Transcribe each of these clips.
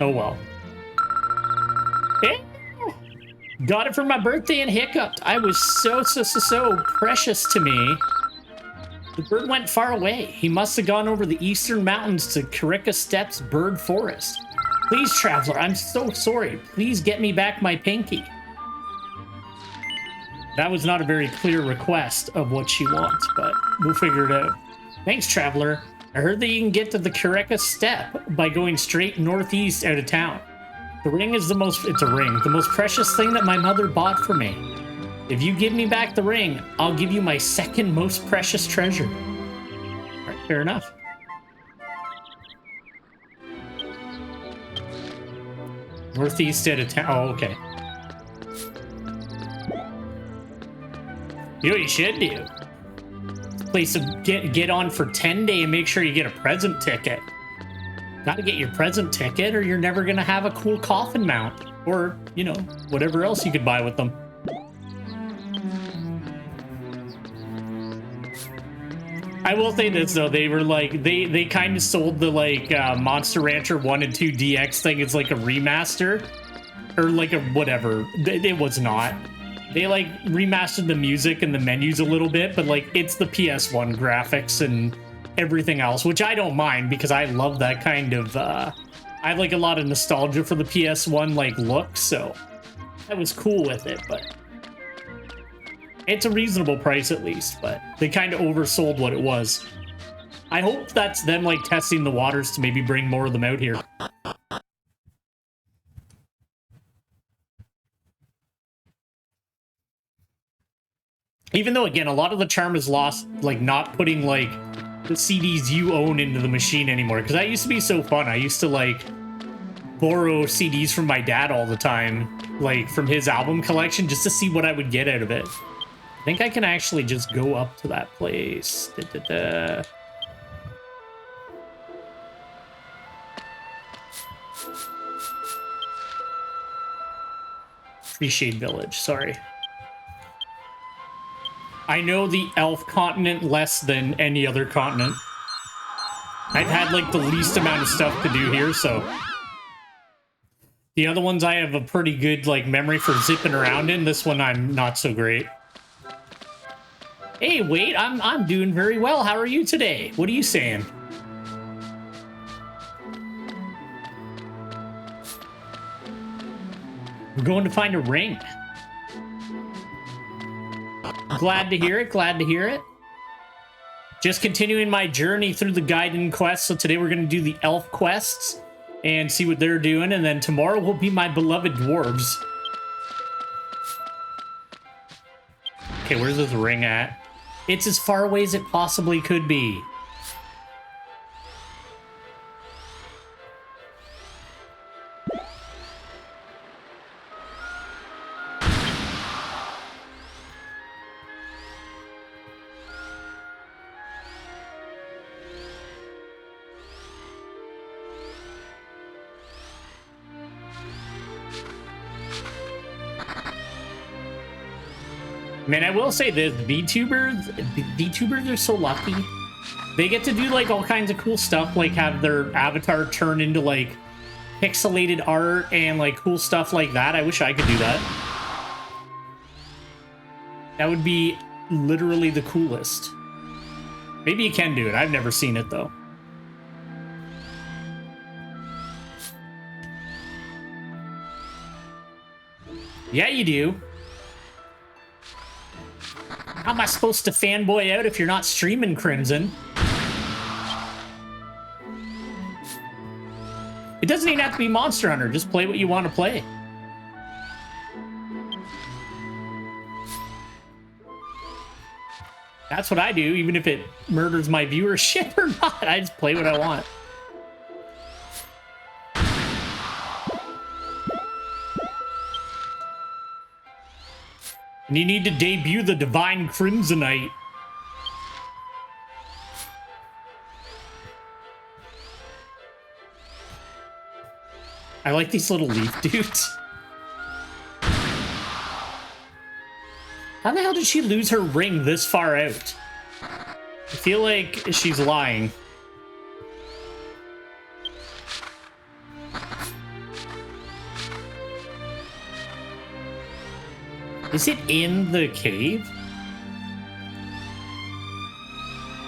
Oh well. Eh? Got it for my birthday and hiccuped. I was so precious to me. The bird went far away. He must have gone over the eastern mountains to Karika Steppes Bird Forest. Please, traveler, I'm so sorry. Please get me back my pinky. That was not a very clear request of what she wants, but we'll figure it out. Thanks, traveler. I heard that you can get to the Karika Steppe by going straight northeast out of town. The ring is the most precious thing that my mother bought for me. If you give me back the ring, I'll give you my second most precious treasure. All right, fair enough. Northeast out of town. Oh, okay. You know what you should do? Play some get on for 10 day and make sure you get a present ticket. Gotta get your present ticket or you're never gonna have a cool coffin mount. Or, you know, whatever else you could buy with them. I will say this though, they were like, they kind of sold the like Monster Rancher 1 and 2 DX thing as like a remaster. Or like a whatever. It was not. They like remastered the music and the menus a little bit, but like it's the PS1 graphics and everything else, which I don't mind because I love that kind of I have like a lot of nostalgia for the PS1 like look, so I was cool with it, but it's a reasonable price at least, but they kind of oversold what it was. I hope that's them like testing the waters to maybe bring more of them out here. Even though, again, a lot of the charm is lost, like, not putting, like, the CDs you own into the machine anymore. Because that used to be so fun. I used to, like, borrow CDs from my dad all the time, like, from his album collection, just to see what I would get out of it. I think I can actually just go up to that place. Appreciate Village, sorry. I know the elf continent less than any other continent. I've had like the least amount of stuff to do here, so the other ones I have a pretty good like memory for zipping around in. This one I'm not so great. Hey, wait, I'm doing very well. How are you today? What are you saying? We're going to find a ring. Glad to hear it, glad to hear it. Just continuing my journey through the Gaiden quest. So today we're going to do the elf quests and see what they're doing. And then tomorrow will be my beloved dwarves. Okay, where's this ring at? It's as far away as it possibly could be. Man, I will say this, VTubers are so lucky. They get to do like all kinds of cool stuff, like have their avatar turn into like pixelated art and like cool stuff like that. I wish I could do that. That would be literally the coolest. Maybe you can do it. I've never seen it though. Yeah, you do. How am I supposed to fanboy out if you're not streaming, Crimson? It doesn't even have to be Monster Hunter. Just play what you want to play. That's what I do, even if it murders my viewership or not. I just play what I want. And you need to debut the Divine Crimsonite. I like these little leaf dudes. How the hell did she lose her ring this far out? I feel like she's lying. Is it in the cave?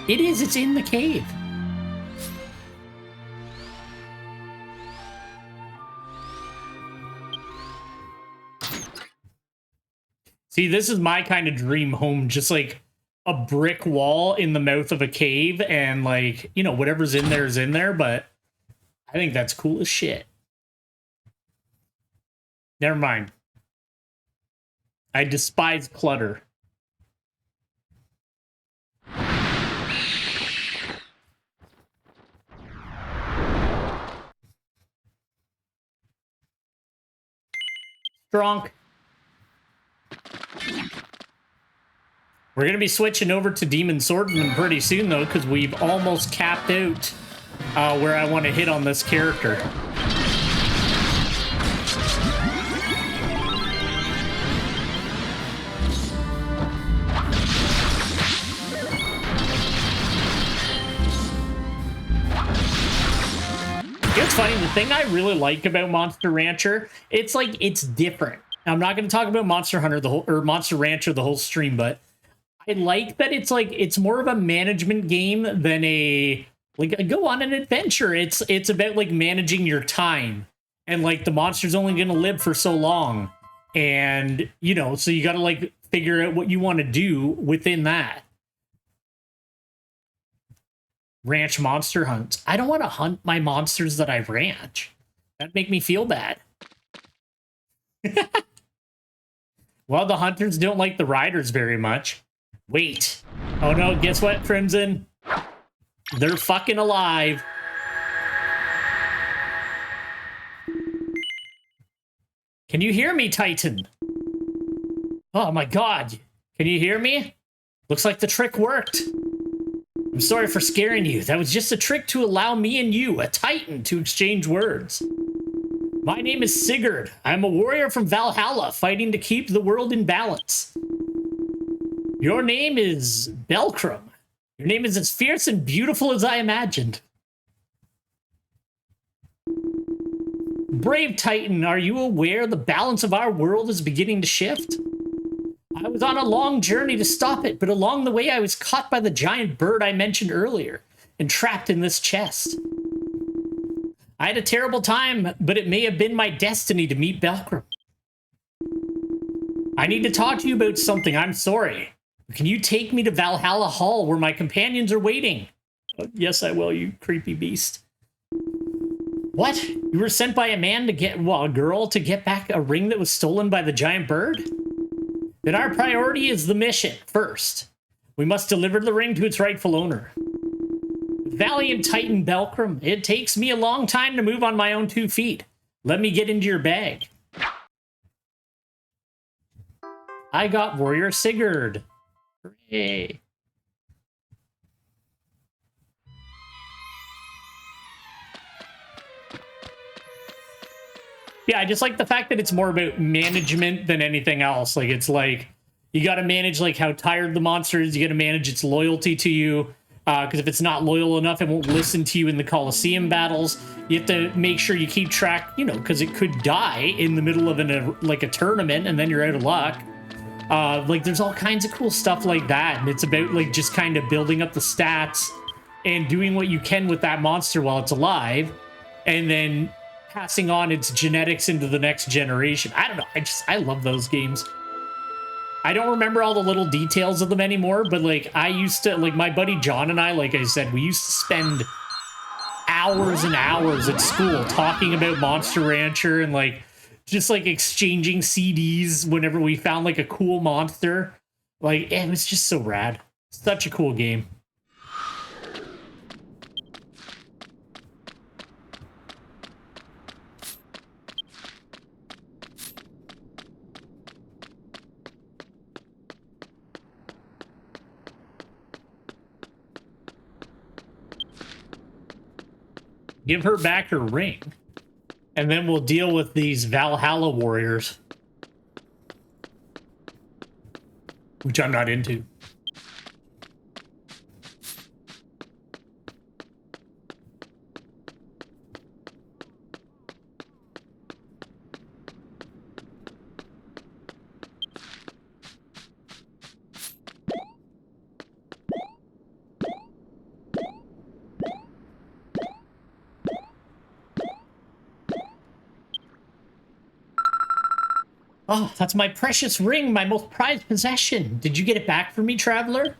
It is, it's in the cave. See, this is my kind of dream home, just like a brick wall in the mouth of a cave, and like, you know, whatever's in there is in there, but I think that's cool as shit. Never mind. I despise clutter. Strong. We're going to be switching over to Demon Swordsman pretty soon, though, because we've almost capped out where I want to hit on this character. It's funny, the thing I really like about Monster Rancher, it's like, it's different. I'm not going to talk about Monster Hunter or Monster Rancher the whole stream, but I like that it's like, it's more of a management game than a, like, go on an adventure. It's about like managing your time, and like the monster's only going to live for so long. And, you know, so you got to like figure out what you want to do within that. Ranch monster hunts. I don't want to hunt my monsters that I ranch. That'd make me feel bad. Well, the hunters don't like the riders very much. Wait. Oh no, guess what, Crimson? They're fucking alive. Can you hear me, Titan? Oh my god. Can you hear me? Looks like the trick worked. I'm sorry for scaring you. That was just a trick to allow me and you, a Titan, to exchange words. My name is Sigurd. I'm a warrior from Valhalla, fighting to keep the world in balance. Your name is Belkrum. Your name is as fierce and beautiful as I imagined. Brave Titan, are you aware the balance of our world is beginning to shift? I was on a long journey to stop it, but along the way I was caught by the giant bird I mentioned earlier and trapped in this chest. I had a terrible time, but it may have been my destiny to meet Belkrum. I need to talk to you about something. I'm sorry. Can you take me to Valhalla Hall where my companions are waiting? Oh, yes, I will, you creepy beast. What? You were sent by a man to get, well, a girl to get back a ring that was stolen by the giant bird? Then our priority is the mission first. We must deliver the ring to its rightful owner. Valiant Titan Belkrum, it takes me a long time to move on my own 2 feet. Let me get into your bag. I got Warrior Sigurd. Hooray. Yeah, I just like the fact that it's more about management than anything else. Like, it's like, you got to manage like how tired the monster is. You got to manage its loyalty to you. Because if it's not loyal enough, it won't listen to you in the Colosseum battles. You have to make sure you keep track, you know, because it could die in the middle of a tournament, and then you're out of luck. Like, there's all kinds of cool stuff like that, and it's about like just kind of building up the stats and doing what you can with that monster while it's alive, and then passing on its genetics into the next generation. I don't know. I love those games. I don't remember all the little details of them anymore, but like I used to, like my buddy John and I, like I said, we used to spend hours and hours at school talking about Monster Rancher and like just like exchanging CDs whenever we found like a cool monster. Like, it was just so rad. Such a cool game. Give her back her ring, and then we'll deal with these Valhalla warriors, which I'm not into. Oh, that's my precious ring, my most prized possession. Did you get it back for me, traveler?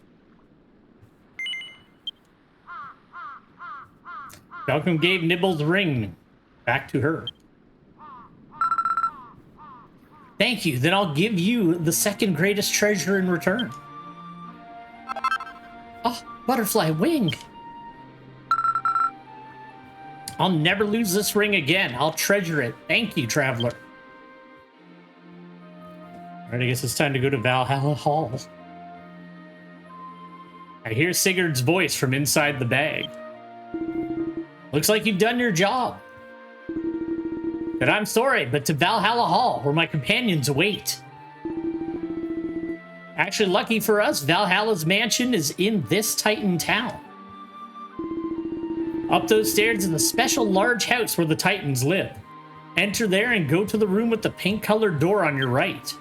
Falcon gave Nibble's ring back to her. Thank you. Then I'll give you the second greatest treasure in return. Oh, butterfly wing. I'll never lose this ring again. I'll treasure it. Thank you, traveler. All right, I guess it's time to go to Valhalla Hall. I hear Sigurd's voice from inside the bag. Looks like you've done your job. But I'm sorry, but to Valhalla Hall, where my companions await. Actually, lucky for us, Valhalla's mansion is in this Titan town. Up those stairs is a special large house where the Titans live. Enter there and go to the room with the pink-colored door on your right.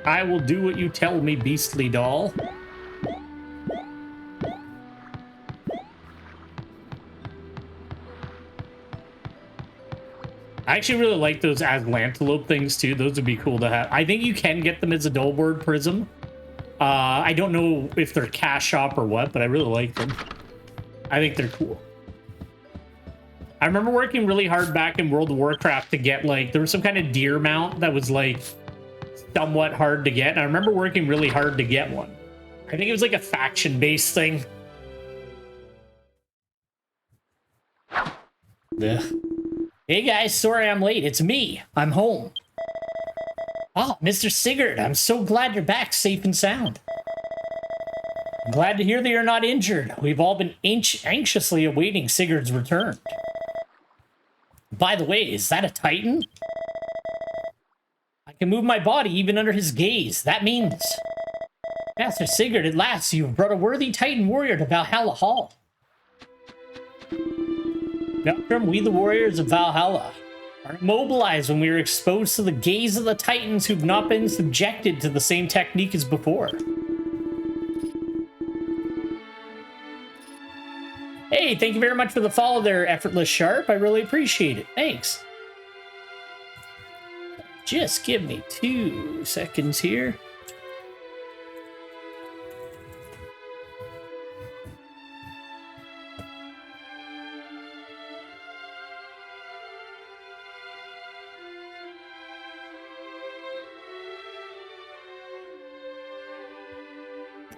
I will do what you tell me, beastly doll. I actually really like those Aslantelope things too. Those would be cool to have. I think you can get them as a Dullword Prism. I don't know if they're cash shop or what, but I really like them. I think they're cool. I remember working really hard back in World of Warcraft to get, like, there was some kind of deer mount that was, like, somewhat hard to get. And I remember working really hard to get one. I think it was like a faction-based thing. Ugh. Hey guys, sorry I'm late. It's me. I'm home. Oh, Mr. Sigurd, I'm so glad you're back safe and sound. I'm glad to hear that you're not injured. We've all been anxiously awaiting Sigurd's return. By the way, is that a Titan? I can move my body even under his gaze. That means... Master Sigurd, at last you've brought a worthy Titan warrior to Valhalla Hall. Welcome, we the warriors of Valhalla are immobilized when we are exposed to the gaze of the Titans who've not been subjected to the same technique as before. Hey, thank you very much for the follow there, Effortless Sharp. I really appreciate it. Thanks. Just give me 2 seconds here.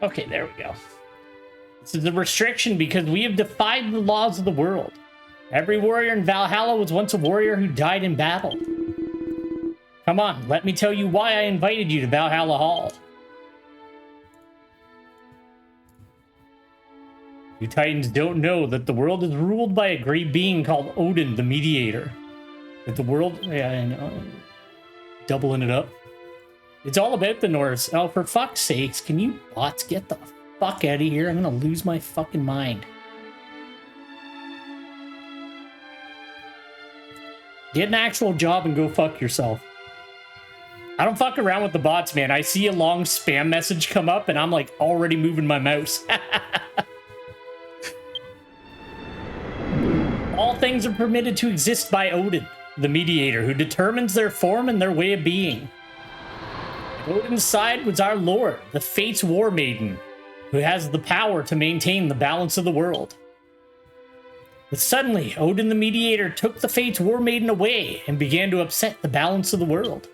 Okay, there we go. This is a restriction because we have defied the laws of the world. Every warrior in Valhalla was once a warrior who died in battle. Come on, let me tell you why I invited you to Valhalla Hall. You Titans don't know that the world is ruled by a great being called Odin, the Mediator. That the world... Yeah, I know. Doubling it up. It's all about the Norse. Oh, for fuck's sakes, can you bots get the fuck out of here? I'm gonna lose my fucking mind. Get an actual job and go fuck yourself. I don't fuck around with the bots, man. I see a long spam message come up and I'm like already moving my mouse. All things are permitted to exist by Odin, the Mediator, who determines their form and their way of being. Odin's side was our lord, the Fate's War Maiden, who has the power to maintain the balance of the world. But suddenly, Odin the Mediator took the Fate's War Maiden away and began to upset the balance of the world.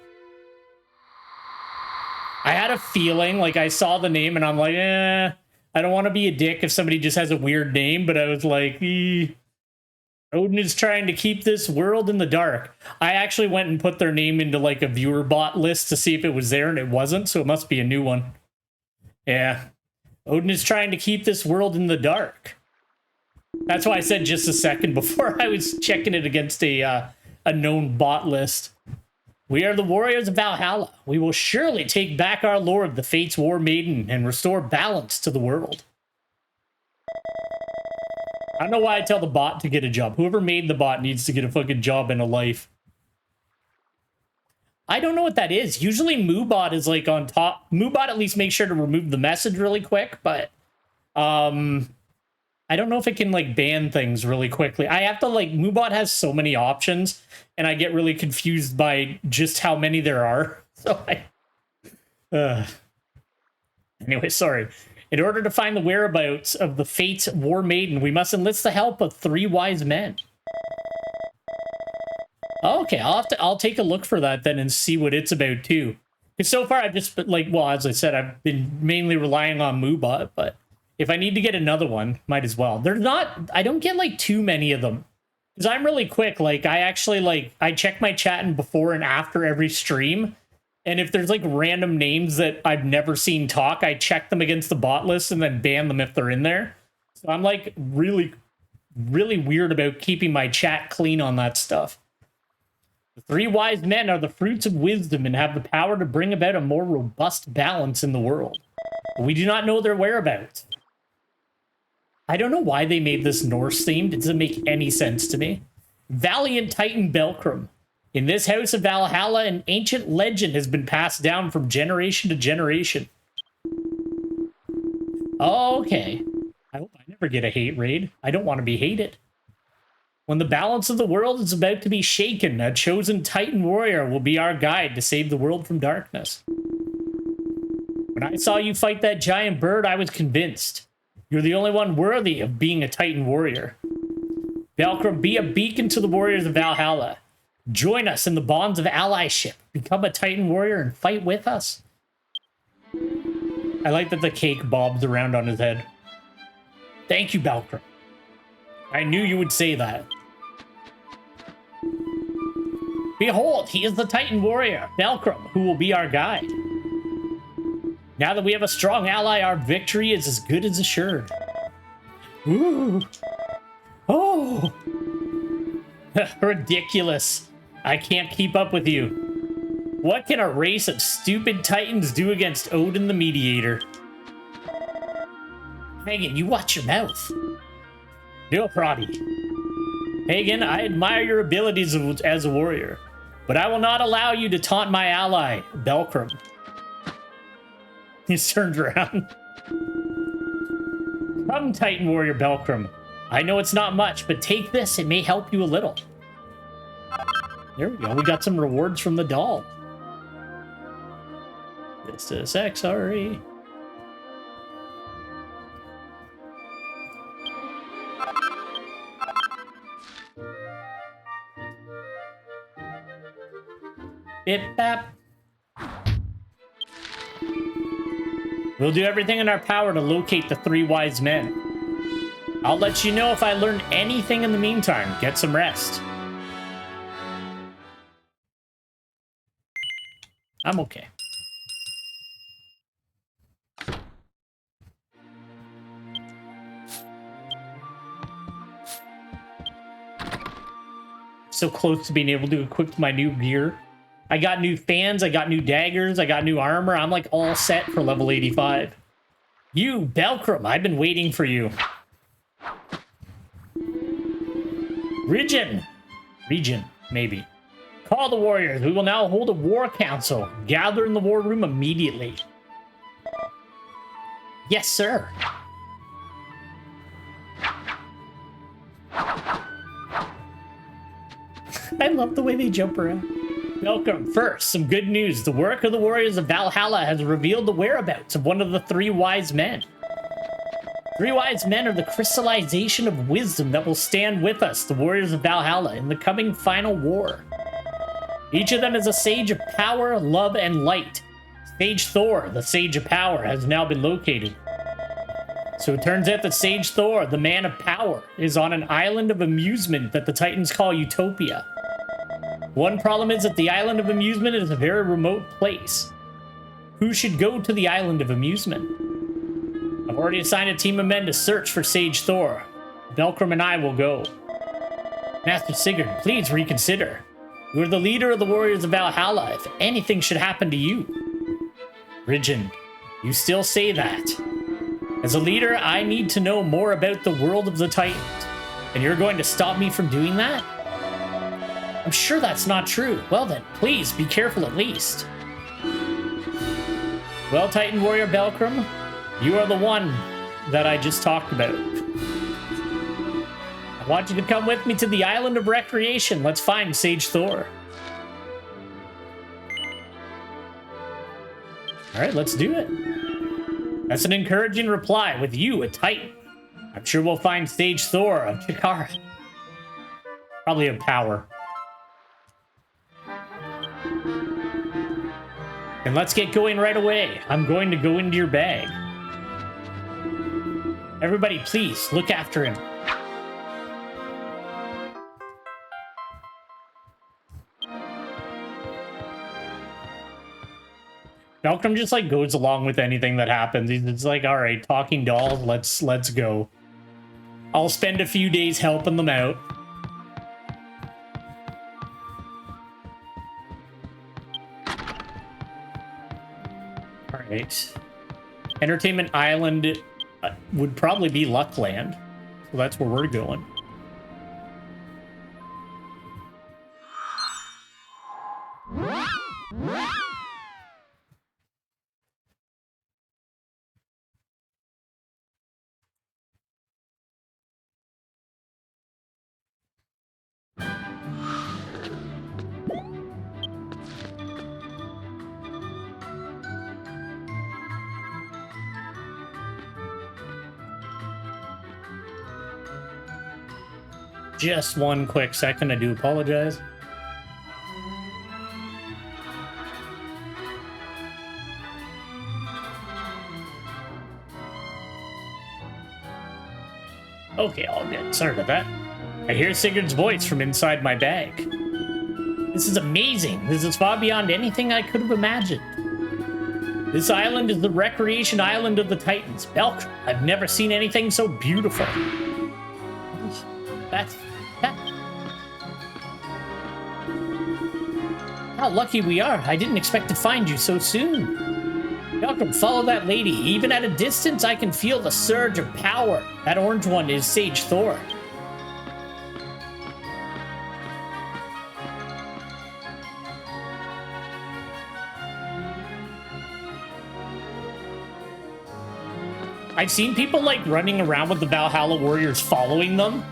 I had a feeling, like I saw the name and I'm like, I don't want to be a dick if somebody just has a weird name, but I was like, Odin is trying to keep this world in the dark. I actually went and put their name into like a viewer bot list to see if it was there, and it wasn't, so it must be a new one. Yeah. Odin is trying to keep this world in the dark. That's why I said just a second before I was checking it against a known bot list. We are the warriors of Valhalla. We will surely take back our lord, the Fate's War Maiden, and restore balance to the world. I don't know why I tell the bot to get a job. Whoever made the bot needs to get a fucking job and a life. I don't know what that is. Usually Moobot is like on top. Moobot at least makes sure to remove the message really quick, but I don't know if it can like ban things really quickly. I have to like, Moobot has so many options and I get really confused by just how many there are. So anyway, sorry. In order to find the whereabouts of the Fate's War Maiden, we must enlist the help of 3 wise men. Okay, I'll take a look for that then and see what it's about too. Because so far I've just been like, well, as I said, I've been mainly relying on Moobot, but if I need to get another one, might as well. They're not, I don't get like too many of them. Because I'm really quick, like I actually like, I check my chat and before and after every stream. And if there's like random names that I've never seen talk, I check them against the bot list and then ban them if they're in there. So I'm like really weird about keeping my chat clean on that stuff. The 3 wise men are the fruits of wisdom and have the power to bring about a more robust balance in the world. But we do not know their whereabouts. I don't know why they made this Norse themed. It doesn't make any sense to me. Valiant Titan Belcrum. In this house of Valhalla, an ancient legend has been passed down from generation to generation. Okay. I hope I never get a hate raid. I don't want to be hated. When the balance of the world is about to be shaken, a chosen Titan warrior will be our guide to save the world from darkness. When I saw you fight that giant bird, I was convinced. You're the only one worthy of being a Titan warrior. Belcrum, be a beacon to the warriors of Valhalla. Join us in the bonds of allyship. Become a Titan warrior and fight with us. I like that the cake bobs around on his head. Thank you, Belcrum. I knew you would say that. Behold, he is the Titan warrior, Belcrum, who will be our guide. Now that we have a strong ally, our victory is as good as assured. Ooh. Oh. Ridiculous. I can't keep up with you. What can a race of stupid Titans do against Odin the Mediator? Hagen, you watch your mouth. No, Prodi. Hagen, I admire your abilities as a warrior, but I will not allow you to taunt my ally, Belcrum. He's turned around. Come, Titan warrior Belcrum. I know it's not much, but take this. It may help you a little. There we go. We got some rewards from the doll. This is XRE. Bip bap. We'll do everything in our power to locate the 3 wise men. I'll let you know if I learn anything in the meantime. Get some rest. I'm okay. So close to being able to equip my new gear. I got new fans, I got new daggers, I got new armor. I'm like all set for level 85. You, Belcrum, I've been waiting for you. Region, maybe. Call the warriors. We will now hold a war council. Gather in the war room immediately. Yes, sir. I love the way they jump around. Welcome. First, some good news. The work of the warriors of Valhalla has revealed the whereabouts of one of the 3 wise men. 3 wise men are the crystallization of wisdom that will stand with us, the warriors of Valhalla, in the coming final war. Each of them is a sage of power, love, and light. Sage Thor, the sage of power, has now been located. So it turns out that Sage Thor, the man of power, is on an island of amusement that the Titans call Utopia. One problem is that the island of amusement is a very remote place. Who should go to the island of amusement? I've already assigned a team of men to search for Sage Thor. Belcrum and I will go. Master Sigurd, please reconsider. You are the leader of the warriors of Valhalla. If anything should happen to you. Ridgeon, you still say that. As a leader, I need to know more about the world of the Titans. And you're going to stop me from doing that? I'm sure that's not true. Well then, please be careful at least. Well, Titan Warrior Belkram, you are the one that I just talked about. I want you to come with me to the Island of Recreation. Let's find Sage Thor. All right, let's do it. That's an encouraging reply. With you, a Titan, I'm sure we'll find Sage Thor of Chikara. Probably a power. And let's get going right away. I'm going to go into your bag. Everybody, please, look after him. Malcolm just like goes along with anything that happens. It's like, all right, talking dolls, let's go. I'll spend a few days helping them out. All right. Entertainment Island would probably be Luckland. So that's where we're going. Just one quick second, I do apologize. Okay, all good. Sorry about that. I hear Sigurd's voice from inside my bag. This is amazing. This is far beyond anything I could have imagined. This island is the recreation island of the Titans. Belk, I've never seen anything so beautiful. That's... How lucky we are. I didn't expect to find you so soon. Malcolm, follow that lady. Even at a distance, I can feel the surge of power. That orange one is Sage Thor. I've seen people like running around with the Valhalla Warriors following them.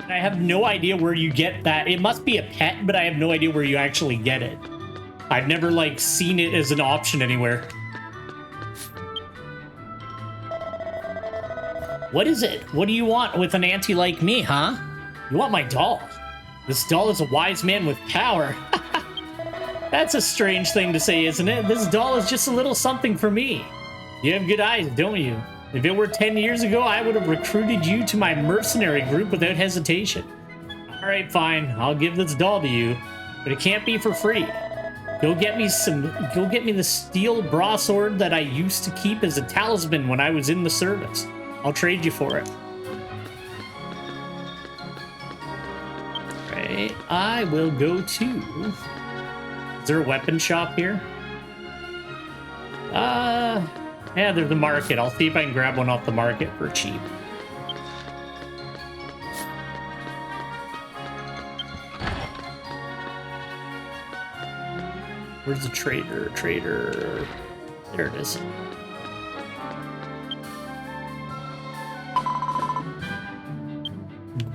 I have no idea where you get that. It must be a pet, but I have no idea where you actually get it. I've never, like, seen it as an option anywhere. What is it? What do you want with an auntie like me, huh? You want my doll? This doll is a wise man with power. That's a strange thing to say, isn't it? This doll is just a little something for me. You have good eyes, don't you? If it were 10 years ago, I would have recruited you to my mercenary group without hesitation. All right, fine. I'll give this doll to you, but it can't be for free. Go get me the steel broadsword that I used to keep as a talisman when I was in the service. I'll trade you for it. All right, I will go to... Is there a weapon shop here? Yeah, there's the market. I'll see if I can grab one off the market for cheap. Where's the trader? Trader. There it is.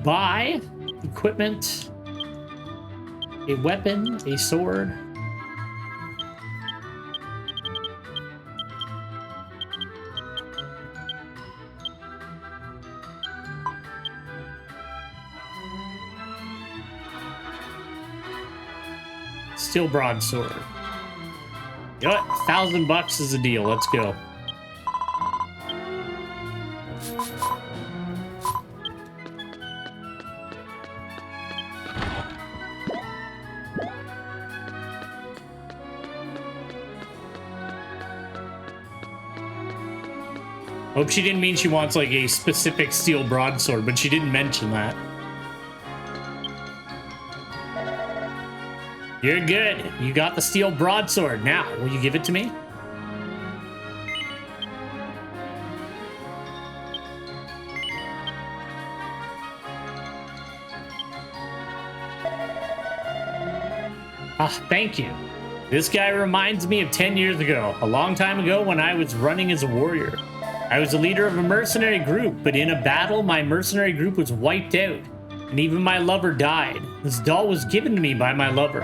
Buy equipment, a weapon, a sword. Steel broadsword. You know what? $1,000 is a deal. Let's go. Hope she didn't mean she wants like a specific steel broadsword, but she didn't mention that. You're good. You got the steel broadsword. Now, will you give it to me? Ah, thank you. This guy reminds me of 10 years ago, a long time ago when I was running as a warrior. I was the leader of a mercenary group, but in a battle, my mercenary group was wiped out, and even my lover died. This doll was given to me by my lover.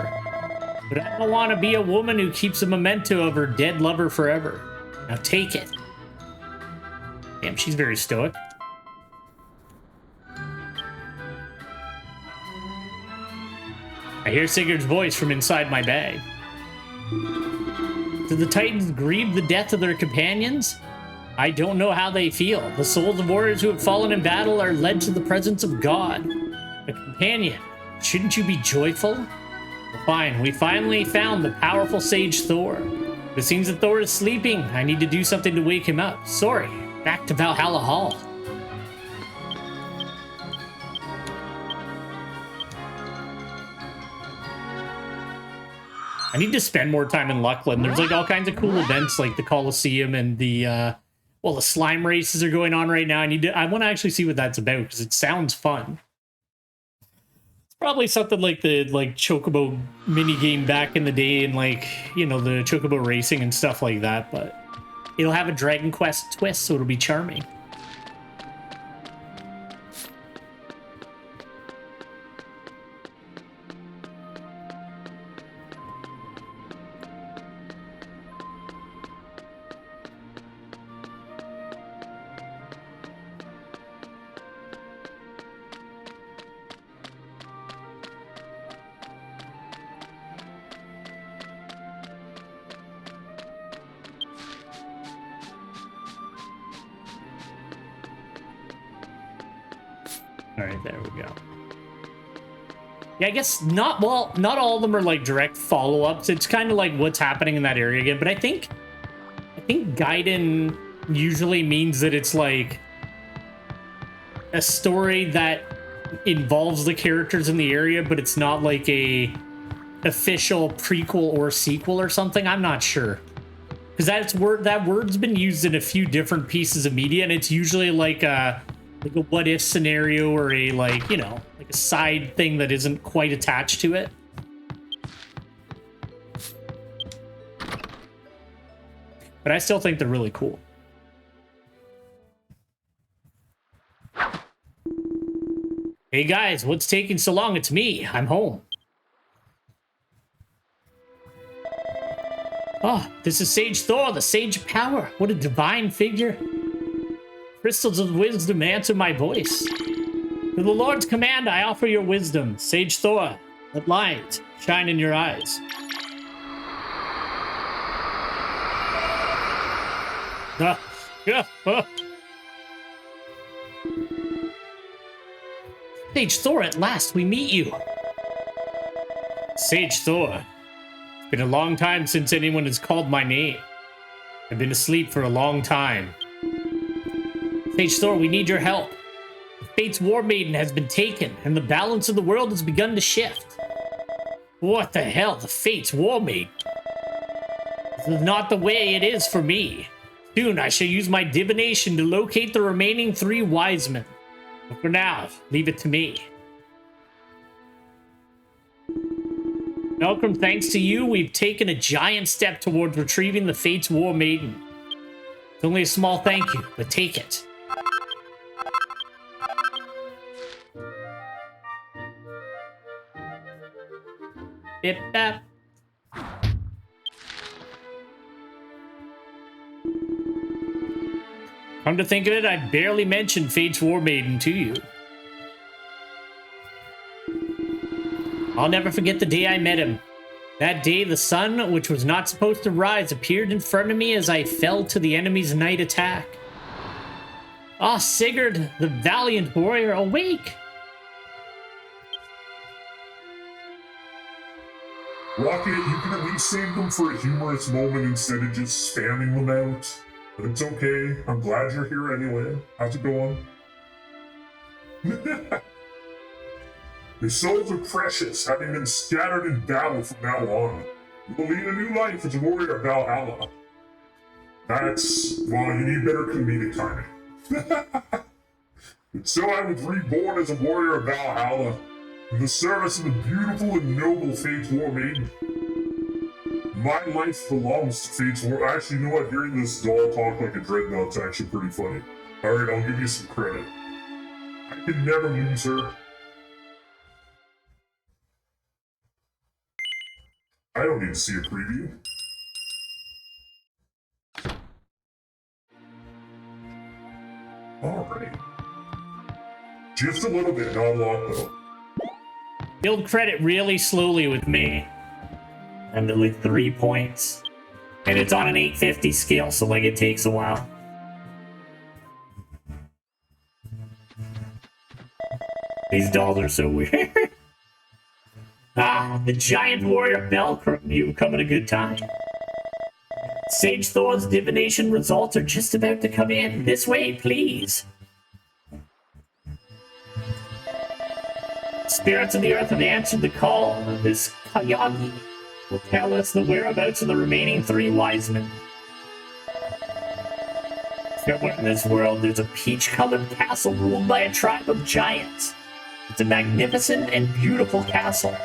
But I don't want to be a woman who keeps a memento of her dead lover forever. Now take it. Damn, she's very stoic. I hear Sigurd's voice from inside my bag. Do the Titans grieve the death of their companions? I don't know how they feel. The souls of warriors who have fallen in battle are led to the presence of God. A companion. Shouldn't you be joyful? Well, fine. We finally found the powerful sage Thor. It seems that Thor is sleeping. I need to do something to wake him up. Sorry. Back to Valhalla Hall. I need to spend more time in Luckland. There's like all kinds of cool events like the Coliseum and the the slime races are going on right now. I want to actually see what that's about because it sounds fun. It's probably something like the Chocobo mini game back in the day and like, you know, the Chocobo racing and stuff like that, but it'll have a Dragon Quest twist, so it'll be charming. All right, there we go. Yeah, I guess not all of them are like direct follow-ups. It's kind of like what's happening in that area again. But I think Gaiden usually means that it's like a story that involves the characters in the area, but it's not like a official prequel or sequel or something. I'm not sure. Because that word's been used in a few different pieces of media, and it's usually like a what if scenario or a like a side thing that isn't quite attached to it. But I still think they're really cool. Hey guys, what's taking so long? It's me. I'm home. Oh, this is Sage Thor, the Sage of Power. What a divine figure. Crystals of wisdom answer my voice. To the Lord's command, I offer your wisdom. Sage Thor, let light shine in your eyes. Sage Thor, at last we meet you. Sage Thor, it's been a long time since anyone has called my name. I've been asleep for a long time. Sage Thor, we need your help. The Fate's War Maiden has been taken, and the balance of the world has begun to shift. What the hell? The Fate's War Maiden? This is not the way it is for me. Soon I shall use my divination to locate the remaining 3 wise men. But for now, leave it to me. Malcolm, thanks to you, we've taken a giant step towards retrieving the Fate's War Maiden. It's only a small thank you, but take it. Bip bap. Come to think of it, I barely mentioned Fate's War Maiden to you. I'll never forget the day I met him. That day, the sun, which was not supposed to rise, appeared in front of me as I fell to the enemy's night attack. Ah, Sigurd, the valiant warrior, awake! Rocket, you can at least save them for a humorous moment instead of just spamming them out. But it's okay. I'm glad you're here anyway. How's it going? Your souls are precious, having been scattered in battle from now on. You will lead a new life as a warrior of Valhalla. Well, you need better comedic timing. So I was reborn as a warrior of Valhalla. in the service of the beautiful and noble Fate's War Maiden. My life belongs to Fate's War. Actually, you know what? Hearing this doll talk like a dreadnought's actually pretty funny. Alright, I'll give you some credit. I can never lose her. I don't need to see a preview. Alright. Just a little bit, not a lot though. Build credit really slowly with me. And to like 3 points. And it's on an 850 scale, so like it takes a while. These dolls are so weird. Ah, the giant warrior Belcrum, you come at a good time. Sage Thor's divination results are just about to come in. This way, please. Spirits of the earth have answered the call. This Kayagi will tell us the whereabouts of the remaining 3 wise men. Somewhere in this world, there's a peach-colored castle ruled by a tribe of giants. It's a magnificent and beautiful castle.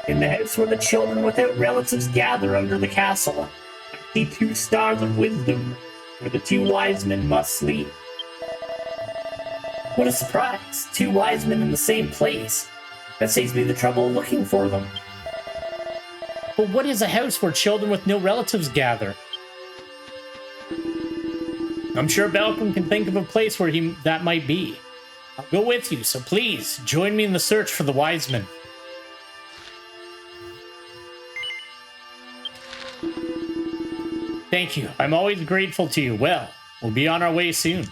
In the house where the children without relatives gather under the castle, I see 2 stars of wisdom, where the 2 wise men must sleep. What a surprise! 2 wise men in the same place. That saves me the trouble of looking for them. But what is a house where children with no relatives gather? I'm sure Belcom can think of a place where that might be. I'll go with you, so please, join me in the search for the wise men. Thank you. I'm always grateful to you. Well, we'll be on our way soon.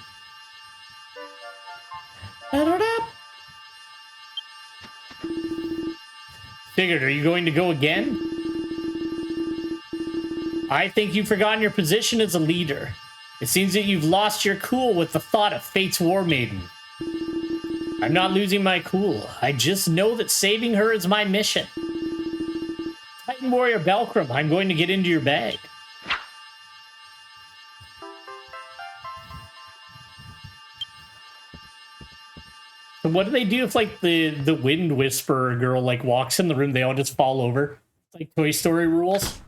Figured, are you going to go again? I think you've forgotten your position as a leader. It seems that you've lost your cool with the thought of Fate's War Maiden. I'm not losing my cool. I just know that saving her is my mission. Titan Warrior Belcrum, I'm going to get into your bag. So what do they do if, like, the Wind Whisperer girl, like, walks in the room, they all just fall over? It's like Toy Story rules.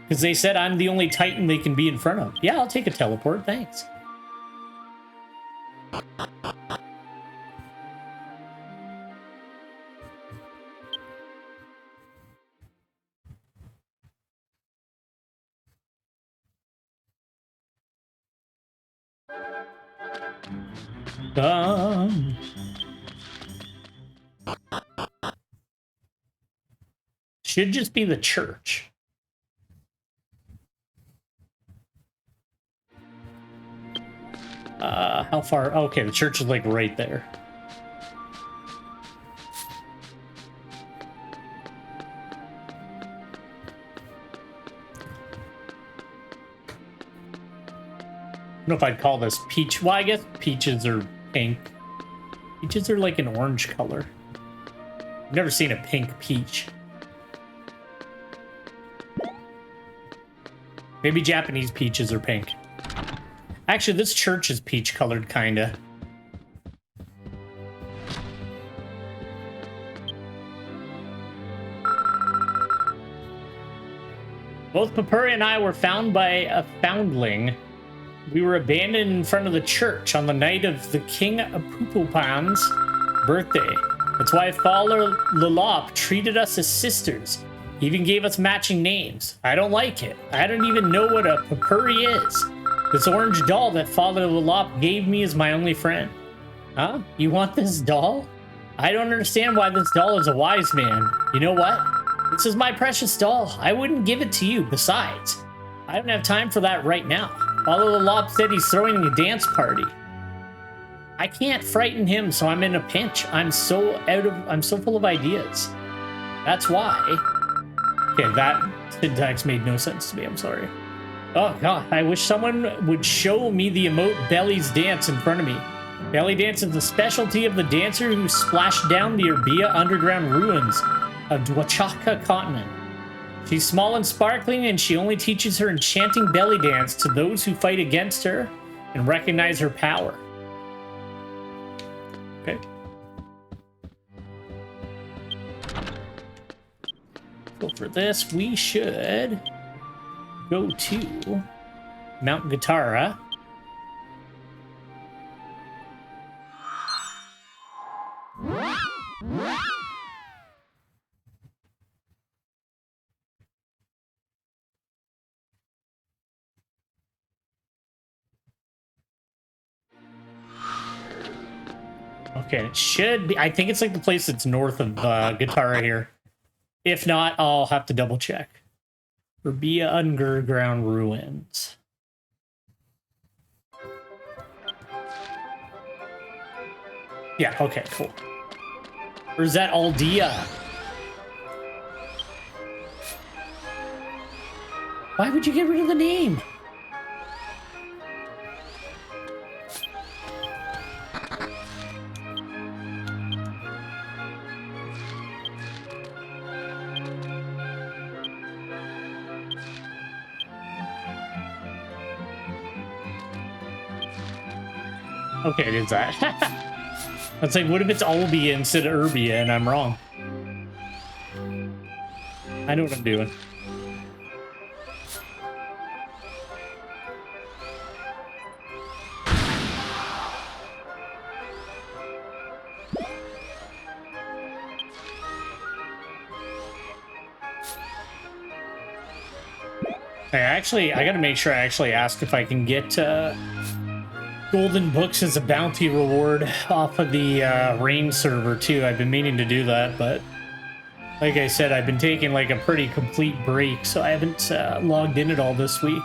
Because they said I'm the only Titan they can be in front of. Yeah, I'll take a teleport, thanks. Should just be the church. How far? Okay, the church is like right there. I don't know if I'd call this peach. Well, I guess peaches are pink. Peaches are like an orange color. I've never seen a pink peach. Maybe Japanese peaches are pink. Actually, this church is peach colored, kinda. Both Papuri and I were found by a foundling. We were abandoned in front of the church on the night of the King Apupopan's birthday. That's why Father Lalop treated us as sisters. He even gave us matching names. I don't like it. I don't even know what a Papuri is. This orange doll that Father Lalop gave me is my only friend. Huh? You want this doll? I don't understand why this doll is a wise man. You know what? This is my precious doll. I wouldn't give it to you. Besides, I don't have time for that right now. Father Lalop said he's throwing a dance party. I can't frighten him, so I'm in a pinch. I'm so full of ideas. That's why. Okay, that syntax made no sense to me. I'm sorry. Oh god, I wish someone would show me the emote Belly's dance in front of me. Belly dance is the specialty of the dancer who splashed down the Urbia underground ruins of Dwachaka continent. She's small and sparkling, and she only teaches her enchanting belly dance to those who fight against her and recognize her power. Okay. So for this, we should go to Mount Guitarra. Okay, it should be. I think it's like the place that's north of Guitarra here. If not, I'll have to double check. Rabia Underground Ruins. Yeah, okay, cool. Or is that Aldea? Why would you get rid of the name? Okay, it is that. It's like, what if it's Albia instead of Urbia and I'm wrong? I know what I'm doing. Hey, I gotta make sure I actually ask if I can get golden books as a bounty reward off of the rain server too. I've been meaning to do that, but like I said, I've been taking like a pretty complete break, so I haven't logged in at all this week.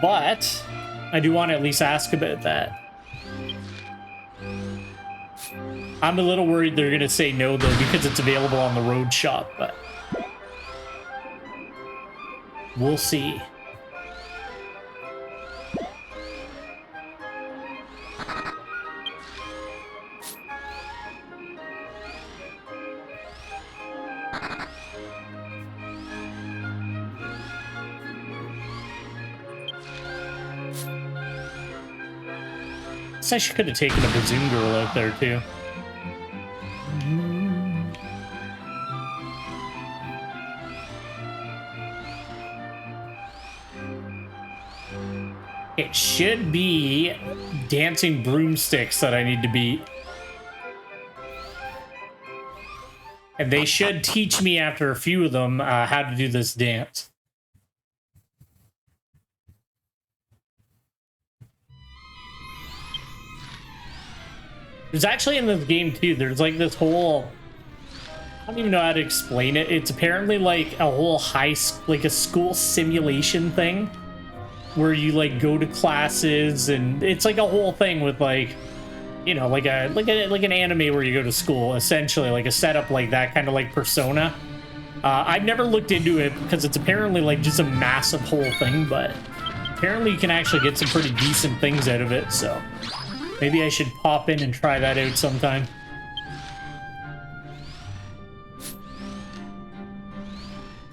But I do want to at least ask about that. I'm a little worried they're gonna say no though, because it's available on the road shop, but we'll see. I could have taken a Bazoon Girl out there too. It should be dancing broomsticks that I need to beat. And they should teach me after a few of them how to do this dance. There's actually in this game too, there's like this whole, I don't even know how to explain it. It's apparently like a whole like a school simulation thing where you like go to classes, and it's like a whole thing with like, you know, like an anime where you go to school, essentially like a setup like that, kind of like Persona. I've never looked into it because it's apparently like just a massive whole thing, but apparently you can actually get some pretty decent things out of it, so maybe I should pop in and try that out sometime.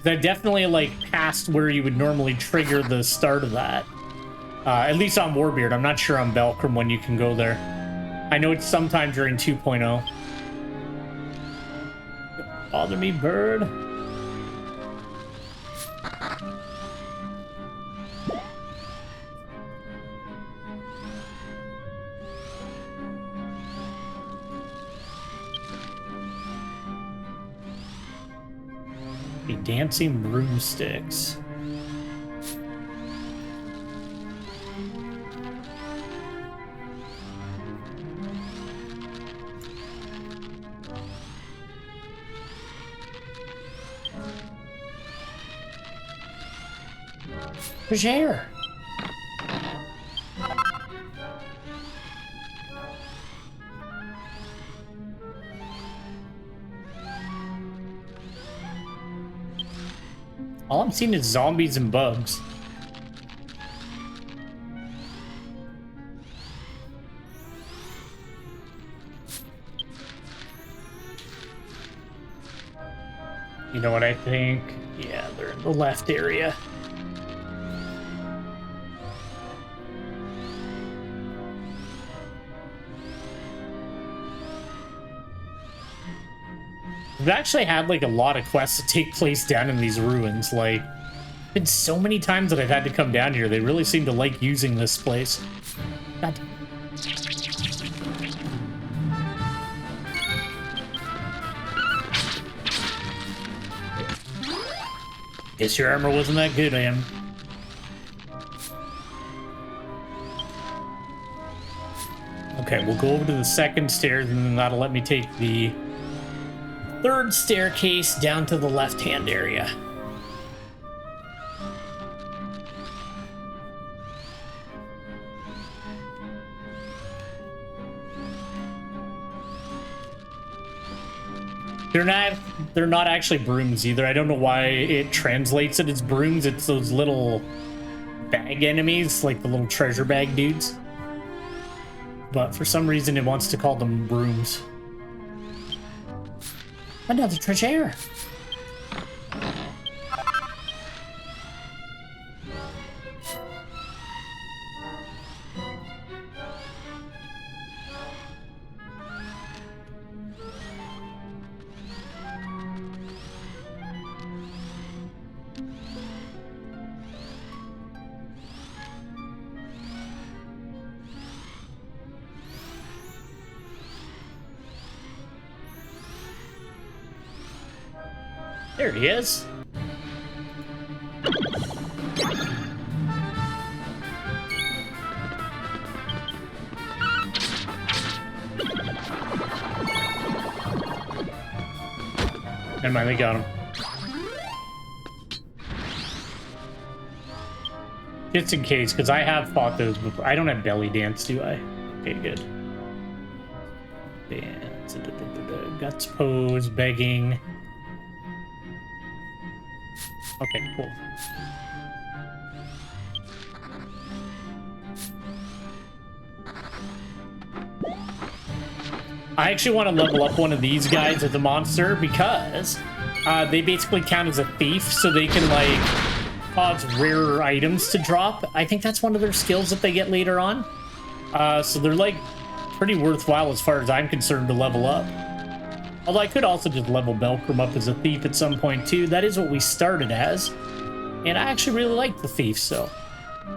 I definitely like passed where you would normally trigger the start of that. At least on Warbeard. I'm not sure on Belkram when you can go there. I know it's sometime during 2.0. Don't bother me, bird. Dancing broomsticks. Where's air? All I'm seeing is zombies and bugs. You know what I think? Yeah, they're in the left area. We've actually had like a lot of quests that take place down in these ruins. Like, been so many times that I've had to come down here. They really seem to like using this place. God. Guess your armor wasn't that good, Em. Okay, we'll go over to the second stairs, and then that'll let me take the third staircase down to the left-hand area. They're not actually brooms either. I don't know why it translates it as brooms. It's those little bag enemies, like the little treasure bag dudes. But for some reason it wants to call them brooms. Another treasure. There he is. Never mind, they got him. Just in case, because I have fought those before. I don't have belly dance, do I? Okay, good. Dance. Guts pose, begging. Okay, cool. I actually want to level up one of these guys as a monster because they basically count as a thief, so they can like cause rarer items to drop. I think that's one of their skills that they get later on. So they're like pretty worthwhile as far as I'm concerned to level up. Although I could also just level Belcrum up as a thief at some point too. That is what we started as. And I actually really like the thief, so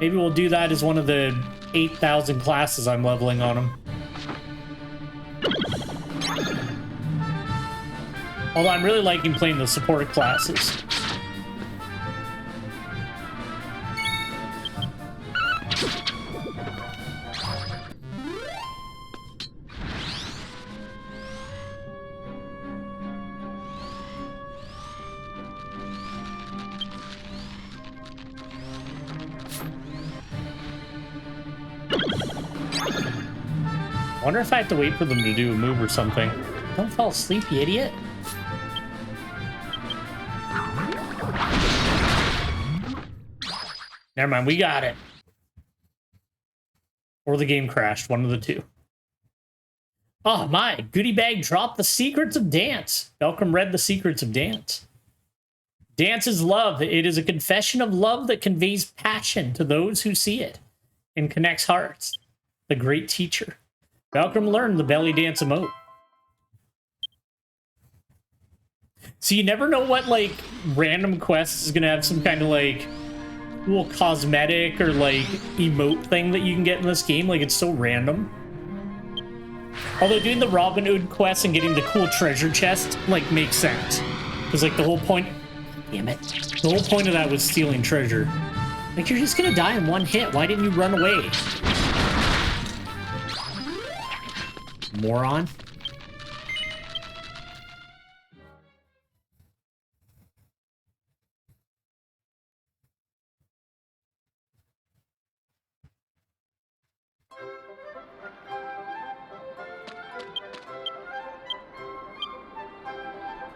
maybe we'll do that as one of the 8,000 classes I'm leveling on him. Although I'm really liking playing the support classes. I wonder if I have to wait for them to do a move or something. Don't fall asleep, you idiot. Never mind, we got it. Or the game crashed, one of the two. Oh my, goodie bag dropped the secrets of dance. Belcrum read the secrets of dance. Dance is love. It is a confession of love that conveys passion to those who see it and connects hearts. The great teacher. Belcrum learned the belly dance emote. So you never know what, like, random quest is gonna have some kind of, like, cool cosmetic or, like, emote thing that you can get in this game. Like, it's so random. Although doing the Robin Hood quest and getting the cool treasure chest, like, makes sense. Because, like, the whole point... Damn it. The whole point of that was stealing treasure. Like, you're just gonna die in one hit. Why didn't you run away? Moron.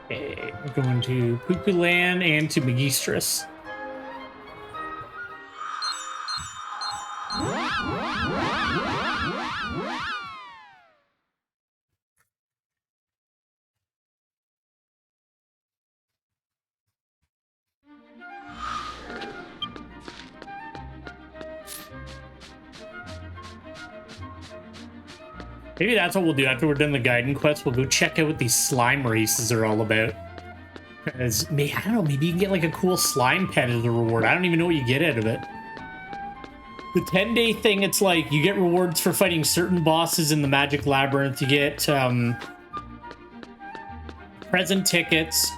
Okay, we're going to Puku Land and to Magistris. Maybe that's what we'll do after we're done the Gaiden quest. We'll go check out what these slime races are all about. Because, I don't know, maybe you can get like a cool slime pet as a reward. I don't even know what you get out of it. The 10-day thing, it's like you get rewards for fighting certain bosses in the Magic Labyrinth. You get present tickets.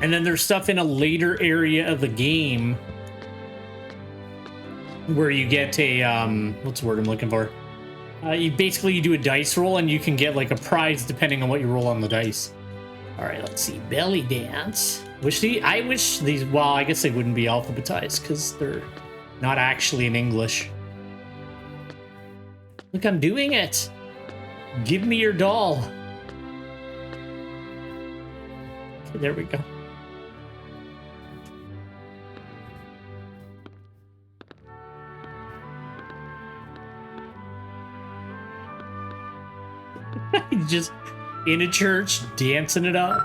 And then there's stuff in a later area of the game where you get a, what's the word I'm looking for? You do a dice roll and you can get like a prize depending on what you roll on the dice. All right, let's see. Belly dance. I wish these, well, I guess they wouldn't be alphabetized because they're not actually in English. Look, I'm doing it. Give me your doll. Okay, there we go. Just in a church, dancing it up.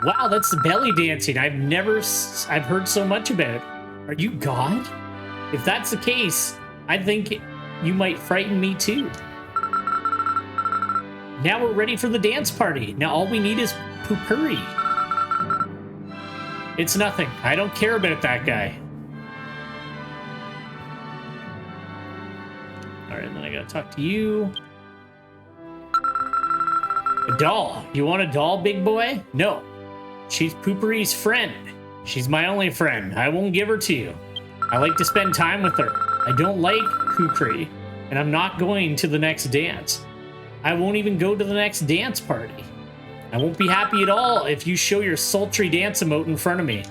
Wow, that's the belly dancing. I've heard so much about it. Are you God? If that's the case, I think you might frighten me too. Now we're ready for the dance party. Now all we need is poopery. It's nothing. I don't care about that guy. All right, then I gotta talk to you. A doll. You want a doll, big boy? No. She's Poopery's friend. She's my only friend. I won't give her to you. I like to spend time with her. I don't like Poopery, and I'm not going to the next dance. I won't even go to the next dance party. I won't be happy at all if you show your sultry dance emote in front of me.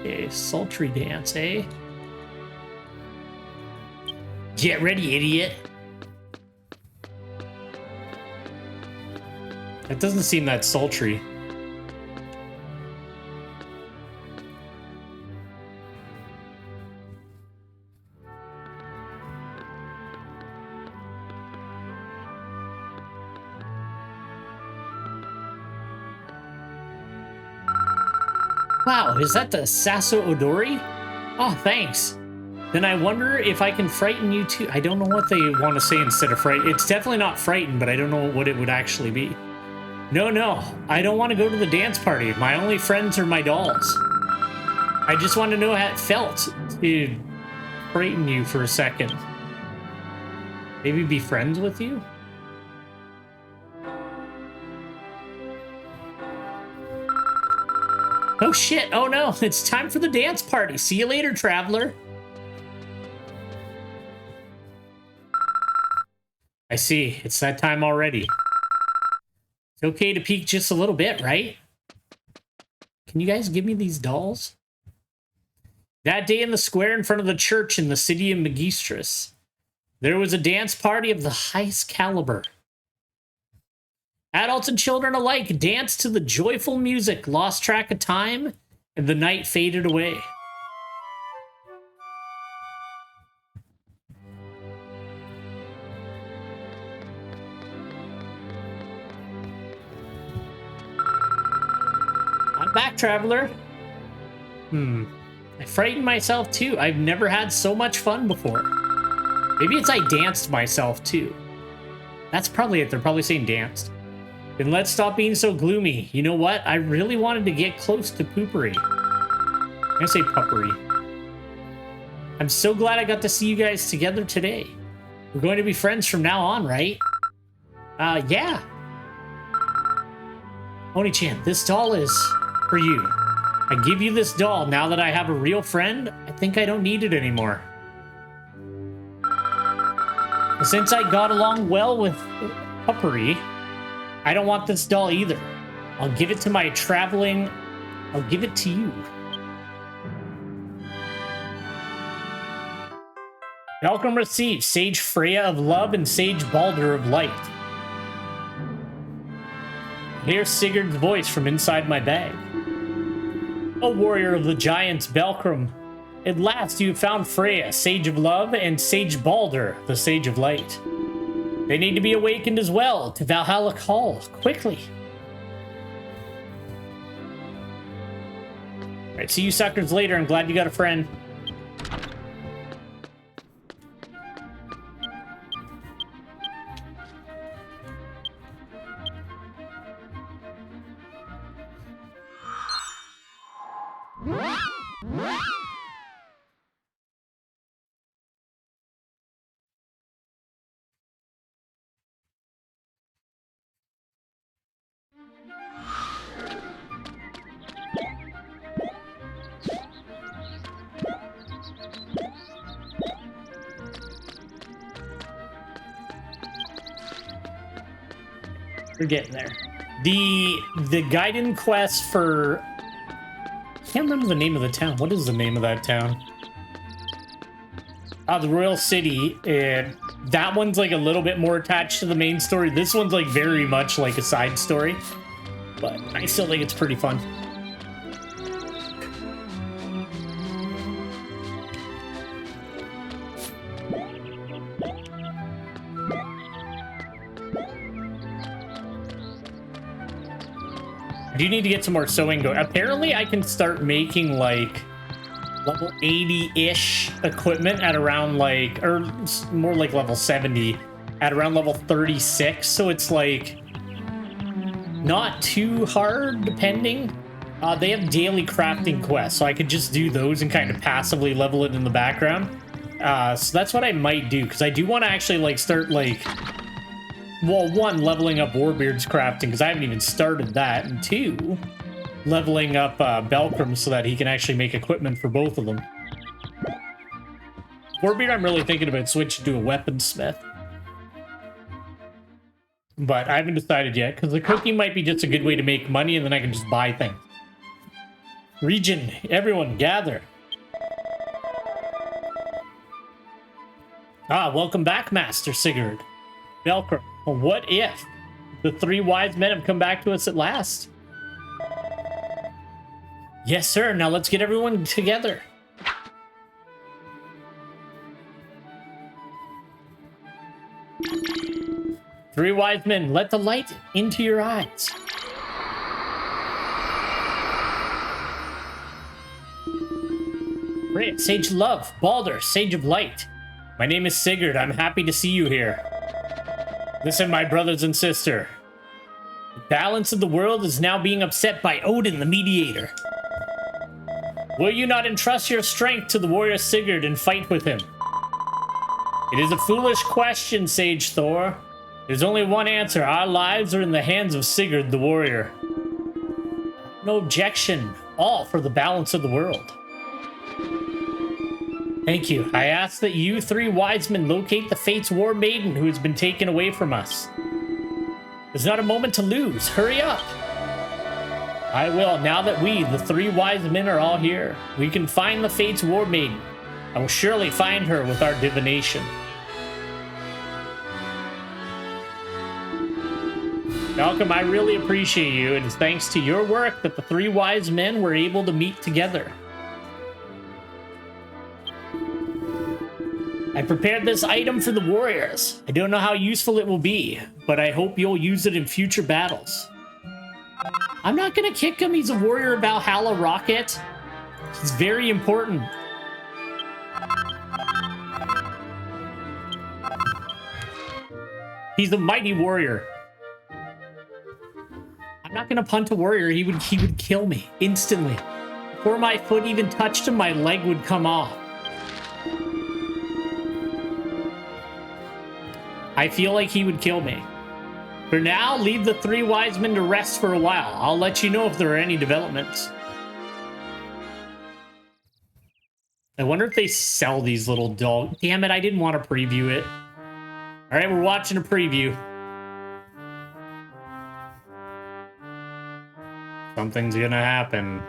Okay, sultry dance, eh? Get ready, idiot. That doesn't seem that sultry. Wow, is that the Sasso Odori? Oh, thanks. Then I wonder if I can frighten you too. I don't know what they want to say instead of fright. It's definitely not frightened, but I don't know what it would actually be. No, I don't want to go to the dance party. My only friends are my dolls. I just want to know how it felt to frighten you for a second. Maybe be friends with you? Oh shit, oh no, it's time for the dance party. See you later, traveler. I see, it's that time already. It's okay to peek just a little bit, right? Can you guys give me these dolls? That day in the square in front of the church in the city of Magistris, there was a dance party of the highest caliber. Adults and children alike danced to the joyful music, lost track of time, and the night faded away. I'm back, traveler. I frightened myself too. I've never had so much fun before. Maybe it's I danced myself too. That's probably it. They're probably saying danced. Then let's stop being so gloomy. You know what? I really wanted to get close to Poopery. I'm gonna say Puppery. I'm so glad I got to see you guys together today. We're going to be friends from now on, right? Yeah. Oni-chan, this doll is for you. I give you this doll now that I have a real friend. I think I don't need it anymore. Since I got along well with Puppery, I don't want this doll either. I'll give it to my traveling... I'll give it to you. Welcome received, Sage Freya of Love and Sage Balder of Light. Hear Sigurd's voice from inside my bag. O warrior of the giants, Belkram. At last you have found Freya, Sage of Love, and Sage Balder, the Sage of Light. They need to be awakened as well to Valhalla Hall, quickly. Alright, see you suckers later. I'm glad you got a friend. We're getting there. The Gaiden quest for... I can't remember the name of the town. What is the name of that town? The Royal City. That one's like a little bit more attached to the main story. This one's like very much like a side story. But I still think it's pretty fun. I do need to get some more sewing going. Apparently, I can start making like level 80-ish equipment at around like, or more like level 70 at around level 36. So it's like not too hard, depending. They have daily crafting quests, so I could just do those and kind of passively level it in the background. So that's what I might do, because I do want to actually like start like, well, one, leveling up Warbeard's crafting, because I haven't even started that, and two, leveling up Belcrum so that he can actually make equipment for both of them. Warbeard, I'm really thinking about switching to a weaponsmith. But I haven't decided yet, because the cooking might be just a good way to make money, and then I can just buy things. Region, everyone gather. Welcome back, Master Sigurd. Belcrum, what if the three wise men have come back to us at last? Yes, sir. Now let's get everyone together. Three wise men, let the light into your eyes. Great. Sage Love, Baldur, Sage of Light. My name is Sigurd. I'm happy to see you here. Listen, my brothers and sister. The balance of the world is now being upset by Odin, the mediator. Will you not entrust your strength to the warrior Sigurd and fight with him? It is a foolish question, Sage Thor. There's only one answer. Our lives are in the hands of Sigurd, the warrior. No objection. All for the balance of the world. Thank you. I ask that you three wise men locate the Fates War Maiden who has been taken away from us. There's not a moment to lose. Hurry up. I will. Now that we, the three wise men, are all here, we can find the Fates War Maiden. I will surely find her with our divination. Malcolm, I really appreciate you. It is thanks to your work that the three wise men were able to meet together. I prepared this item for the warriors. I don't know how useful it will be, but I hope you'll use it in future battles. I'm not gonna kick him. He's a warrior of Valhalla Rocket. He's very important. He's a mighty warrior. I'm not gonna punt a warrior. He would kill me instantly. Before my foot even touched him, my leg would come off. I feel like he would kill me. For now, leave the three wise men to rest for a while. I'll let you know if there are any developments. I wonder if they sell these little dogs. Damn it, I didn't want to preview it. All right, we're watching a preview. Something's gonna happen.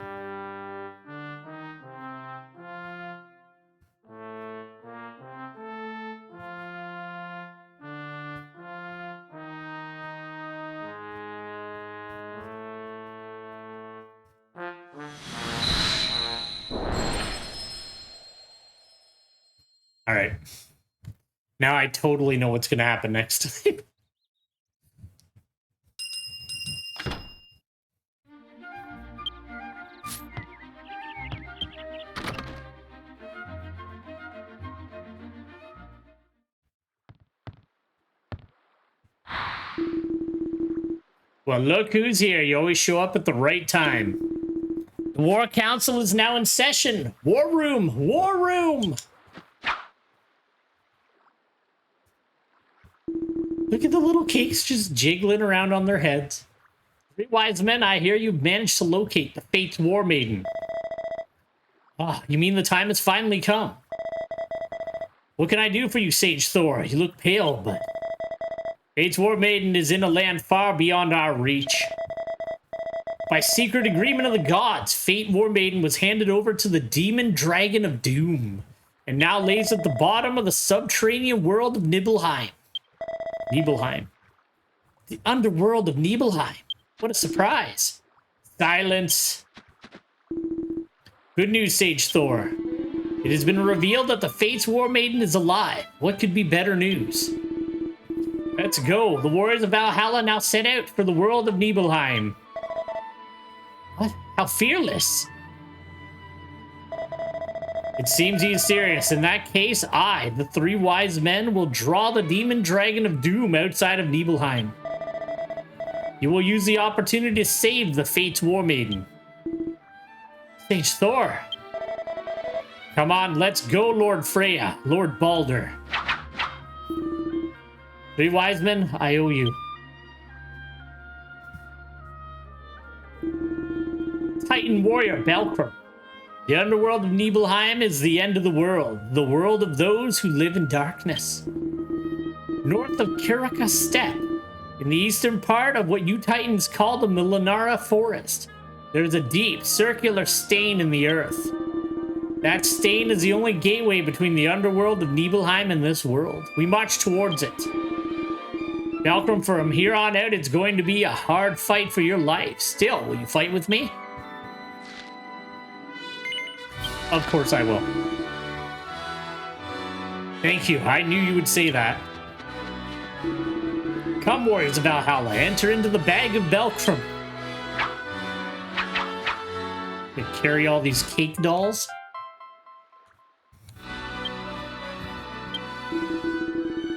All right. Now I totally know what's going to happen next. Well, look who's here. You always show up at the right time. The War Council is now in session. War room! War room! Look at the little cakes just jiggling around on their heads. 3 wise men, I hear you've managed to locate the Fate's War Maiden. Ah, you mean the time has finally come? What can I do for you, Sage Thor? You look pale, but... Fate's War Maiden is in a land far beyond our reach. By secret agreement of the gods, Fate War Maiden was handed over to the Demon Dragon of Doom, and now lays at the bottom of the subterranean world of Nibelheim. Nibelheim. The underworld of Nibelheim. What a surprise. Silence. Good news, Sage Thor. It has been revealed that the Fate's War Maiden is alive. What could be better news? Let's go. The warriors of Valhalla now set out for the world of Nibelheim. What? How fearless. It seems he is serious. In that case, I, the 3 wise men, will draw the Demon Dragon of Doom outside of Nibelheim. You will use the opportunity to save the Fate's War Maiden. Sage Thor. Come on, let's go, Lord Freya, Lord Balder. 3 wise men, I owe you. Titan warrior Belkrum. The underworld of Nibelheim is the end of the world of those who live in darkness. North of Kirika Steppe, in the eastern part of what you Titans call the Millenara Forest, there is a deep, circular stain in the earth. That stain is the only gateway between the underworld of Nibelheim and this world. We march towards it. Belkrum, from here on out, it's going to be a hard fight for your life. Still, will you fight with me? Of course I will. Thank you. I knew you would say that. Come, warriors of Valhalla, enter into the bag of Belkrum. They carry all these cake dolls.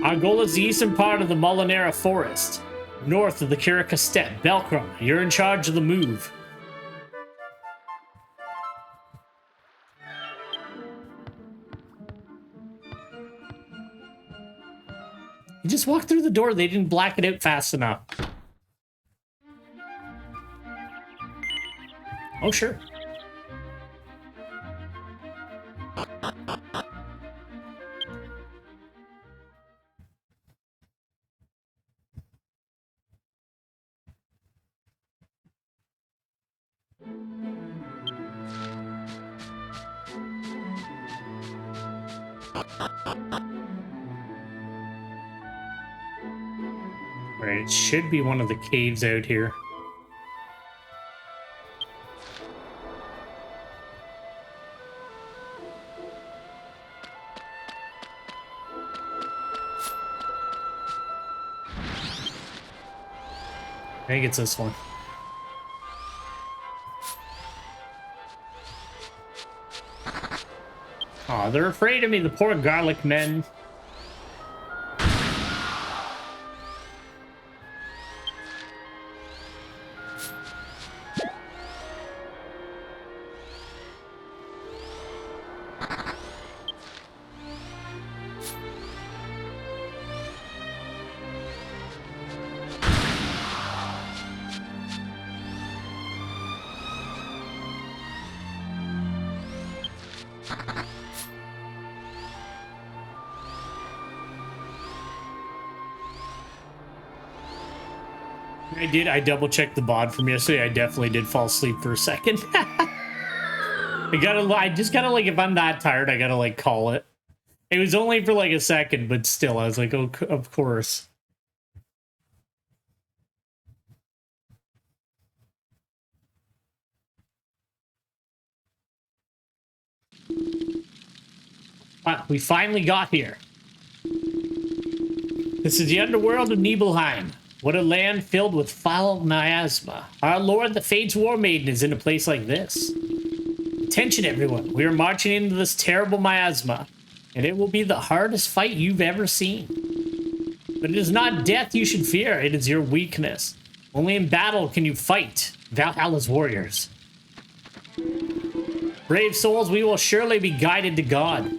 Our goal is the eastern part of the Molinera Forest, north of the Kirika Steppe. Belkrum, you're in charge of the move. You just walked through the door. They didn't black it out fast enough. Oh, sure. Right, it should be one of the caves out here. I think it's this one. Aw, they're afraid of me, the poor garlic men. I double checked the VOD from yesterday. I definitely did fall asleep for a second. I just gotta like, if I'm that tired, I gotta like call it. It was only for like a second, but still, I was like, oh, of course. We finally got here. This is the underworld of Nibelheim. What a land filled with foul miasma. Our lord, the Fate's War Maiden, is in a place like this. Attention, everyone. We are marching into this terrible miasma, and it will be the hardest fight you've ever seen. But it is not death you should fear. It is your weakness. Only in battle can you fight Valhalla's warriors. Brave souls, we will surely be guided to God.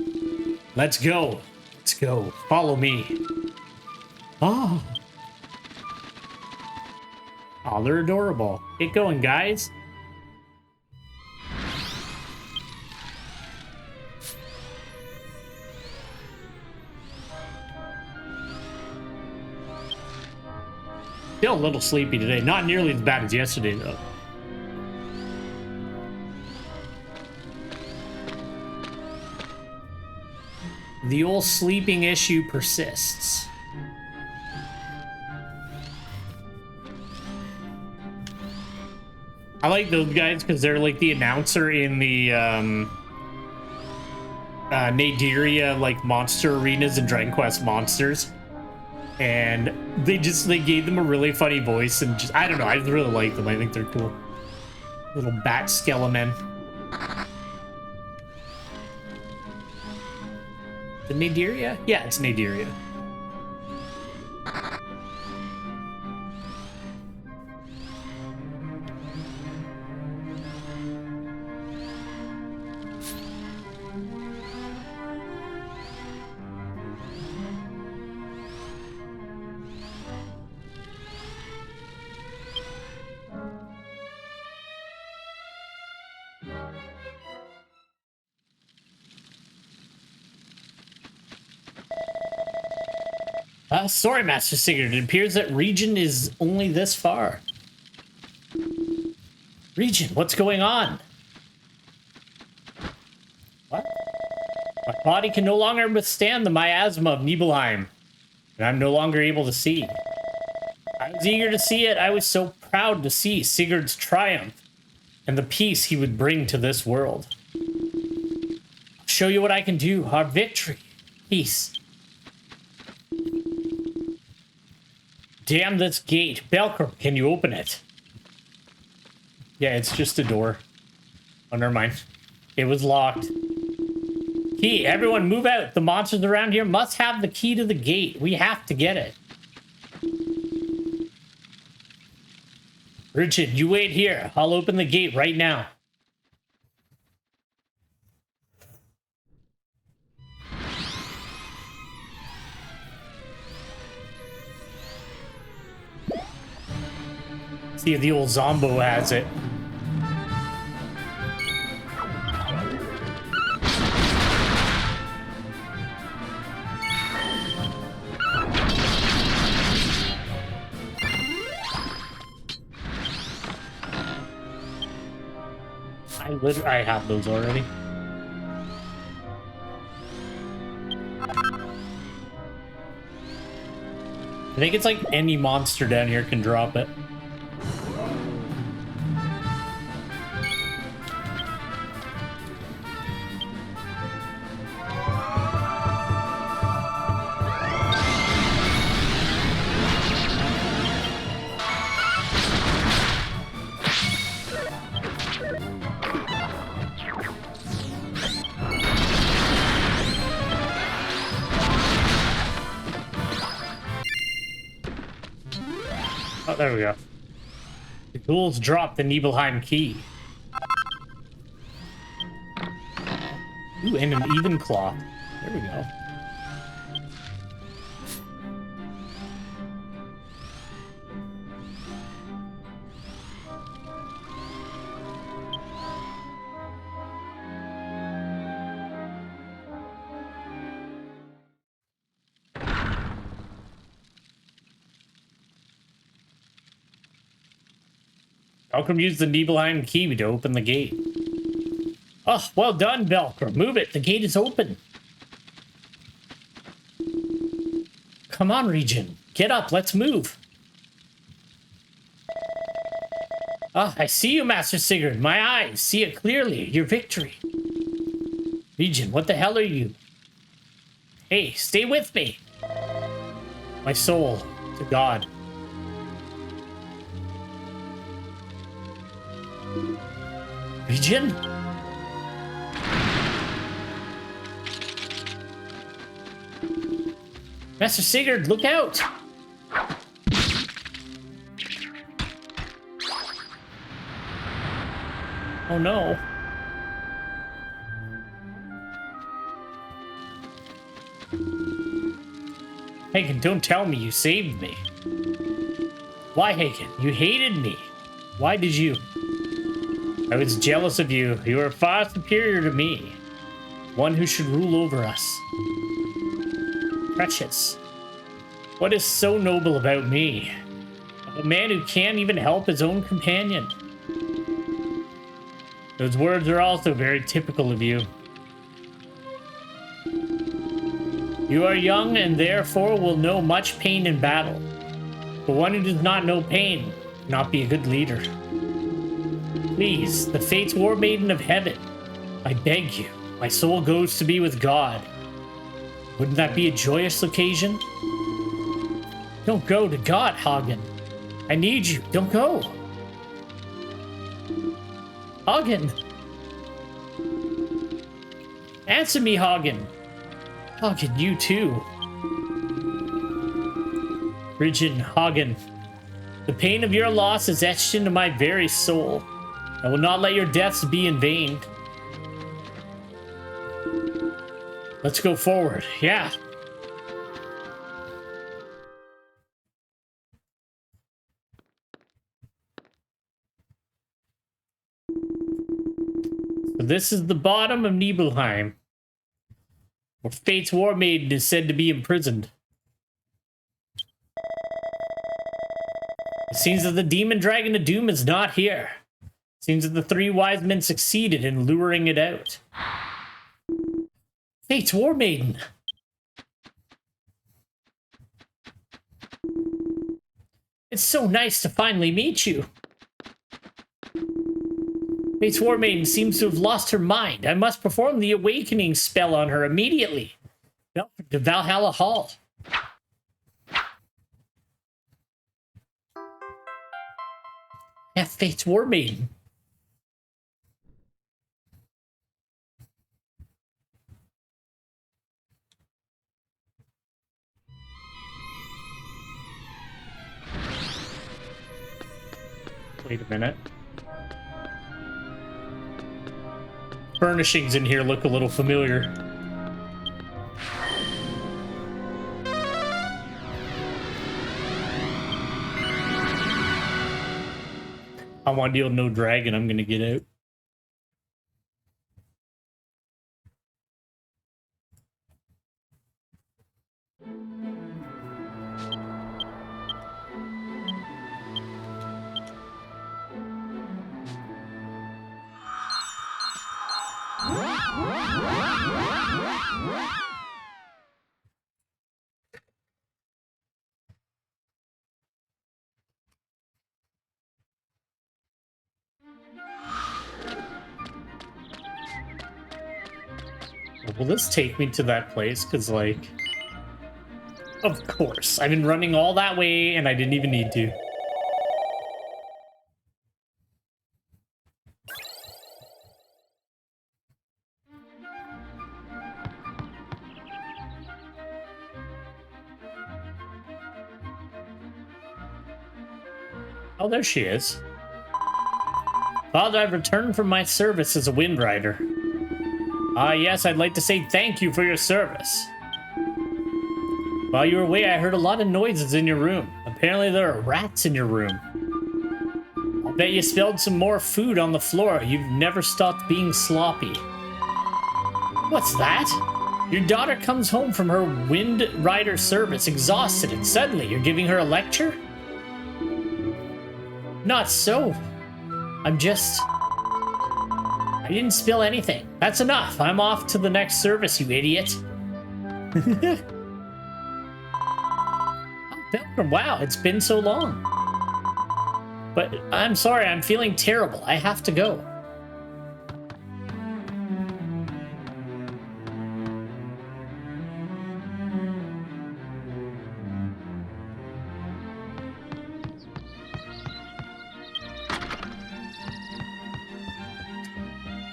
Let's go. Let's go. Follow me. Oh. Oh, they're adorable. Get going, guys. Still a little sleepy today. Not nearly as bad as yesterday, though. The old sleeping issue persists. I like those guys because they're like the announcer in the Naderia like monster arenas and Dragon Quest monsters. And they gave them a really funny voice and just, I don't know, I just really like them. I think they're cool. Little bat skeleton. The Naderia? Yeah, it's Naderia. Sorry, Master Sigurd. It appears that Region is only this far. Region, what's going on? What? My body can no longer withstand the miasma of Nibelheim, and I'm no longer able to see. I was eager to see it. I was so proud to see Sigurd's triumph and the peace he would bring to this world. I'll show you what I can do. Our victory. Peace. Damn this gate. Belcrum, can you open it? Yeah, it's just a door. Oh, never mind. It was locked. Key, everyone move out. The monsters around here must have the key to the gate. We have to get it. Richard, you wait here. I'll open the gate right now. See if the old Zombo has it. I have those already. I think it's like any monster down here can drop it. Oh, there we go. The ghouls dropped the Nibelheim key. Ooh, and an even claw. There we go. Belcrum used the Nibelheim key to open the gate. Oh, well done, Belcrum. Move it. The gate is open. Come on, Region. Get up. Let's move. Ah, I see you, Master Sigurd. My eyes see it clearly. Your victory. Region, what the hell are you? Hey, stay with me. My soul to God. Region? Master Sigurd, look out! Oh no. Hagen, don't tell me you saved me. Why, Hagen? You hated me. Why did you? I was jealous of you. You are far superior to me. One who should rule over us. Precious. What is so noble about me? A man who can't even help his own companion. Those words are also very typical of you. You are young and therefore will know much pain in battle. But one who does not know pain cannot be a good leader. Please, the Fates War Maiden of Heaven, I beg you, my soul goes to be with God. Wouldn't that be a joyous occasion? Don't go to God, Hagen. I need you. Don't go. Hagen. Answer me, Hagen. Hagen, you too. Rigid Hagen, the pain of your loss is etched into my very soul. I will not let your deaths be in vain. Let's go forward. Yeah. So this is the bottom of Nibelheim, where Fate's War Maiden is said to be imprisoned. It seems that the demon dragon of doom is not here. It seems that the three wise men succeeded in luring it out. Fate's War Maiden. It's so nice to finally meet you. Fate's War Maiden seems to have lost her mind. I must perform the awakening spell on her immediately. To Valhalla Hall. Yeah, Fate's War Maiden. Wait a minute. Furnishings in here look a little familiar. I want to deal with no dragon. I'm gonna get out. Will this take me to that place? Because, like, of course. I've been running all that way and I didn't even need to. Oh, there she is. Father, I've returned from my service as a wind rider. Ah, yes, I'd like to say thank you for your service. While you were away, I heard a lot of noises in your room. Apparently there are rats in your room. I'll bet you spilled some more food on the floor. You've never stopped being sloppy. What's that? Your daughter comes home from her wind rider service exhausted, and suddenly you're giving her a lecture? Not so. I didn't spill anything. That's enough. I'm off to the next service, you idiot. Wow, it's been so long. But I'm sorry, I'm feeling terrible. I have to go.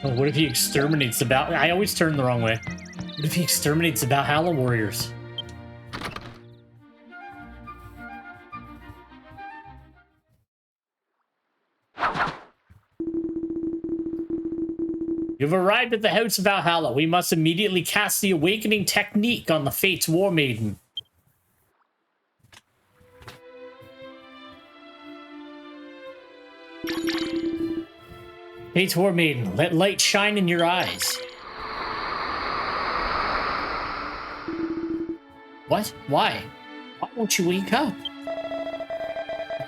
Oh, what if he exterminates the I always turn the wrong way. What if he exterminates the Valhalla warriors? You've arrived at the House of Valhalla. We must immediately cast the Awakening technique on the Fates War Maiden. Fates War Maiden, let light shine in your eyes. What? Why? Why won't you wake up?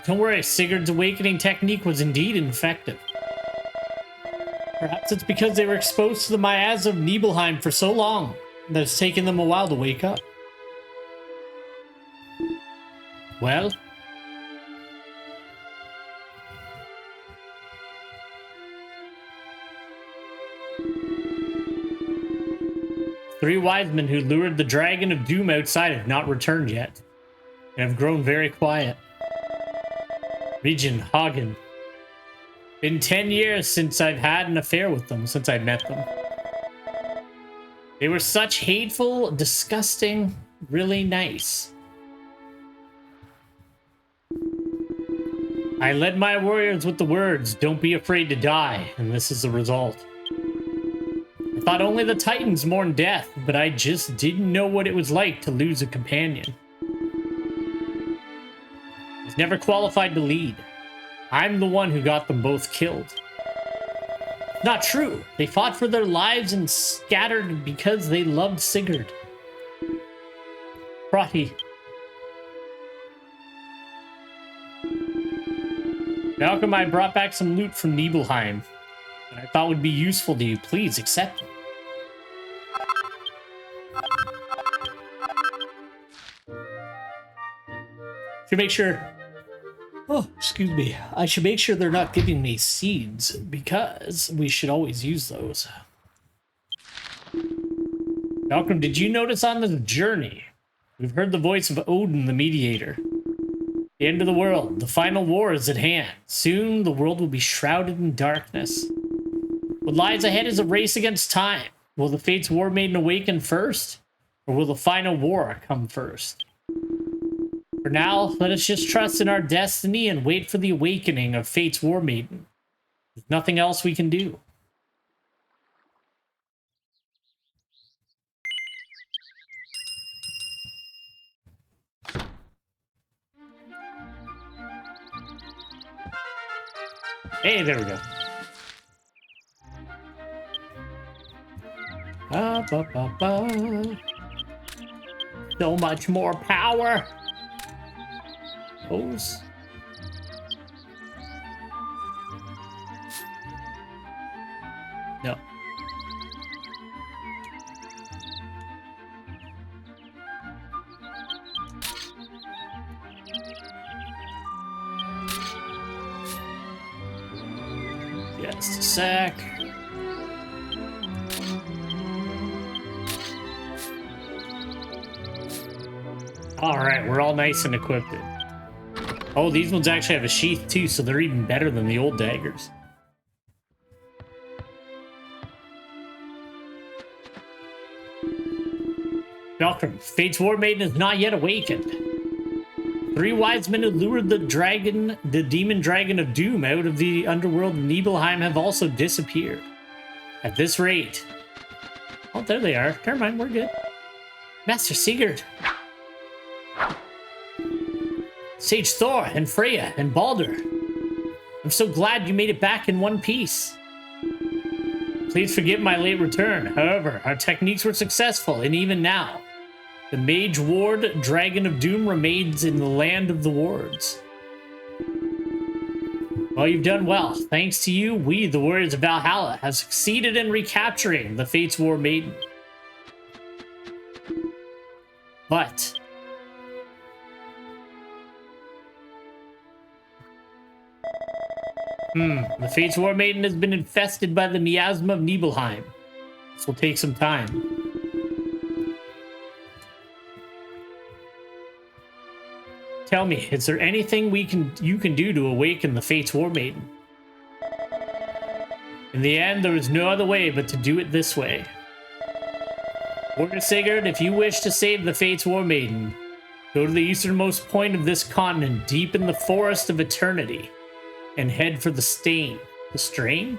Don't worry, Sigurd's Awakening technique was indeed effective. Perhaps it's because they were exposed to the miasma of Nibelheim for so long that it's taken them a while to wake up. Well? Three wise men who lured the dragon of doom outside have not returned yet, and have grown very quiet. Regin, Hagen. Been 10 years since I've had an affair with them, since I met them. They were such hateful, disgusting, really nice. I led my warriors with the words, "Don't be afraid to die," and this is the result. I thought only the Titans mourned death, but I just didn't know what it was like to lose a companion. I was never qualified to lead. I'm the one who got them both killed. Not true. They fought for their lives and scattered because they loved Sigurd. Prati. Malcolm, I brought back some loot from Nibelheim that I thought would be useful to you. Please accept it. Should make sure... Oh, excuse me. I should make sure they're not giving me seeds, because we should always use those. Malcolm, did you notice on this journey, we've heard the voice of Odin, the mediator? The end of the world, the final war is at hand. Soon, the world will be shrouded in darkness. What lies ahead is a race against time. Will the Fates War Maiden awaken first, or will the final war come first? For now, let us just trust in our destiny and wait for the awakening of Fate's War Maiden. There's nothing else we can do. Hey, there we go. So much more power. Those. No. Just a sec. All right, we're all nice and equipped. Oh, these ones actually have a sheath too, so they're even better than the old daggers. Malcolm, Fate's War Maiden is not yet awakened. Three wise men who lured the demon dragon of doom out of the underworld of Nibelheim have also disappeared. At this rate... Oh, there they are. Never mind, we're good. Master Sigurd. Sage Thor and Freya and Baldur. I'm so glad you made it back in one piece. Please forgive my late return. However, our techniques were successful, and even now, the Mage Ward Dragon of Doom remains in the land of the wards. Well, you've done well. Thanks to you, we, the Warriors of Valhalla, have succeeded in recapturing the Fates War Maiden. But... the Fates War Maiden has been infested by the miasma of Nibelheim. This will take some time. Tell me, is there anything you can do to awaken the Fates War Maiden? In the end, there is no other way but to do it this way. Warrior Sigurd, if you wish to save the Fates War Maiden, go to the easternmost point of this continent, deep in the forest of eternity, and head for the stain. The strain?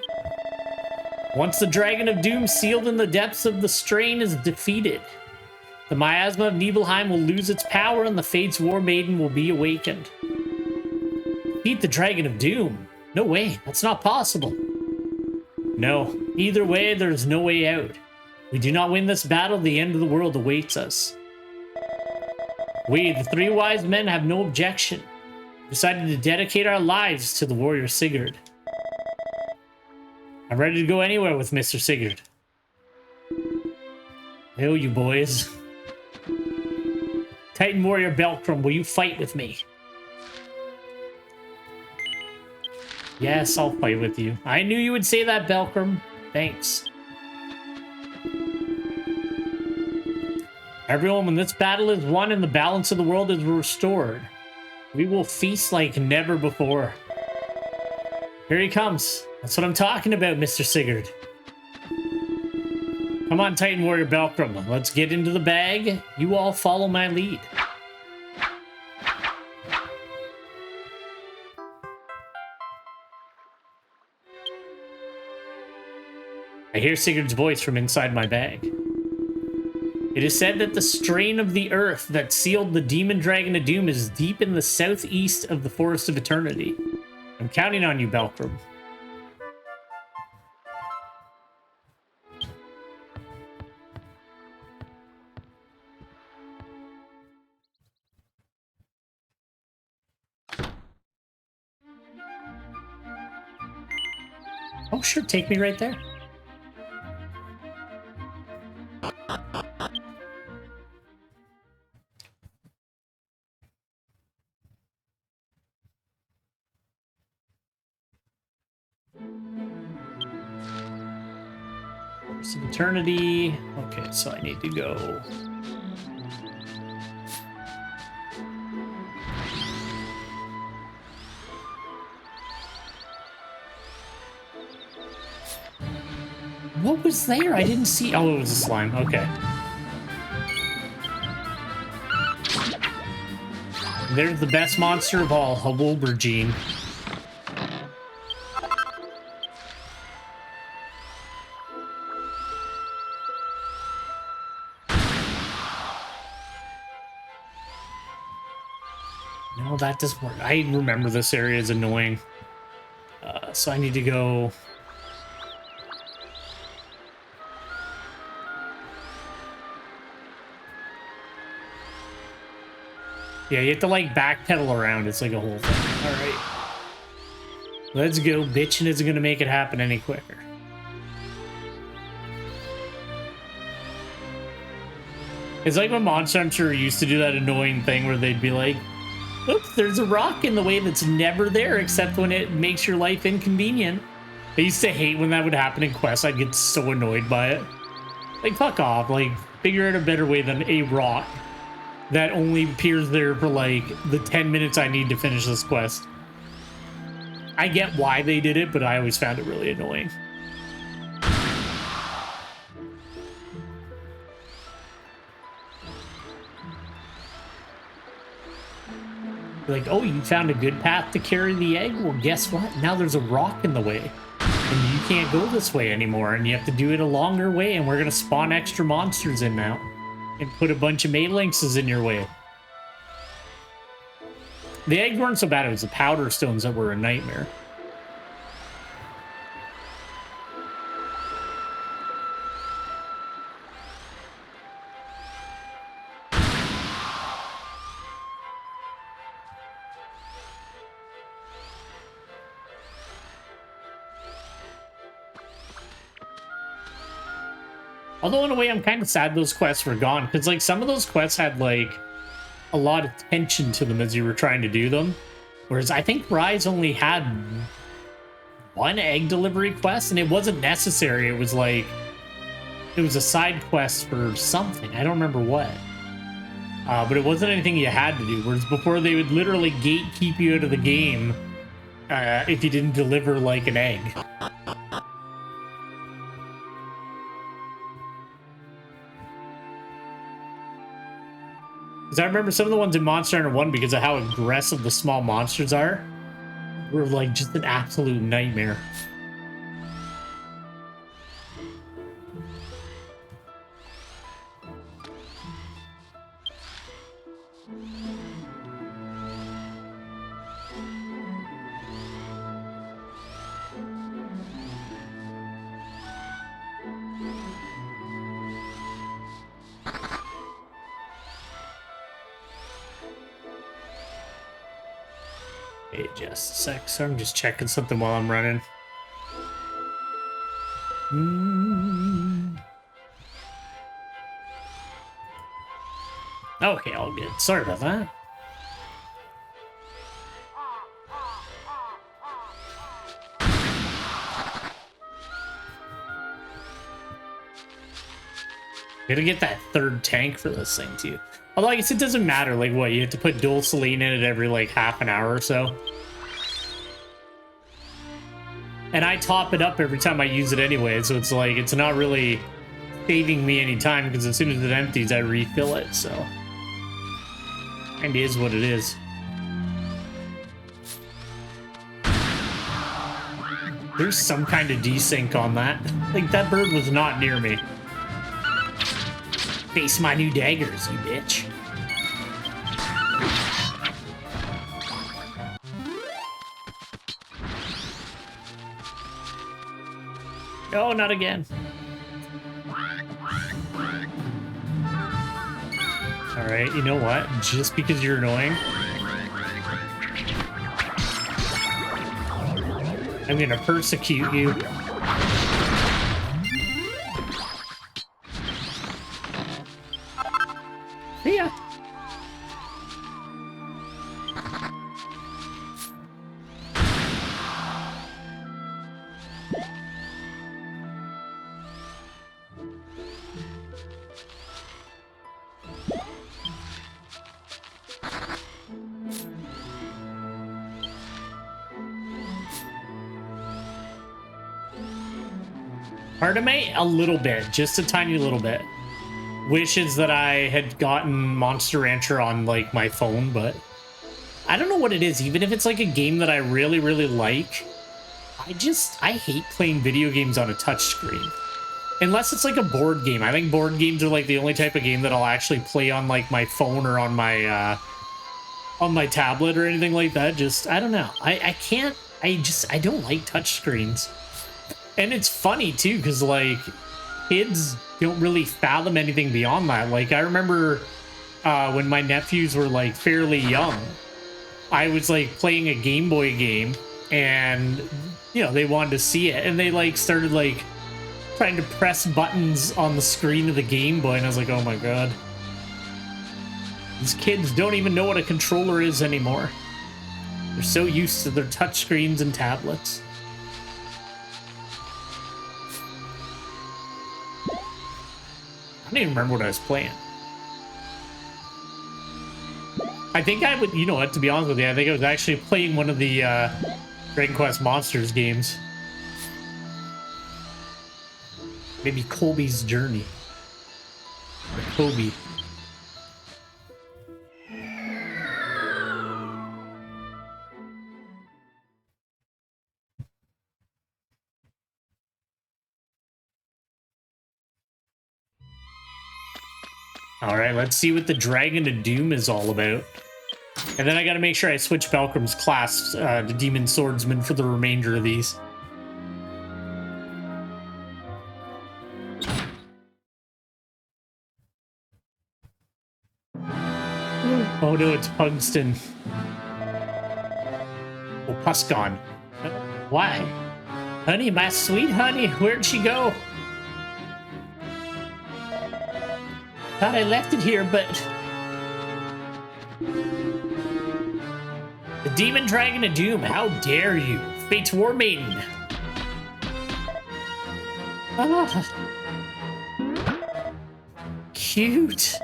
Once the Dragon of Doom sealed in the depths of the strain is defeated, the miasma of Nibelheim will lose its power and the Fate's War Maiden will be awakened. Defeat the Dragon of Doom? No way, that's not possible. No, either way, there's no way out. We do not win this battle, the end of the world awaits us. We, the three wise men, have no objection. We decided to dedicate our lives to the warrior Sigurd. I'm ready to go anywhere with Mr. Sigurd. Hail you boys. Titan warrior Belkrum, will you fight with me? Yes, I'll fight with you. I knew you would say that, Belkrum. Thanks. Everyone, when this battle is won and the balance of the world is restored, we will feast like never before. Here he comes. That's what I'm talking about, Mr. Sigurd. Come on, Titan Warrior Belkrum. Let's get into the bag. You all follow my lead. I hear Sigurd's voice from inside my bag. It is said that the strain of the earth that sealed the demon dragon of doom is deep in the southeast of the Forest of Eternity. I'm counting on you, Belkrum. Oh, sure, take me right there. Some eternity. Okay, so I need to go. What was there? I didn't see. Oh, it was a slime. Okay. There's the best monster of all, a Wolvergene. No, that doesn't work. I remember this area is annoying. So I need to go... Yeah, you have to, like, backpedal around. It's like a whole thing. Alright. Let's go. Bitchin' isn't gonna make it happen any quicker. It's like when Monster Hunter used to do that annoying thing where they'd be like, oops, there's a rock in the way that's never there except when it makes your life inconvenient. I used to hate when that would happen in quests. I'd get so annoyed by it. Like, fuck off. Like, figure out a better way than a rock that only appears there for, like, the 10 minutes I need to finish this quest. I get why they did it, but I always found it really annoying. Like, oh, you found a good path to carry the egg? Well, guess what? Now there's a rock in the way. And you can't go this way anymore, and you have to do it a longer way, and we're gonna spawn extra monsters in now. And put a bunch of Malinxes in your way. The eggs weren't so bad, it was the powder stones that were a nightmare. Although in a way I'm kind of sad those quests were gone, because like some of those quests had like a lot of tension to them as you were trying to do them. Whereas I think Rise only had one egg delivery quest, and it wasn't necessary. It was like, it was a side quest for something. I don't remember what. But it wasn't anything you had to do. Whereas before they would literally gatekeep you out of the game if you didn't deliver like an egg. Because I remember some of the ones in Monster Hunter 1, because of how aggressive the small monsters are, were like just an absolute nightmare. Hey, just a sec. So I'm just checking something while I'm running. Okay, all good. Sorry about that. Gotta get that third tank for this thing too. Although I guess it doesn't matter, like what, you have to put dual saline in it every like half an hour or so. And I top it up every time I use it anyway, so it's like, it's not really saving me any time because as soon as it empties, I refill it, so. And it is what it is. There's some kind of desync on that. Like, that bird was not near me. Face my new daggers, you bitch. Oh, not again. Alright, you know what? Just because you're annoying, I'm gonna persecute you. See ya. Part of me, a little bit, just a tiny little bit, wishes that I had gotten Monster Rancher on like my phone, but I don't know what it is. Even if it's like a game that I really, really like, I hate playing video games on a touchscreen. Unless it's like a board game. I think board games are like the only type of game that I'll actually play on like my phone or on my tablet or anything like that. Just, I don't know. I don't like touchscreens. And it's funny too, because like kids don't really fathom anything beyond that. Like I remember when my nephews were like fairly young, I was like playing a Game Boy game and you know, they wanted to see it and they like started like trying to press buttons on the screen of the Game Boy and I was like, oh my god. These kids don't even know what a controller is anymore. They're so used to their touchscreens and tablets. I don't even remember what I was playing. I think I would, you know what, to be honest with you, I think I was actually playing one of the Dragon Quest Monsters games. Maybe Colby's Journey. Or Kobe. Alright, let's see what the Dragon of Doom is all about. And then I gotta make sure I switch Belcrum's class to Demon Swordsman for the remainder of these. Oh no, it's Pugston. Oh, Puscon. Why? Honey, my sweet honey, where'd she go? Thought I left it here, but... The Demon Dragon of Doom, how dare you? Fate's War Maiden. Ah. Cute.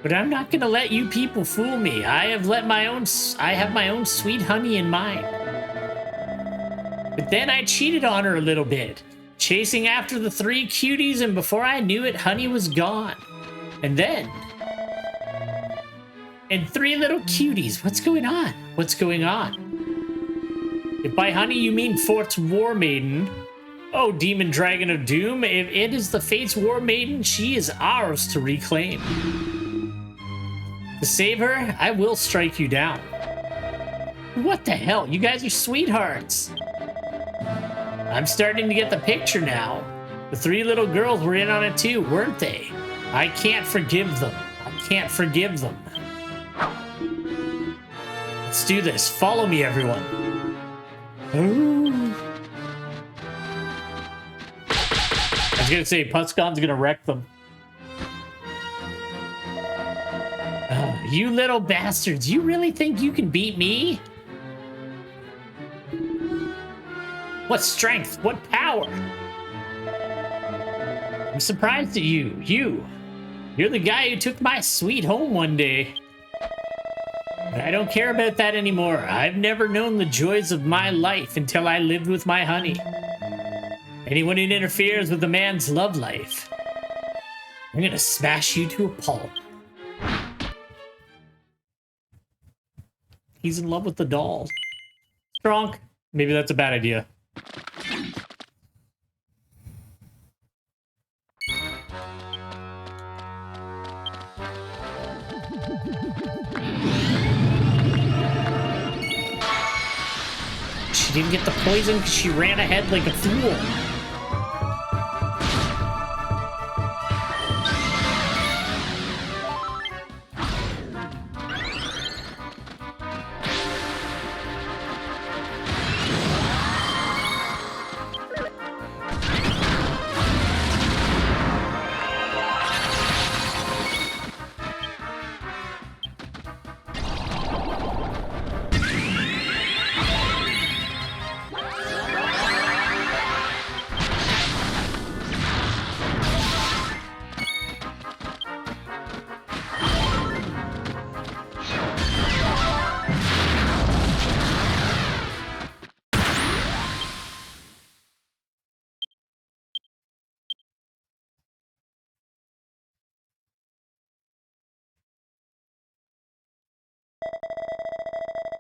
But I'm not gonna let you people fool me. I have my own sweet honey in mind. But then I cheated on her a little bit. Chasing after the 3 cuties, and before I knew it, honey was gone. And then... And 3 little cuties. What's going on? What's going on? If by honey you mean Fate's War Maiden, oh, Demon Dragon of Doom, if it is the Fate's War Maiden, she is ours to reclaim. To save her, I will strike you down. What the hell? You guys are sweethearts. I'm starting to get the picture now. The 3 little girls were in on it too, weren't they? I can't forgive them. I can't forgive them. Let's do this. Follow me, everyone. Ooh. I was gonna say, Puscon's gonna wreck them. You little bastards, you really think you can beat me? What strength? What power? I'm surprised at you. You're the guy who took my sweet home one day. But I don't care about that anymore. I've never known the joys of my life until I lived with my honey. Anyone who interferes with a man's love life, I'm gonna smash you to a pulp. He's in love with the doll. Strong. Maybe that's a bad idea. She didn't get the poison because she ran ahead like a fool.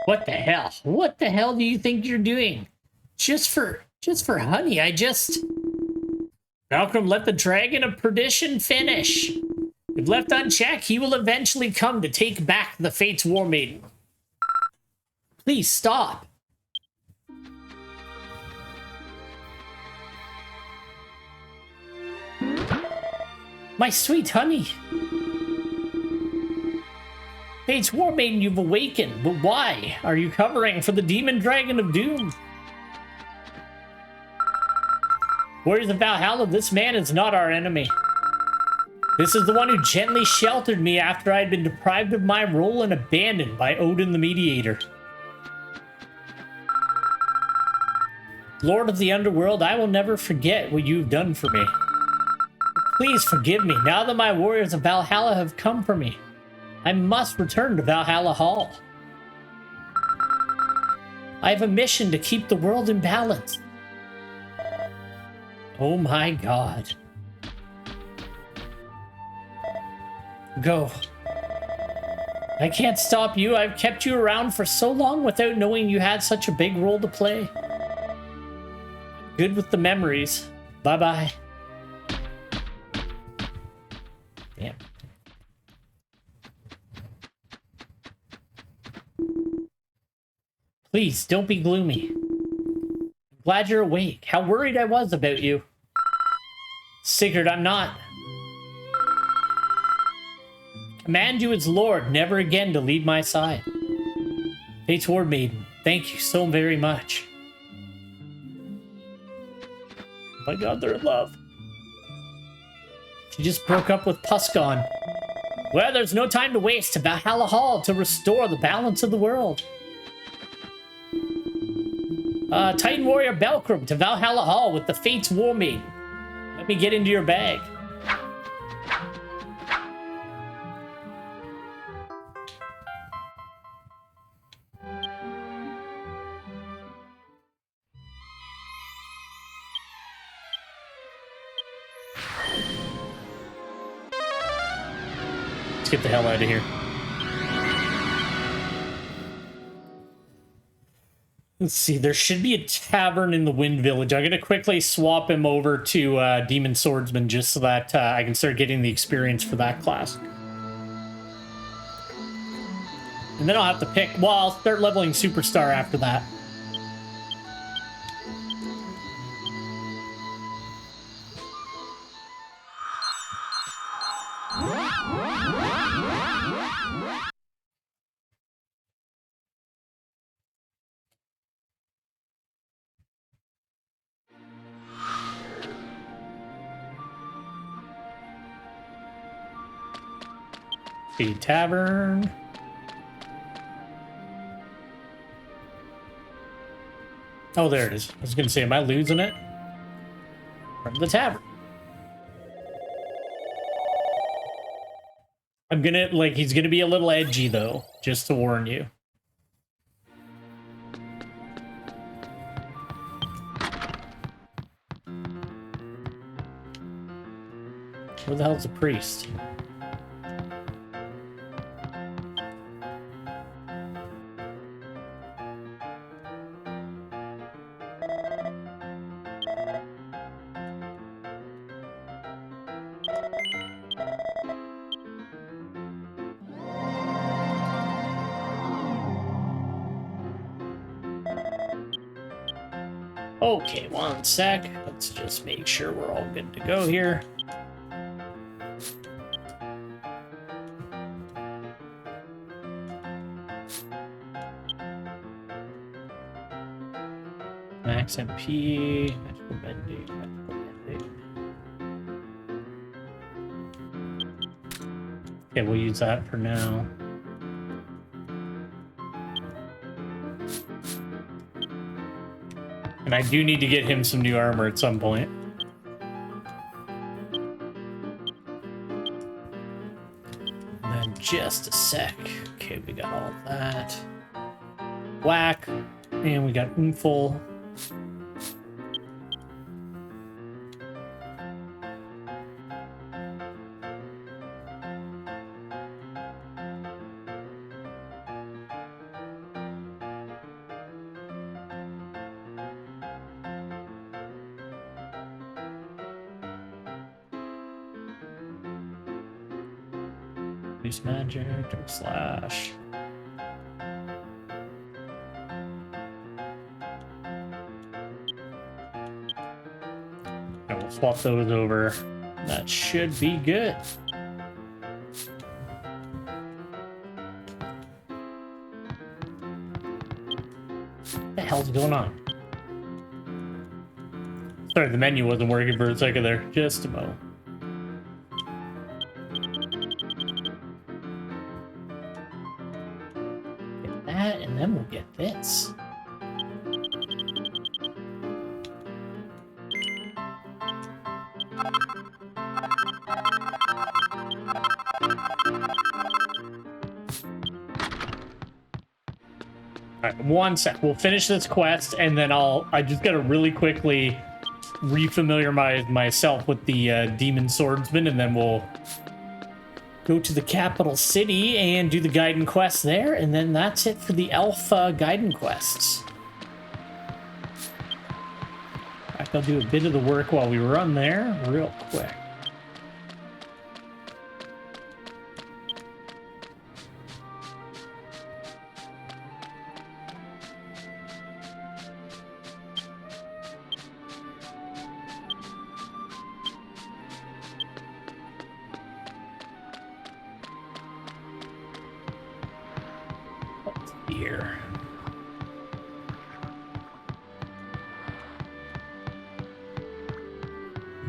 What the hell? What the hell do you think you're doing? Just for honey, Malcolm, let the Dragon of Perdition finish. If left unchecked, he will eventually come to take back the Fate's War Maiden. Please stop. My sweet honey. Fate's War Maiden, you've awakened, but why are you covering for the Demon Dragon of Doom? Warriors of Valhalla, this man is not our enemy. This is the one who gently sheltered me after I had been deprived of my role and abandoned by Odin the Mediator. Lord of the Underworld, I will never forget what you've done for me. Please forgive me now that my Warriors of Valhalla have come for me. I must return to Valhalla Hall. I have a mission to keep the world in balance. Oh my god. Go. I can't stop you. I've kept you around for so long without knowing you had such a big role to play. Good with the memories. Bye-bye. Damn. Please, don't be gloomy. I'm glad you're awake. How worried I was about you. Sigurd, I'm not. Command you as Lord, never again to leave my side. Fate's War Maiden, thank you so very much. Oh my god, they're in love. She just broke up with Puscon. Well, there's no time to waste to Valhalla Hall to restore the balance of the world. Titan Warrior Belkrum to Valhalla Hall with the Fate's War Maiden. Let me get into your bag. Let's get the hell out of here. Let's see, there should be a tavern in the Wind Village. I'm going to quickly swap him over to Demon Swordsman just so that I can start getting the experience for that class. And then I'll have to pick... Well, I'll start leveling Superstar after that. A tavern. Oh, there it is. I was gonna say, am I losing it? From the tavern. I'm gonna, like, he's gonna be a little edgy, though, just to warn you. Where the hell's the priest? Okay, one sec. Let's just make sure we're all good to go here. Max MP. Magical Bending. Okay, we'll use that for now. And I do need to get him some new armor at some point. And then just a sec. Okay, we got all of that. Whack. And we got Oomful. Use magic or slash. I will swap those over. That should be good. What the hell's going on? Sorry, the menu wasn't working for a second there. Just a moment. And then we'll get this. Alright, one sec. We'll finish this quest and then I just gotta really quickly refamiliarize myself with the demon swordsman, and then we'll go to the capital city and do the Gaiden quest there, and then that's it for the alpha Gaiden quests. In fact, I'll do a bit of the work while we run there real quick. Here.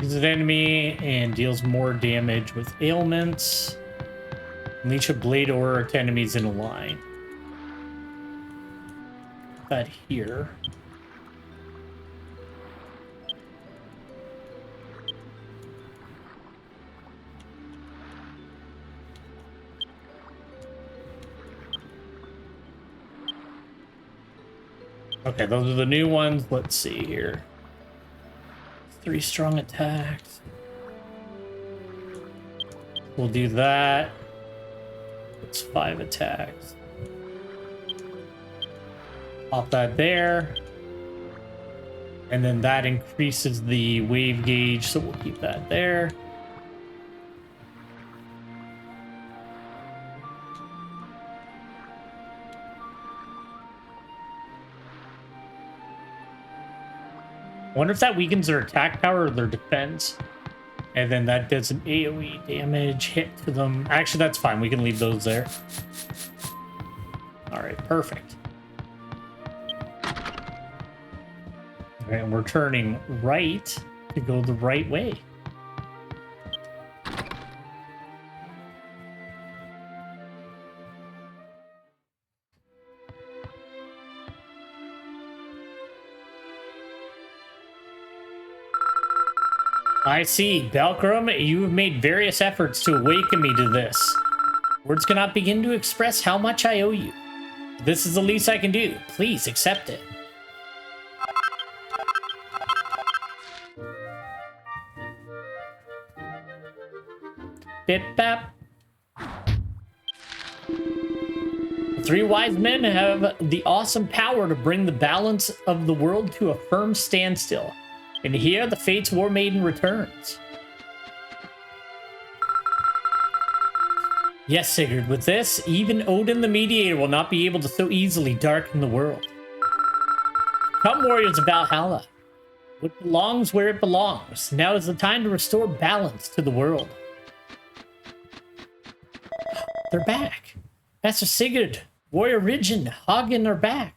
Is an enemy and deals more damage with ailments. Unleash a blade aura to enemies in a line. Put that here. Okay, those are the new ones. Let's see here. 3 strong attacks. We'll do that. It's 5 attacks. Pop that there. And then that increases the wave gauge, so we'll keep that there. I wonder if that weakens their attack power or their defense. And then that does an AoE damage hit to them. Actually, that's fine. We can leave those there. All right, perfect. All right, and we're turning right to go the right way. I see. Belkrum, you have made various efforts to awaken me to this. Words cannot begin to express how much I owe you. This is the least I can do. Please accept it. Bip bap. The three wise men have the awesome power to bring the balance of the world to a firm standstill. And here the Fates War Maiden returns. Yes, Sigurd, with this, even Odin the Mediator will not be able to so easily darken the world. Come, warriors of Valhalla. What belongs where it belongs. Now is the time to restore balance to the world. They're back. Master Sigurd, Warrior Ridgeon, Hagen are back.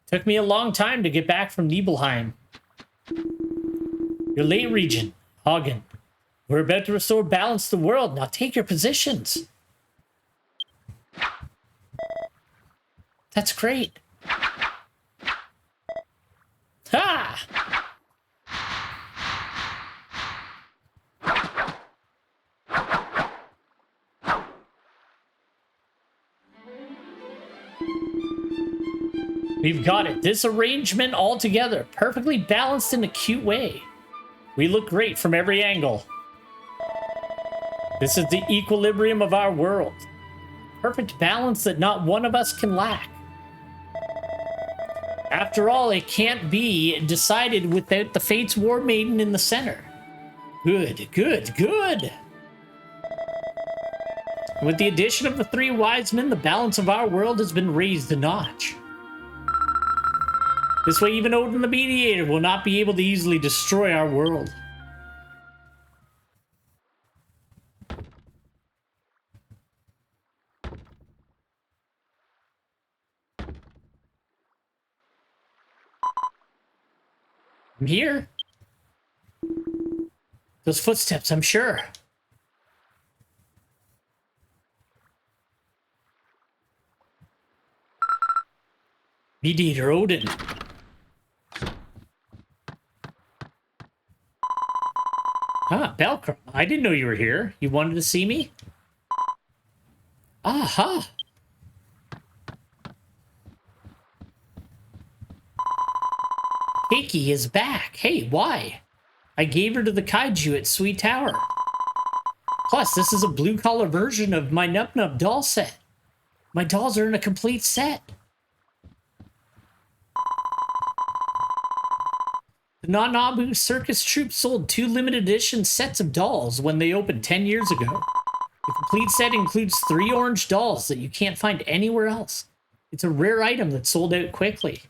Took me a long time to get back from Nibelheim. You're late, Regent, Hagen. We're about to restore balance to the world. Now take your positions. That's great. Ha! We've got it. This arrangement all together, perfectly balanced in a cute way. We look great from every angle. This is the equilibrium of our world. Perfect balance that not one of us can lack. After all, it can't be decided without the Fates War Maiden in the center. Good, good, good. With the addition of the three wise men, the balance of our world has been raised a notch. This way, even Odin the Mediator will not be able to easily destroy our world. I'm here. Those footsteps, I'm sure. Mediator Odin. Ah, Belkrum. I didn't know you were here. You wanted to see me? Aha! Keiki is back. Hey, why? I gave her to the kaiju at Sweet Tower. Plus, this is a blue-collar version of my Nup Nup doll set. My dolls are in a complete set. The Nanabu Circus Troupe sold 2 limited edition sets of dolls when they opened 10 years ago. The complete set includes 3 orange dolls that you can't find anywhere else. It's a rare item that sold out quickly.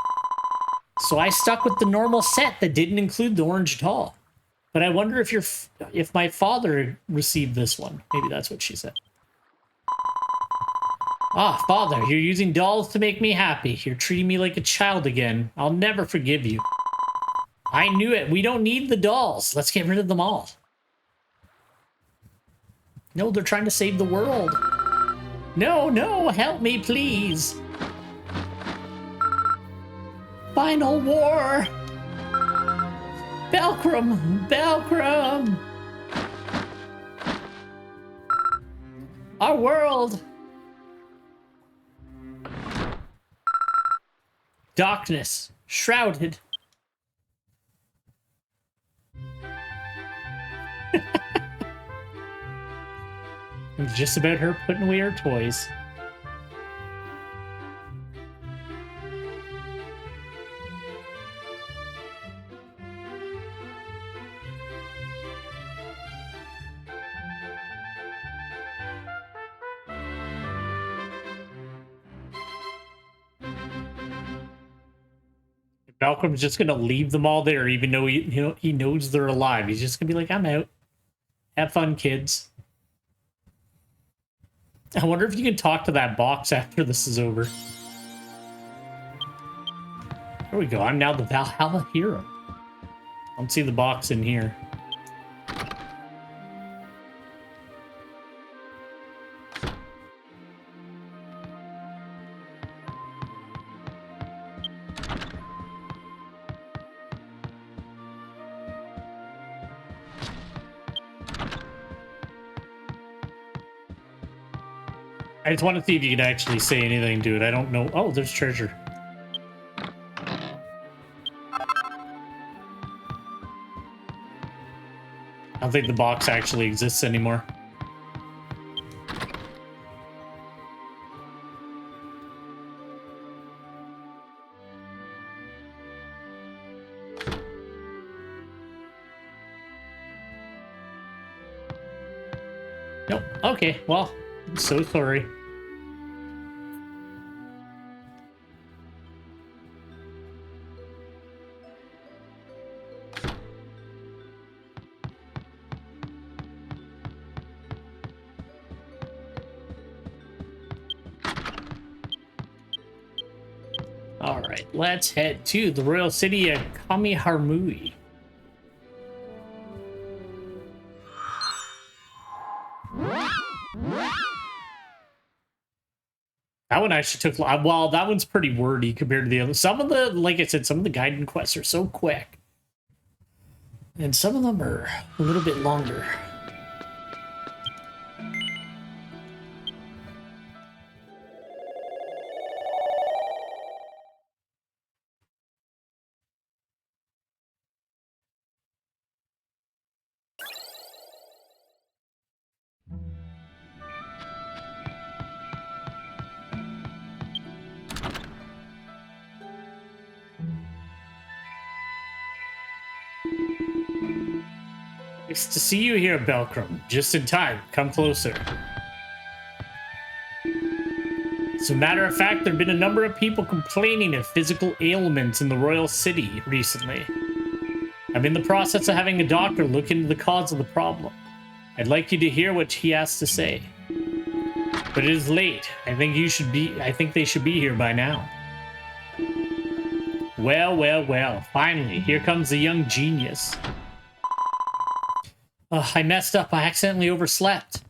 So I stuck with the normal set that didn't include the orange doll. But I wonder if my father received this one. Maybe that's what she said. Ah, Father, you're using dolls to make me happy. You're treating me like a child again. I'll never forgive you. I knew it. We don't need the dolls. Let's get rid of them all. No, they're trying to save the world. No, no, help me, please. Final war. Belkrum, Belkrum. Our world. Darkness, shrouded. It's just about her putting away her toys. Malcolm's just gonna leave them all there, even though he knows they're alive. He's just gonna be like, "I'm out. Have fun, kids." I wonder if you can talk to that box after this is over. There we go. I'm now the Valhalla hero. I don't see the box in here. I just want to see if you can actually say anything to it. I don't know. Oh, there's treasure. I don't think the box actually exists anymore. Nope. Okay, well, I'm so sorry. All right, let's head to the royal city of Kamiharmui. That one actually took, well, that one's pretty wordy compared to the other. Some of the, like I said, some of the Gaiden quests are so quick. And some of them are a little bit longer. Nice to see you here, Belkram. Just in time. Come closer. As a matter of fact, there have been a number of people complaining of physical ailments in the royal city recently. I'm in the process of having a doctor look into the cause of the problem. I'd like you to hear what he has to say. But it is late. I think they should be here by now. Well, well, well. Finally, here comes the young genius. I messed up. I accidentally overslept.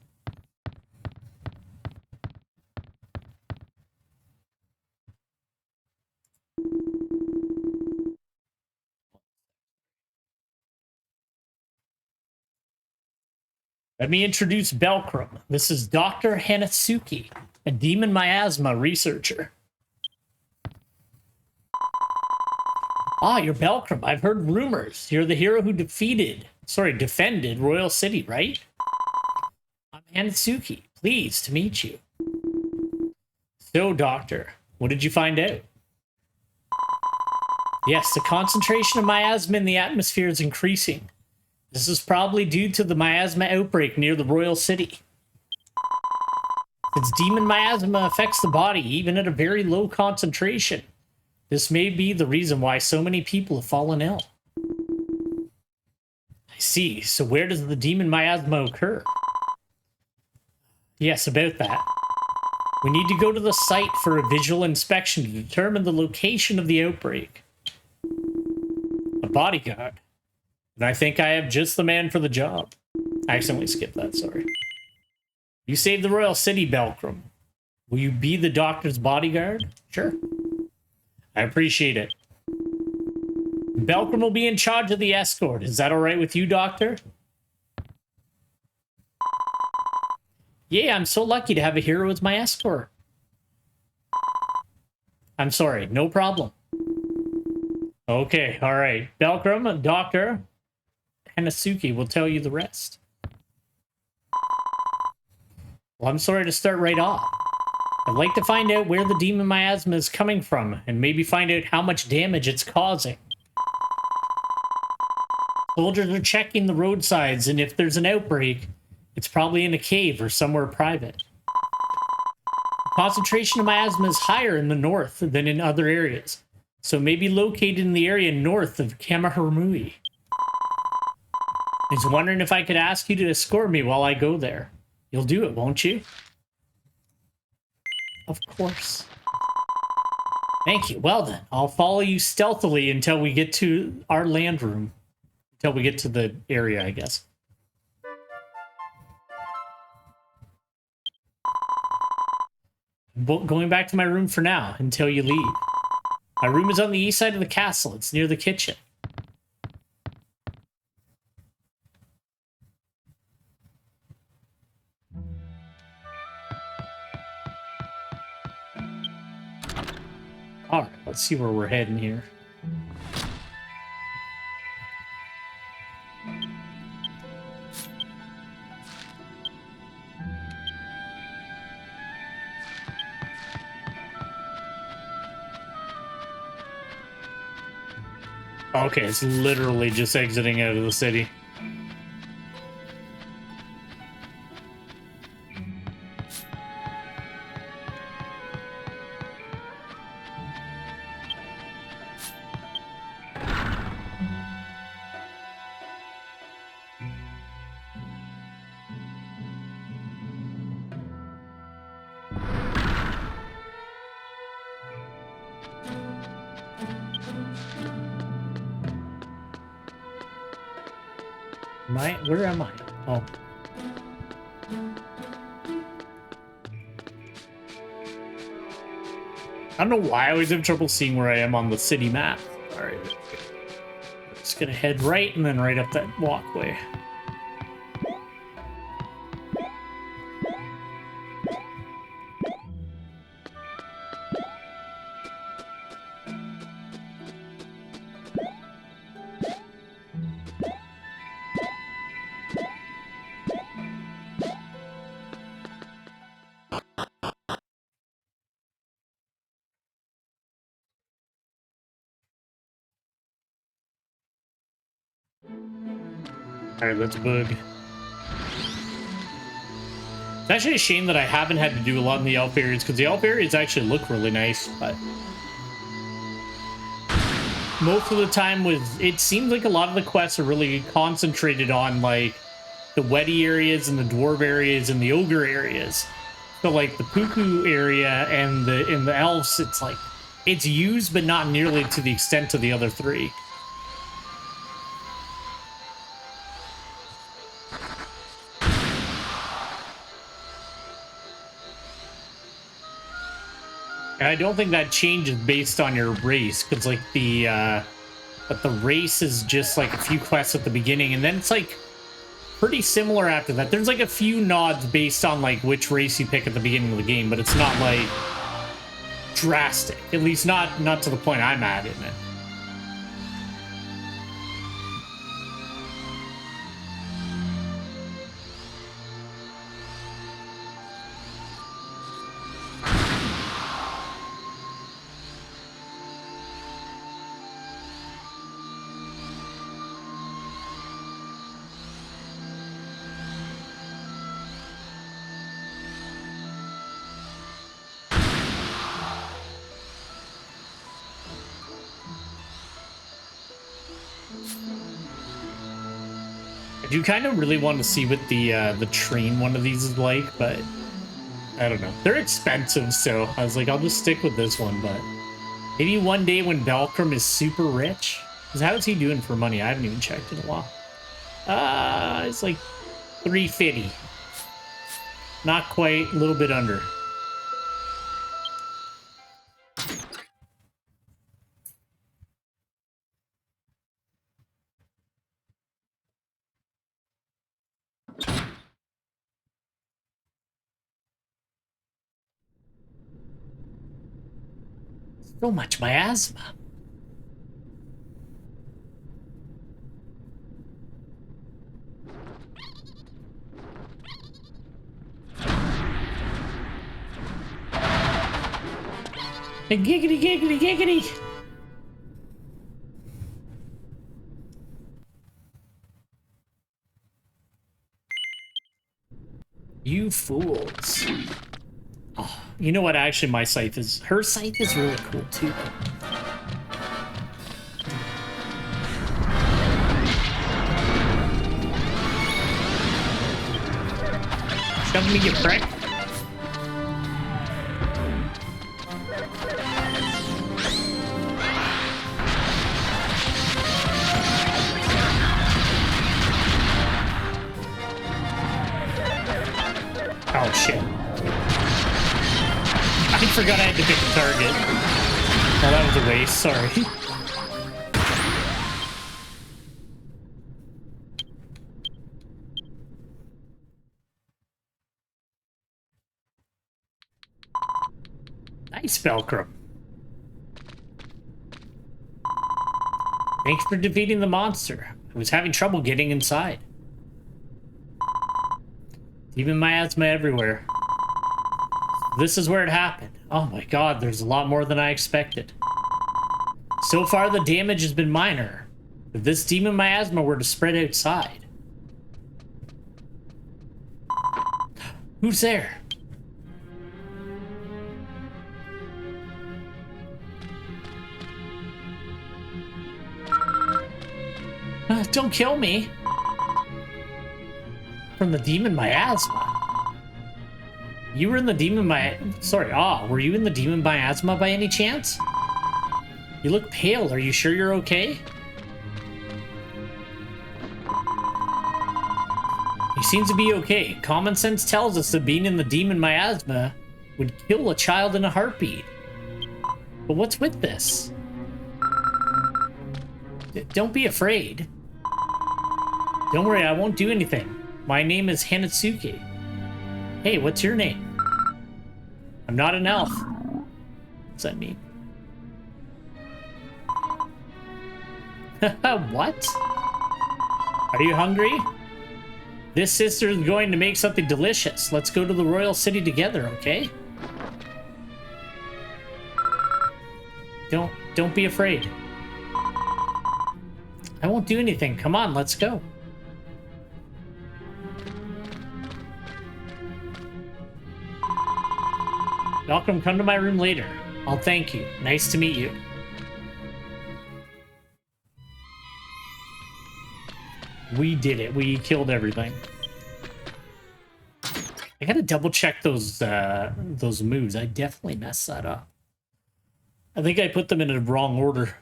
Let me introduce Belkram. This is Dr. Hanatsuki, a demon miasma researcher. Ah, you're Belkram. I've heard rumors. You're the hero who defended Royal City, right? I'm Hanatsuki. Pleased to meet you. So, Doctor, what did you find out? Yes, the concentration of miasma in the atmosphere is increasing. This is probably due to the miasma outbreak near the Royal City. Since demon miasma affects the body even at a very low concentration, this may be the reason why so many people have fallen ill. I see. So where does the demon miasma occur? Yes, about that. We need to go to the site for a visual inspection to determine the location of the outbreak. A bodyguard. And I think I have just the man for the job. I accidentally skipped that, sorry. You saved the Royal City, Belkram. Will you be the doctor's bodyguard? Sure. I appreciate it. Belkram will be in charge of the escort. Is that all right with you, Doctor? Yeah, I'm so lucky to have a hero as my escort. I'm sorry, no problem. Okay, all right. Belkram, Doctor Hanatsuki will tell you the rest. Well, I'm sorry to start right off. I'd like to find out where the demon miasma is coming from, and maybe find out how much damage it's causing. Soldiers are checking the roadsides, and if there's an outbreak, it's probably in a cave or somewhere private. The concentration of miasma is higher in the north than in other areas, so maybe located in the area north of Kamiharmui. I was wondering if I could ask you to escort me while I go there. You'll do it, won't you? Of course. Thank you. Well then, I'll follow you stealthily until we get to our land room. Until we get to the area, I guess. Going back to my room for now, until you leave. My room is on the east side of the castle. It's near the kitchen. All right, let's see where we're heading here. Okay, it's literally just exiting out of the city. Where am I? Oh. I don't know why I always have trouble seeing where I am on the city map. All right. Just gonna head right and then right up that walkway. All right, let's bug. It's actually a shame that I haven't had to do a lot in the elf areas, because the elf areas actually look really nice, but most of the time it seems like a lot of the quests are really concentrated on like the Weddy areas and the dwarf areas and the ogre areas. So like the Puku area and the elves, it's like it's used but not nearly to the extent of the other three. And I don't think that changes based on your race, because like but the race is just like a few quests at the beginning, and then it's like pretty similar after that. There's like a few nods based on like which race you pick at the beginning of the game, but it's not like drastic. At least not to the point I'm at in it. I do kind of really want to see what the train one of these is like, but I don't know. They're expensive, so I was like, I'll just stick with this one, but maybe one day when Belkram is super rich. Because how is he doing for money? I haven't even checked in a while. It's like 350. Not quite, a little bit under. So much miasma. And giggity, giggity, giggity. You fools. Oh, you know what? Actually, my scythe is... Her scythe is really cool, too. Shove me, you prick. Oh, shit. I forgot I had to pick a target. Oh, that was a waste. Sorry. Nice, Belkram. Thanks for defeating the monster. I was having trouble getting inside. Demon miasma everywhere. This is where it happened. Oh my god, there's a lot more than I expected. So far, the damage has been minor. If this demon miasma were to spread outside... Who's there? Don't kill me. From the demon miasma. You were in the demon were you in the demon miasma by any chance? You look pale. Are you sure you're okay? He seems to be okay. Common sense tells us that being in the demon miasma would kill a child in a heartbeat. But what's with this? Don't be afraid. Don't worry, I won't do anything. My name is Hanatsuki. Hey, what's your name? I'm not an elf. What's that mean? What? Are you hungry? This sister is going to make something delicious. Let's go to the royal city together, okay? Don't be afraid. I won't do anything. Come on, let's go. Welcome, come to my room later. I'll thank you. Nice to meet you. We did it. We killed everything. I gotta double check those moves. I definitely messed that up. I think I put them in a wrong order.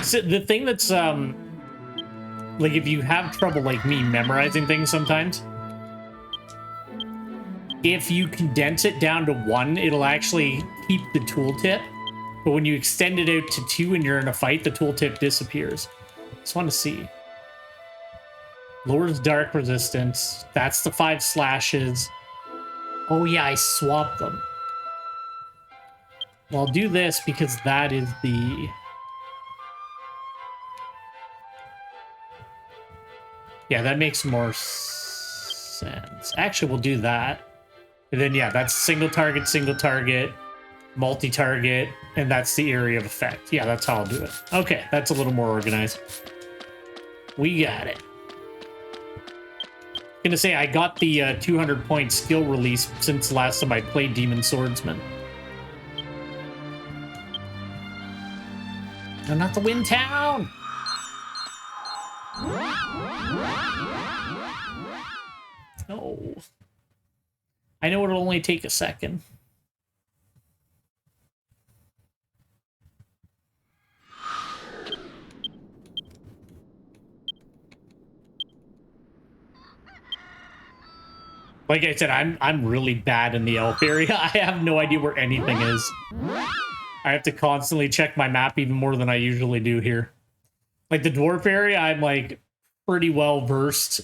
So the thing that's like if you have trouble like me memorizing things sometimes, if you condense it down to 1, it'll actually keep the tooltip. But when you extend it out to 2 and you're in a fight, the tooltip disappears. Just want to see. Lowers dark resistance. That's the 5 slashes. Oh yeah, I swapped them. Well, I'll do this because that is the... Yeah, that makes more sense. Actually, we'll do that. And then, yeah, that's single target, multi-target, and that's the area of effect. Yeah, that's how I'll do it. Okay, that's a little more organized. We got it. Gonna say, I got the 200-point skill release since the last time I played Demon Swordsman. No, not the Wind Town! No. I know it'll only take a second. Like I said, I'm really bad in the elf area. I have no idea where anything is. I have to constantly check my map even more than I usually do here. Like the dwarf area, I'm like pretty well versed.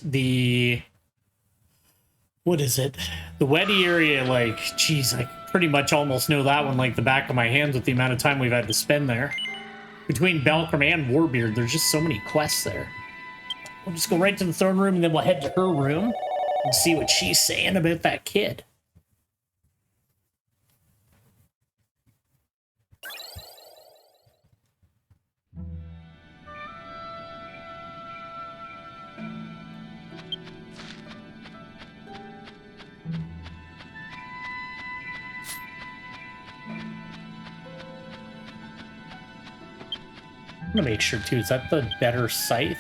What is it? The Weddy area, like, geez, I pretty much almost know that one like the back of my hands with the amount of time we've had to spend there. Between Belcrum and Warbeard, there's just so many quests there. We'll just go right to the throne room and then we'll head to her room and see what she's saying about that kid. I'm gonna make sure too, is that the better scythe?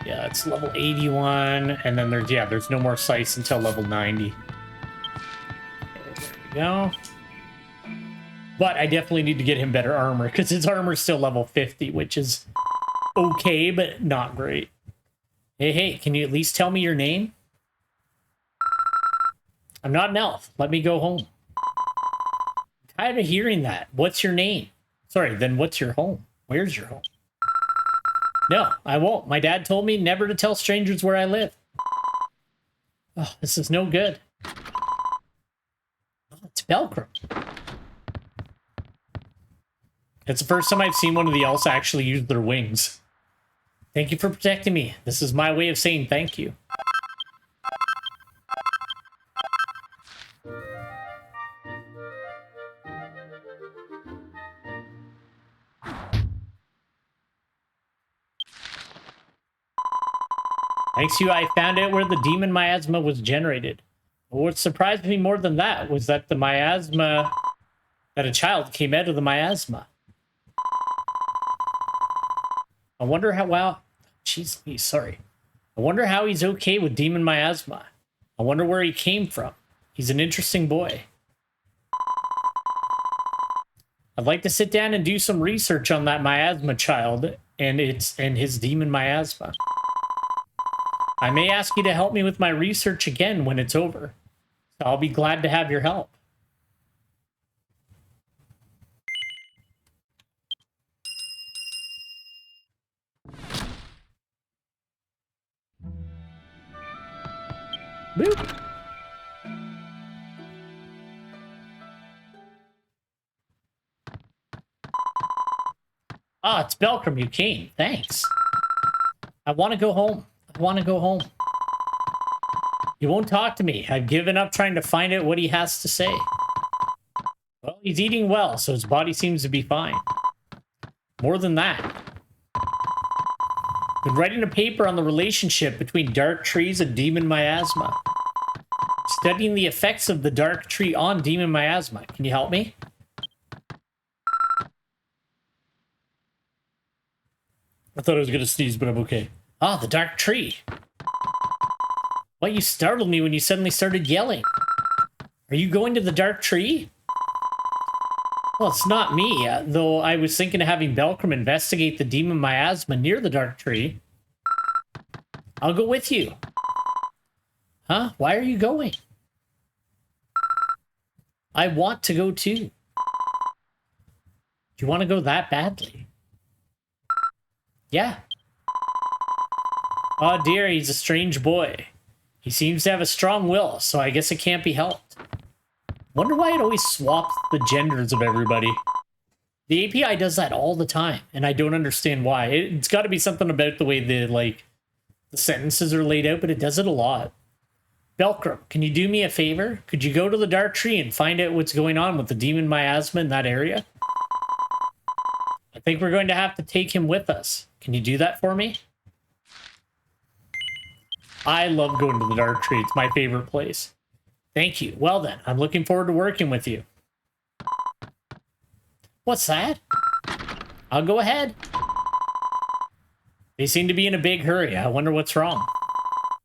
Yeah, it's level 81, and then there's no more scythes until level 90. Okay, there we go. But I definitely need to get him better armor, because his armor's still level 50, which is okay, but not great. Hey, can you at least tell me your name? I'm not an elf. Let me go home. I'm tired of hearing that. What's your name? Sorry, then what's your home? Where's your home? No, I won't. My dad told me never to tell strangers where I live. Oh, this is no good. Oh, it's Belcrum. It's the first time I've seen one of the elves actually use their wings. Thank you for protecting me. This is my way of saying thank you. Thanks to you, I found out where the demon miasma was generated. But what surprised me more than that was that the miasma... that a child came out of the miasma. I wonder how... Wow. Jeez, sorry. I wonder how he's okay with demon miasma. I wonder where he came from. He's an interesting boy. I'd like to sit down and do some research on that miasma child and his demon miasma. I may ask you to help me with my research again when it's over. So I'll be glad to have your help. Boop. Ah, it's Belcrum, you came. Thanks. I want to go home. I want to go home. He won't talk to me. I've given up trying to find out what he has to say. Well, he's eating well, so his body seems to be fine. More than that. Been writing a paper on the relationship between dark trees and demon miasma. Studying the effects of the dark tree on demon miasma. Can you help me? I thought I was going to sneeze, but I'm okay. Ah, the dark tree. Why, you startled me when you suddenly started yelling. Are you going to the dark tree? Well, it's not me, though I was thinking of having Belcrum investigate the demon miasma near the dark tree. I'll go with you. Huh? Why are you going? I want to go too. Do you want to go that badly? Yeah. Oh dear, he's a strange boy. He seems to have a strong will, so I guess it can't be helped. Wonder why it always swaps the genders of everybody. The API does that all the time, and I don't understand why. It's got to be something about the way the sentences are laid out, but it does it a lot. Belcrum, can you do me a favor? Could you go to the dark tree and find out what's going on with the demon miasma in that area? I think we're going to have to take him with us. Can you do that for me? I love going to the dark tree. It's my favorite place. Thank you. Well then, I'm looking forward to working with you. What's that? I'll go ahead. They seem to be in a big hurry. I wonder what's wrong.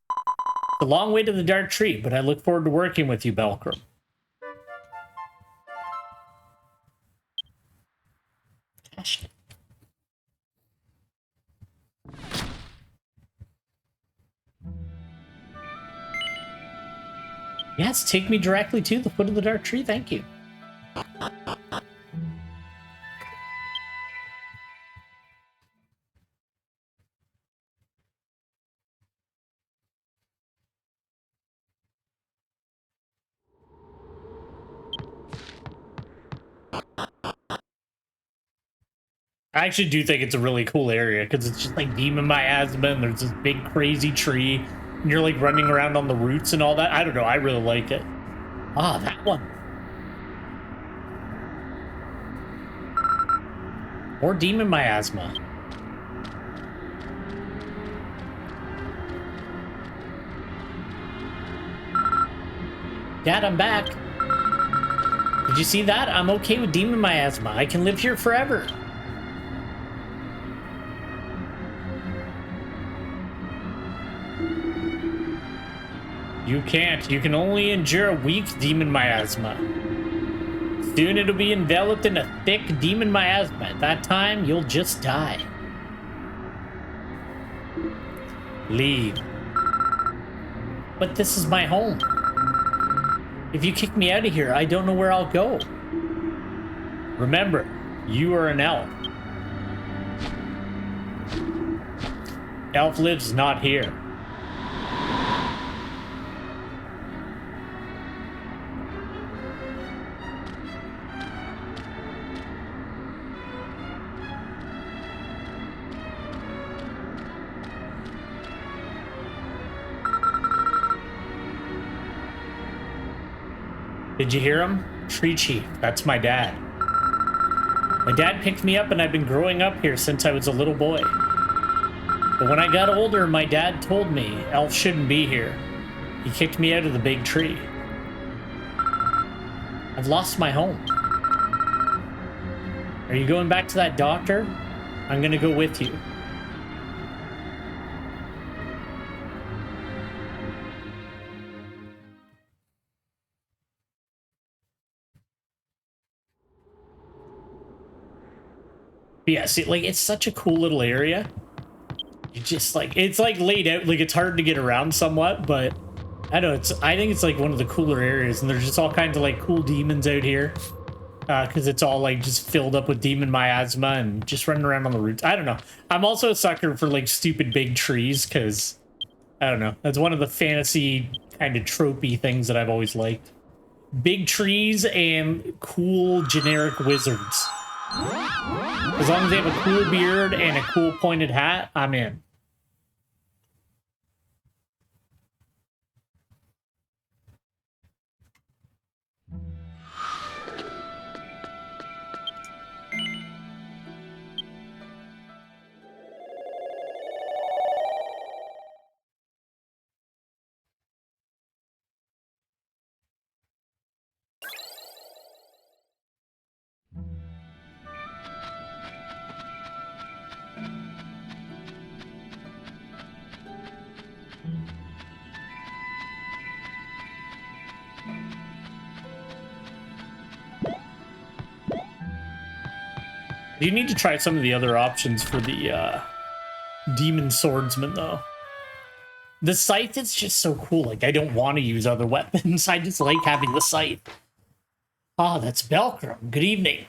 It's a long way to the dark tree, but I look forward to working with you, Belcrum. Gosh. Yes, take me directly to the foot of the dark tree. Thank you. I actually do think it's a really cool area because it's just like demon miasma and there's this big crazy tree and you're like running around on the roots and all that. I don't know. I really like it. Ah, that one. More demon miasma. Dad, I'm back. Did you see that? I'm okay with demon miasma. I can live here forever. You can't. You can only endure a weak demon miasma. Soon it'll be enveloped in a thick demon miasma. At that time, you'll just die. Leave. But this is my home. If you kick me out of here, I don't know where I'll go. Remember, you are an elf. Elf lives not here. Did you hear him? Tree Chief. That's my dad. My dad picked me up and I've been growing up here since I was a little boy. But when I got older, my dad told me elves shouldn't be here. He kicked me out of the big tree. I've lost my home. Are you going back to that doctor? I'm gonna go with you. But yeah, see, like, it's such a cool little area. You just, like, it's, like, laid out, like, it's hard to get around somewhat, but I don't know, I think it's, like, one of the cooler areas, and there's just all kinds of, like, cool demons out here. Because it's all, like, just filled up with demon miasma and just running around on the roots. I don't know. I'm also a sucker for, like, stupid big trees, because, I don't know, that's one of the fantasy kind of tropey things that I've always liked. Big trees and cool generic wizards. As long as they have a cool beard and a cool pointed hat, I'm in. You need to try some of the other options for the demon swordsman, though. The scythe is just so cool. Like, I don't want to use other weapons. I just like having the scythe. Ah, that's Belkram. Good evening.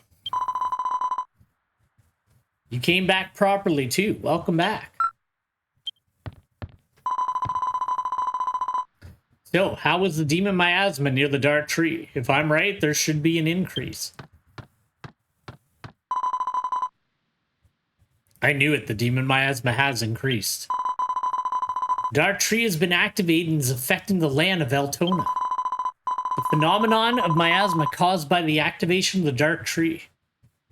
You came back properly, too. Welcome back. So, how was the demon miasma near the dark tree? If I'm right, there should be an increase. I knew it. The demon miasma has increased. Dark tree has been activated and is affecting the land of Eltona. The phenomenon of miasma caused by the activation of the dark tree.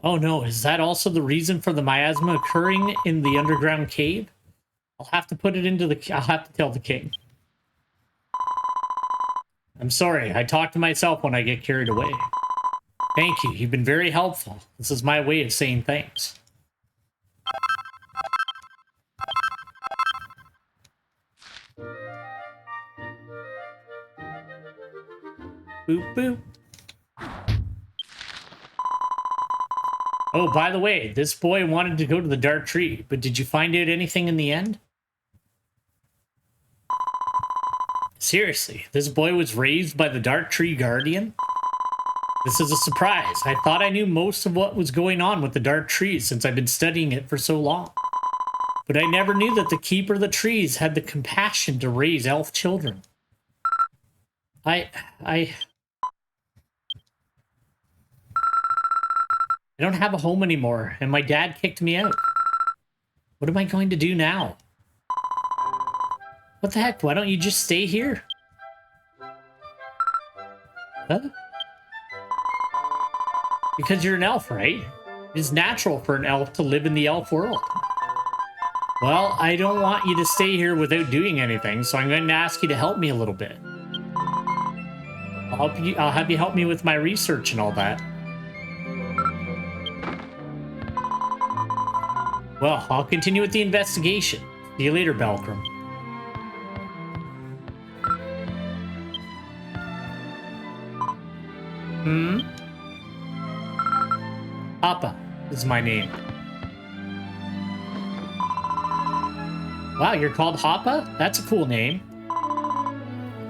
Oh no, is that also the reason for the miasma occurring in the underground cave? I'll have to put it into the... I'll have to tell the king. I'm sorry, I talk to myself when I get carried away. Thank you, you've been very helpful. This is my way of saying thanks. Boop, boop. Oh, by the way, this boy wanted to go to the dark tree, but did you find out anything in the end? Seriously, this boy was raised by the dark tree guardian? This is a surprise. I thought I knew most of what was going on with the dark trees since I've been studying it for so long. But I never knew that the keeper of the trees had the compassion to raise elf children. I don't have a home anymore, and my dad kicked me out. What am I going to do now? What the heck? Why don't you just stay here? Huh? Because you're an elf, right? It's natural for an elf to live in the elf world. Well, I don't want you to stay here without doing anything, so I'm going to ask you to help me a little bit. I'll have you help me with my research and all that. Well, I'll continue with the investigation. See you later, Belkram. Hoppa is my name. Wow, you're called Hoppa? That's a cool name.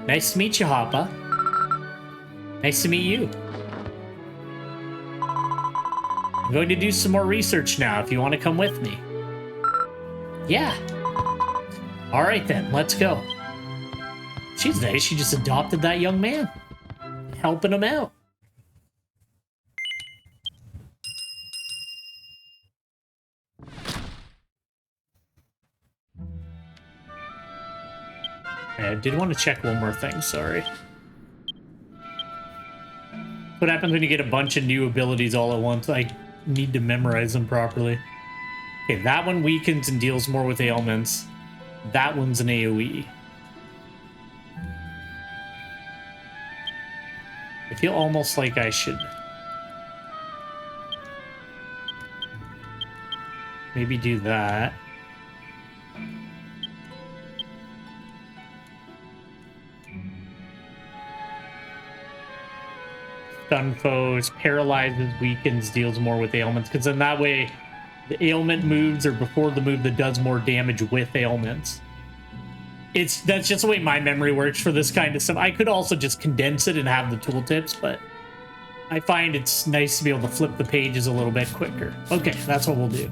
Nice to meet you, Hoppa. Nice to meet you. I'm going to do some more research now if you want to come with me. Yeah. Alright then, let's go. She's nice, she just adopted that young man. Helping him out. I did want to check one more thing, sorry. what happens when you get a bunch of new abilities all at once. I need to memorize them properly. Okay, that one weakens and deals more with ailments. That one's an AoE. I feel almost like I should maybe do that. Stun foes, paralyzes, weakens, deals more with ailments. Because then that way, the ailment moves or before the move that does more damage with ailments. That's just the way my memory works for this kind of stuff. I could also just condense it and have the tooltips, but I find it's nice to be able to flip the pages a little bit quicker. Okay, that's what we'll do.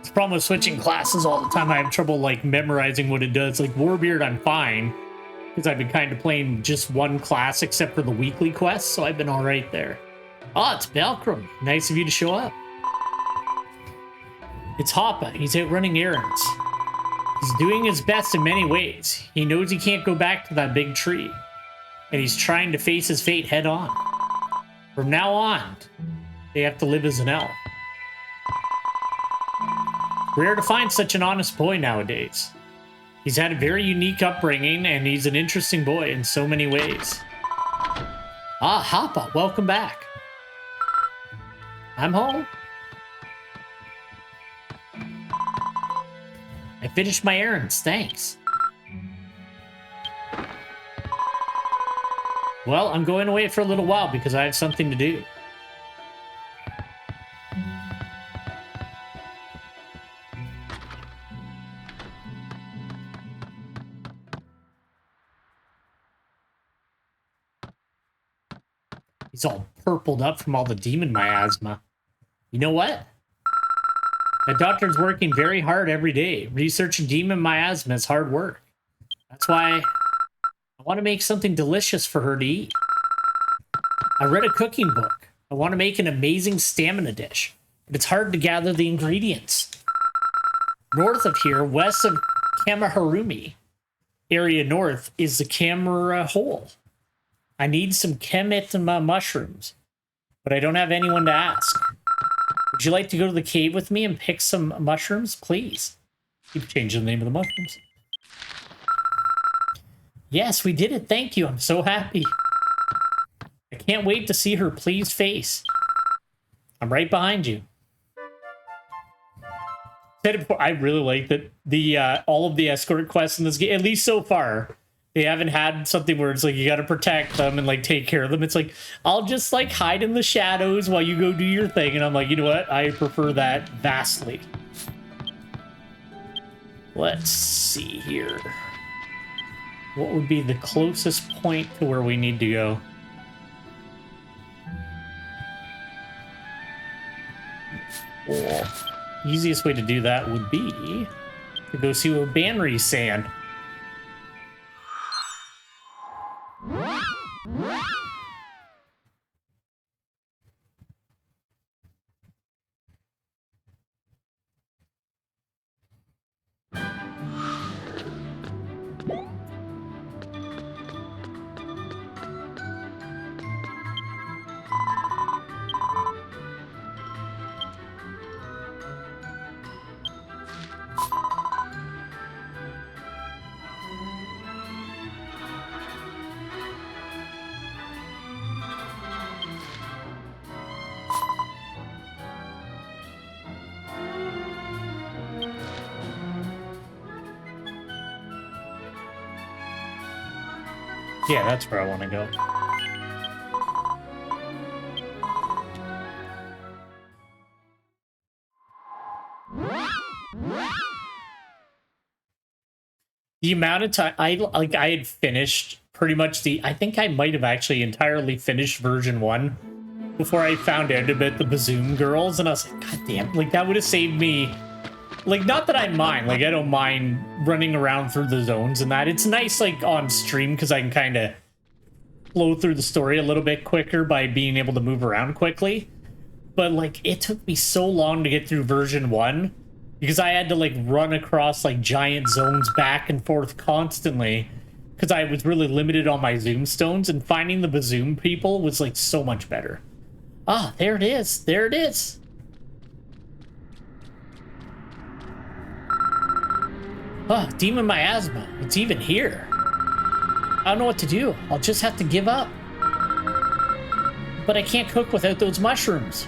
It's a problem with switching classes all the time. I have trouble like memorizing what it does. Like Warbeard, I'm fine because I've been kind of playing just one class except for the weekly quests, so I've been all right there. Oh, it's Belkrum. Nice of you to show up. It's Hoppa. He's out running errands. He's doing his best in many ways. He knows he can't go back to that big tree, and he's trying to face his fate head on. From now on, they have to live as an elf. Rare to find such an honest boy nowadays. He's had a very unique upbringing, and he's an interesting boy in so many ways. Ah, Hoppa, welcome back. I'm home. I finished my errands, thanks. Well, I'm going away for a little while because I have something to do. He's all purpled up from all the demon miasma. You know what? My doctor's working very hard every day. Researching demon miasma is hard work. That's why I want to make something delicious for her to eat. I read a cooking book. I want to make an amazing stamina dish, but it's hard to gather the ingredients. North of here, west of Kamaharumi, area north, is the Camera Hole. I need some kemetama mushrooms, but I don't have anyone to ask. Would you like to go to the cave with me and pick some mushrooms, please? Keep changing the name of the mushrooms. Yes, we did it. Thank you. I'm so happy. I can't wait to see her pleased face. I'm right behind you. Said it before, I really like that the all of the escort quests in this game, at least so far, they haven't had something where it's like you got to protect them and like take care of them. It's like, I'll just like hide in the shadows while you go do your thing. And I'm like, you know what? I prefer that vastly. Let's see here. What would be the closest point to where we need to go? Well, easiest way to do that would be to go see what Banry's saying. Yeah, that's where I want to go. The amount of time I had finished pretty much I think I might have actually entirely finished version 1 before I found out about the Bazoom girls, and I was like, God damn, like that would have saved me. Like, not that I mind, like I don't mind running around through the zones and that. It's nice like on stream because I can kind of flow through the story a little bit quicker by being able to move around quickly. But like it took me so long to get through version 1 because I had to like run across like giant zones back and forth constantly because I was really limited on my zoom stones, and finding the bazoom people was like so much better. Ah, there it is. There it is. Ah, demon miasma. It's even here. I don't know what to do. I'll just have to give up. But I can't cook without those mushrooms.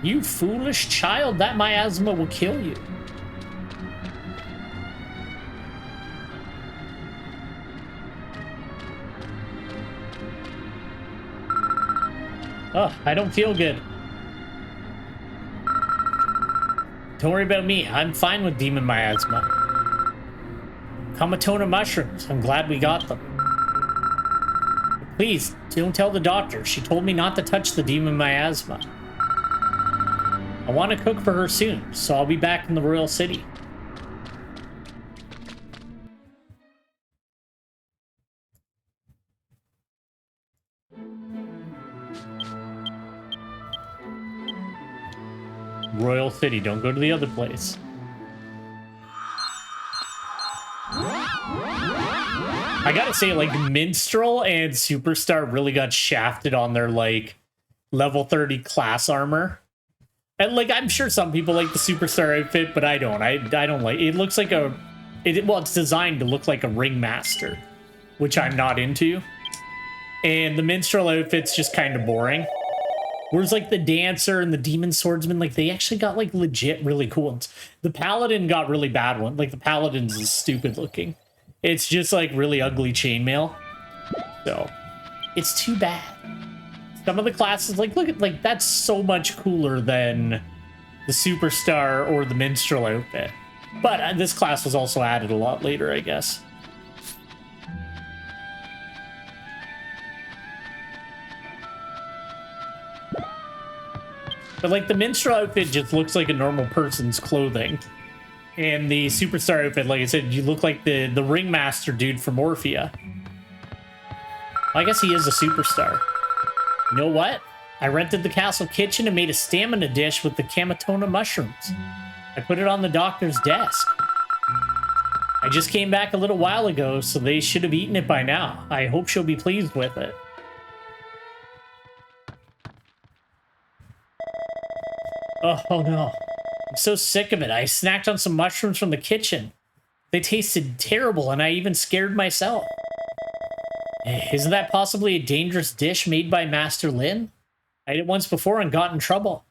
You foolish child, that miasma will kill you. Oh, I don't feel good. Don't worry about me. I'm fine with demon miasma. Kamatona mushrooms. I'm glad we got them. Please, don't tell the doctor. She told me not to touch the demon miasma. I want to cook for her soon, so I'll be back in the Royal City. Royal City, don't go to the other place. I gotta say, like, Minstrel and Superstar really got shafted on their, like, level 30 class armor. And, like, I'm sure some people like the Superstar outfit, but I don't. I don't like it. It looks like a... well, it's designed to look like a ringmaster, which I'm not into. And the Minstrel outfit's just kind of boring. Whereas, like, the Dancer and the Demon Swordsman, like, they actually got, like, legit really cool ones. The Paladin got really bad one. Like, the Paladin's is stupid looking. It's just, like, really ugly chainmail. So, it's too bad. Some of the classes, like, look at, like, that's so much cooler than the Superstar or the Minstrel outfit. But this class was also added a lot later, I guess. But, like, the Minstrel outfit just looks like a normal person's clothing. And the Superstar outfit, like I said, you look like the ringmaster dude from Orphea. Well, I guess he is a Superstar. You know what? I rented the castle kitchen and made a stamina dish with the Kamatona mushrooms. I put it on the doctor's desk. I just came back a little while ago, so they should have eaten it by now. I hope she'll be pleased with it. Oh no. I'm so sick of it. I snacked on some mushrooms from the kitchen. They tasted terrible, and I even scared myself. Isn't that possibly a dangerous dish made by Master Lin? I ate it once before and got in trouble.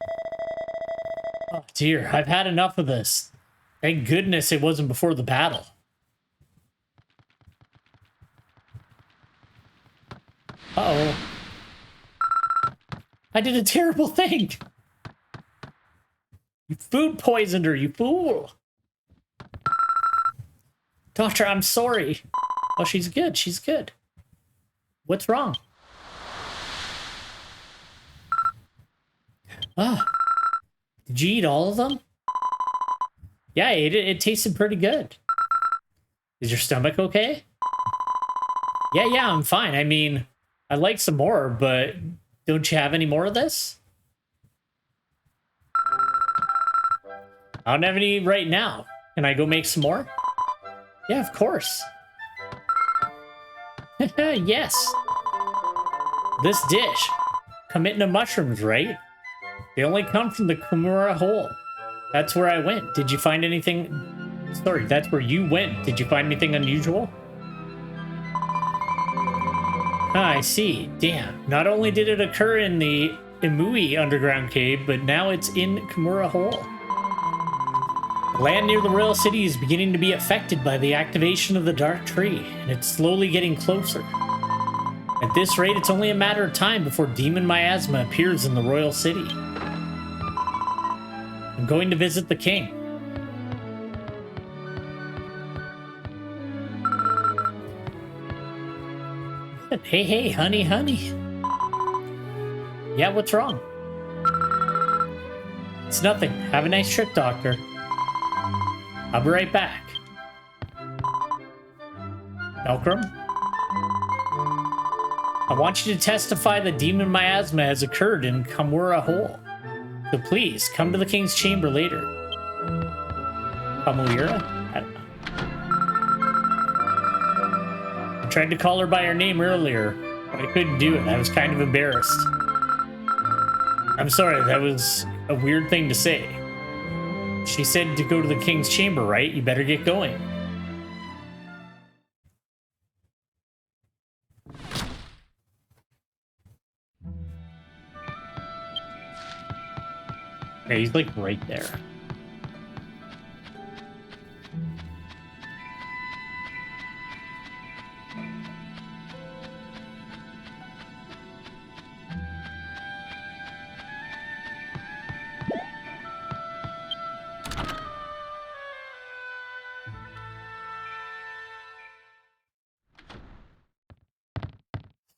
Oh dear, I've had enough of this. Thank goodness it wasn't before the battle. Uh-oh. I did a terrible thing. You food poisoned her, you fool. Doctor, I'm sorry. Oh, she's good. She's good. What's wrong? Ah. Did you eat all of them? Yeah, I ate it. It tasted pretty good. Is your stomach okay? Yeah, I'm fine. I mean, I'd like some more, but don't you have any more of this? I don't have any right now. Can I go make some more? Yeah, of course. Yes. This dish. Committing to mushrooms, right? They only come from the Kimura hole. That's where I went. Did you find anything... Sorry, that's where you went. Did you find anything unusual? Ah, I see. Damn. Not only did it occur in the Imui underground cave, but now it's in Kimura hole. The land near the Royal City is beginning to be affected by the activation of the Dark Tree, and it's slowly getting closer. At this rate, it's only a matter of time before Demon Miasma appears in the Royal City. I'm going to visit the king. Hey, honey. Yeah, what's wrong? It's nothing. Have a nice trip, Doctor. I'll be right back. Malcolm? I want you to testify that Demon Miasma has occurred in Kimura Hole. So please, come to the King's Chamber later. Kamuira? I don't know. tried to call her by her name earlier, but I couldn't do it. I was kind of embarrassed. I'm sorry, that was a weird thing to say. She said to go to the king's chamber, right? You better get going. Okay, he's like right there.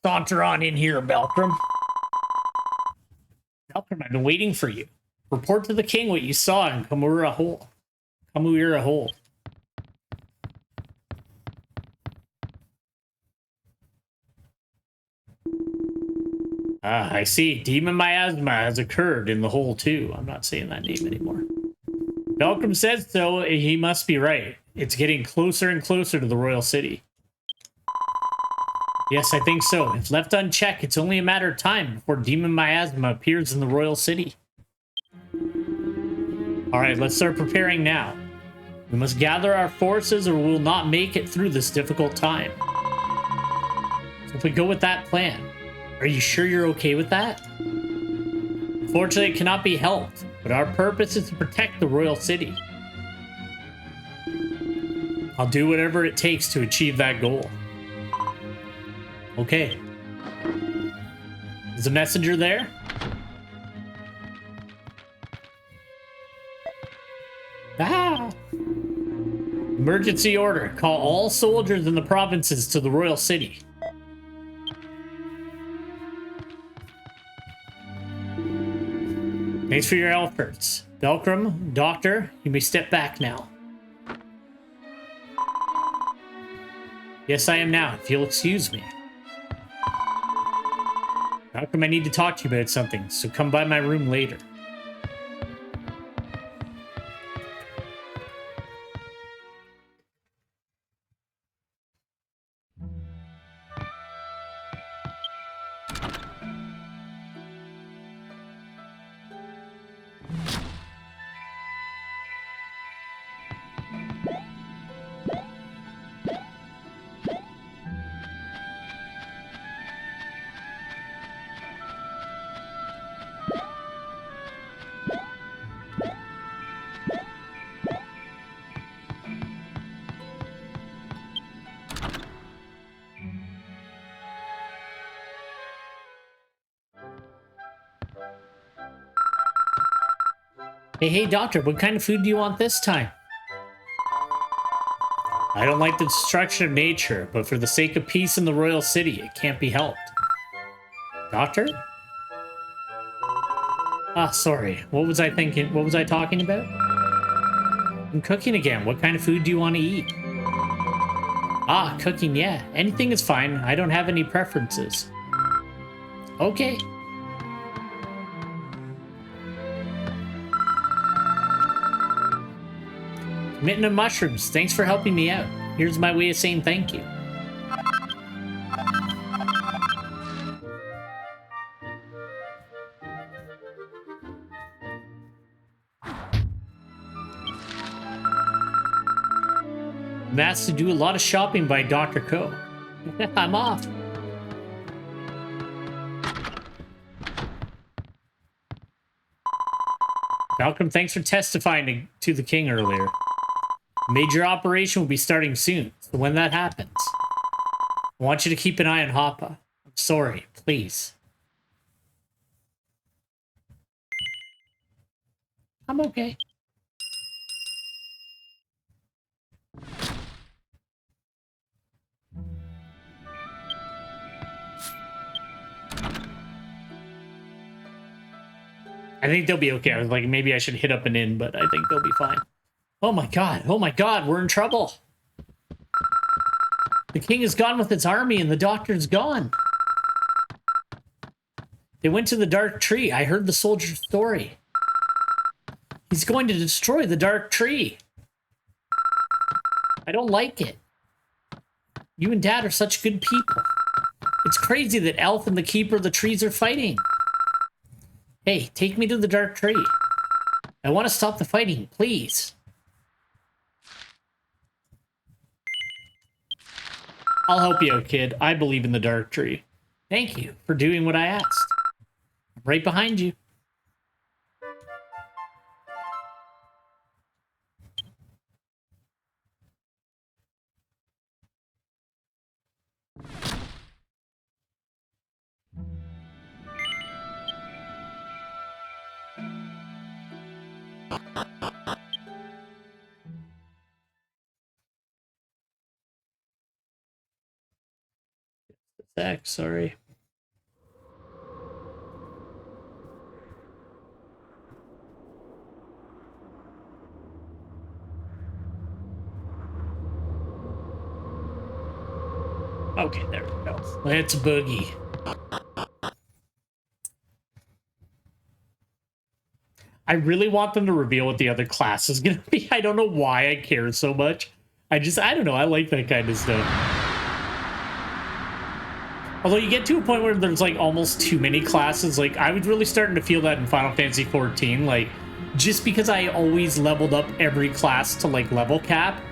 Saunter on in here, Belkram. Belkram, I've been waiting for you. Report to the king what you saw in Kamuira Hole. Kamuira Hole. Ah, I see. Demon miasma has occurred in the hole too. I'm not saying that name anymore. Belkram says so. He must be right. It's getting closer and closer to the royal city. Yes, I think so. If left unchecked, it's only a matter of time before demon miasma appears in the royal city. Alright, let's start preparing now. We must gather our forces or we will not make it through this difficult time. So if we go with that plan, are you sure you're okay with that? Unfortunately, it cannot be helped, but our purpose is to protect the royal city. I'll do whatever it takes to achieve that goal. Okay. Is a messenger there? Ah! Emergency order. Call all soldiers in the provinces to the royal city. Thanks for your efforts. Belkram, Doctor, you may step back now. Yes, I am now, if you'll excuse me. Belkram, I need to talk to you about something, so come by my room later. Hey, Doctor, what kind of food do you want this time? I don't like the destruction of nature, but for the sake of peace in the royal city, it can't be helped. Doctor? Ah, sorry. What was I thinking? What was I talking about? I'm cooking again. What kind of food do you want to eat? Ah, cooking, yeah. Anything is fine. I don't have any preferences. Okay. Mitten of mushrooms, thanks for helping me out. Here's my way of saying thank you. I'm asked to do a lot of shopping by Dr. Ko. I'm off. Malcolm, thanks for testifying to the king earlier. Major operation will be starting soon, so when that happens, I want you to keep an eye on Hoppa. I'm sorry, please. I'm okay. I think they'll be okay. I was like, maybe I should hit up an inn, but I think they'll be fine. Oh my god, we're in trouble. The king is gone with its army and the doctor's gone. They went to the dark tree. I heard the soldier's story. He's going to destroy the dark tree. I don't like it. You and Dad are such good people. It's crazy that Elf and the Keeper of the Trees are fighting. Hey, take me to the Dark Tree. I want to stop the fighting, please. I'll help you out, kid. I believe in the Dark Tree. Thank you for doing what I asked. I'm right behind you. Zach, sorry. Okay, there we go. Let's boogie. I really want them to reveal what the other class is gonna be. I don't know why I care so much. I don't know. I like that kind of stuff. Although you get to a point where there's like almost too many classes. Like I was really starting to feel that in Final Fantasy 14. Like just because I always leveled up every class to like level cap.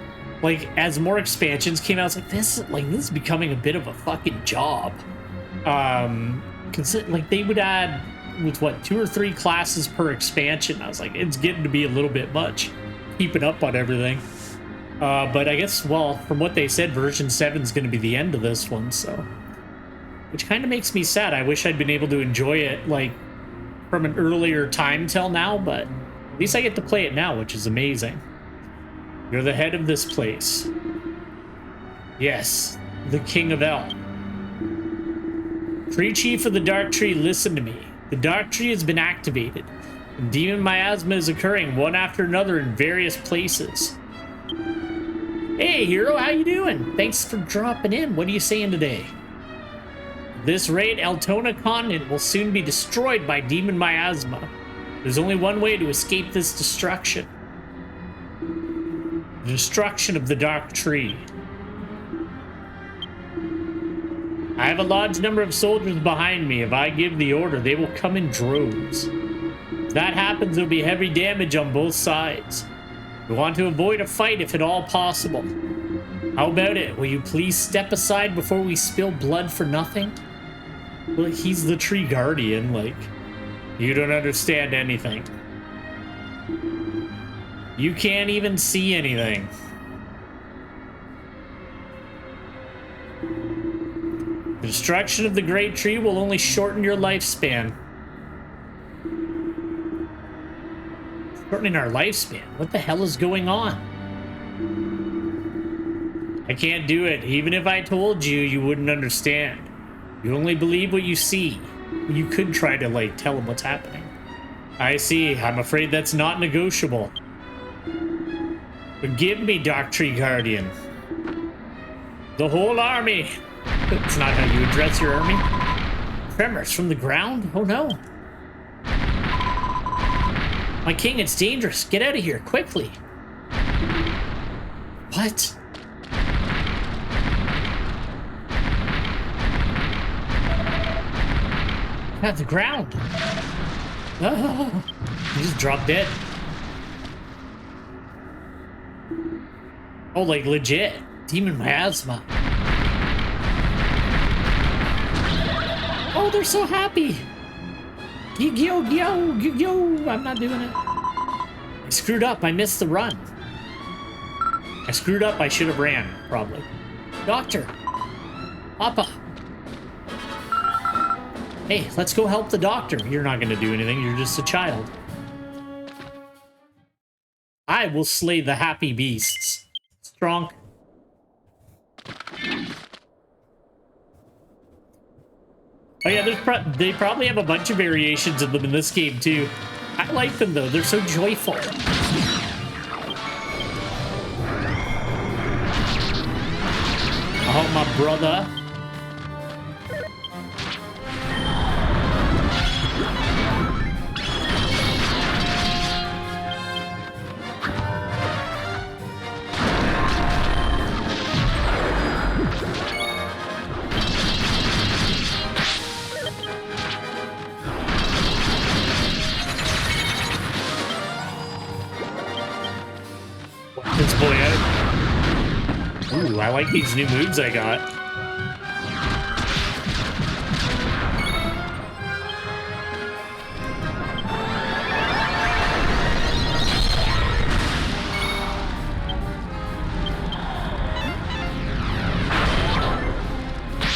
Like as more expansions came out, I was like, this is becoming a bit of a fucking job. Like they would add with what 2 or 3 classes per expansion. I was like, it's getting to be a little bit much, keeping up on everything. But I guess, well, from what they said, version 7 is going to be the end of this one, so. Which kind of makes me sad. I wish I'd been able to enjoy it, like, from an earlier time till now, but at least I get to play it now, which is amazing. You're the head of this place. Yes, the King of El. Tree Chief of the Dark Tree, listen to me. The Dark Tree has been activated, and demon miasma is occurring one after another in various places. Hey, hero, how you doing? Thanks for dropping in. What are you saying today? This rate, Altona continent will soon be destroyed by demon miasma. There's only one way to escape this destruction. The destruction of the Dark Tree. I have a large number of soldiers behind me. If I give the order, they will come in droves. If that happens, there'll be heavy damage on both sides. We want to avoid a fight if at all possible. How about it? Will you please step aside before we spill blood for nothing? Well, he's the tree guardian, like, you don't understand anything. You can't even see anything. The destruction of the great tree will only shorten your lifespan. Shortening our lifespan? What the hell is going on? I can't do it. Even if I told you, you wouldn't understand. You only believe what you see. You could try to, like, tell them what's happening. I see. I'm afraid that's not negotiable. Forgive me, Dark Tree Guardian. The whole army. That's not how you address your army. Tremors from the ground? Oh no. My king, it's dangerous. Get out of here, quickly. What? At the ground. Oh, he just dropped dead. Oh, like legit. Demon miasma. Oh, they're so happy. Yo, I'm not doing it. I screwed up. I missed the run. I screwed up. I should have ran, probably. Doctor. Papa. Hey, let's go help the doctor. You're not going to do anything. You're just a child. I will slay the happy beasts. Strong. Oh yeah, they probably have a bunch of variations of them in this game too. I like them though. They're so joyful. Oh, my brother. this boy out. Ooh, I like these new moves I got.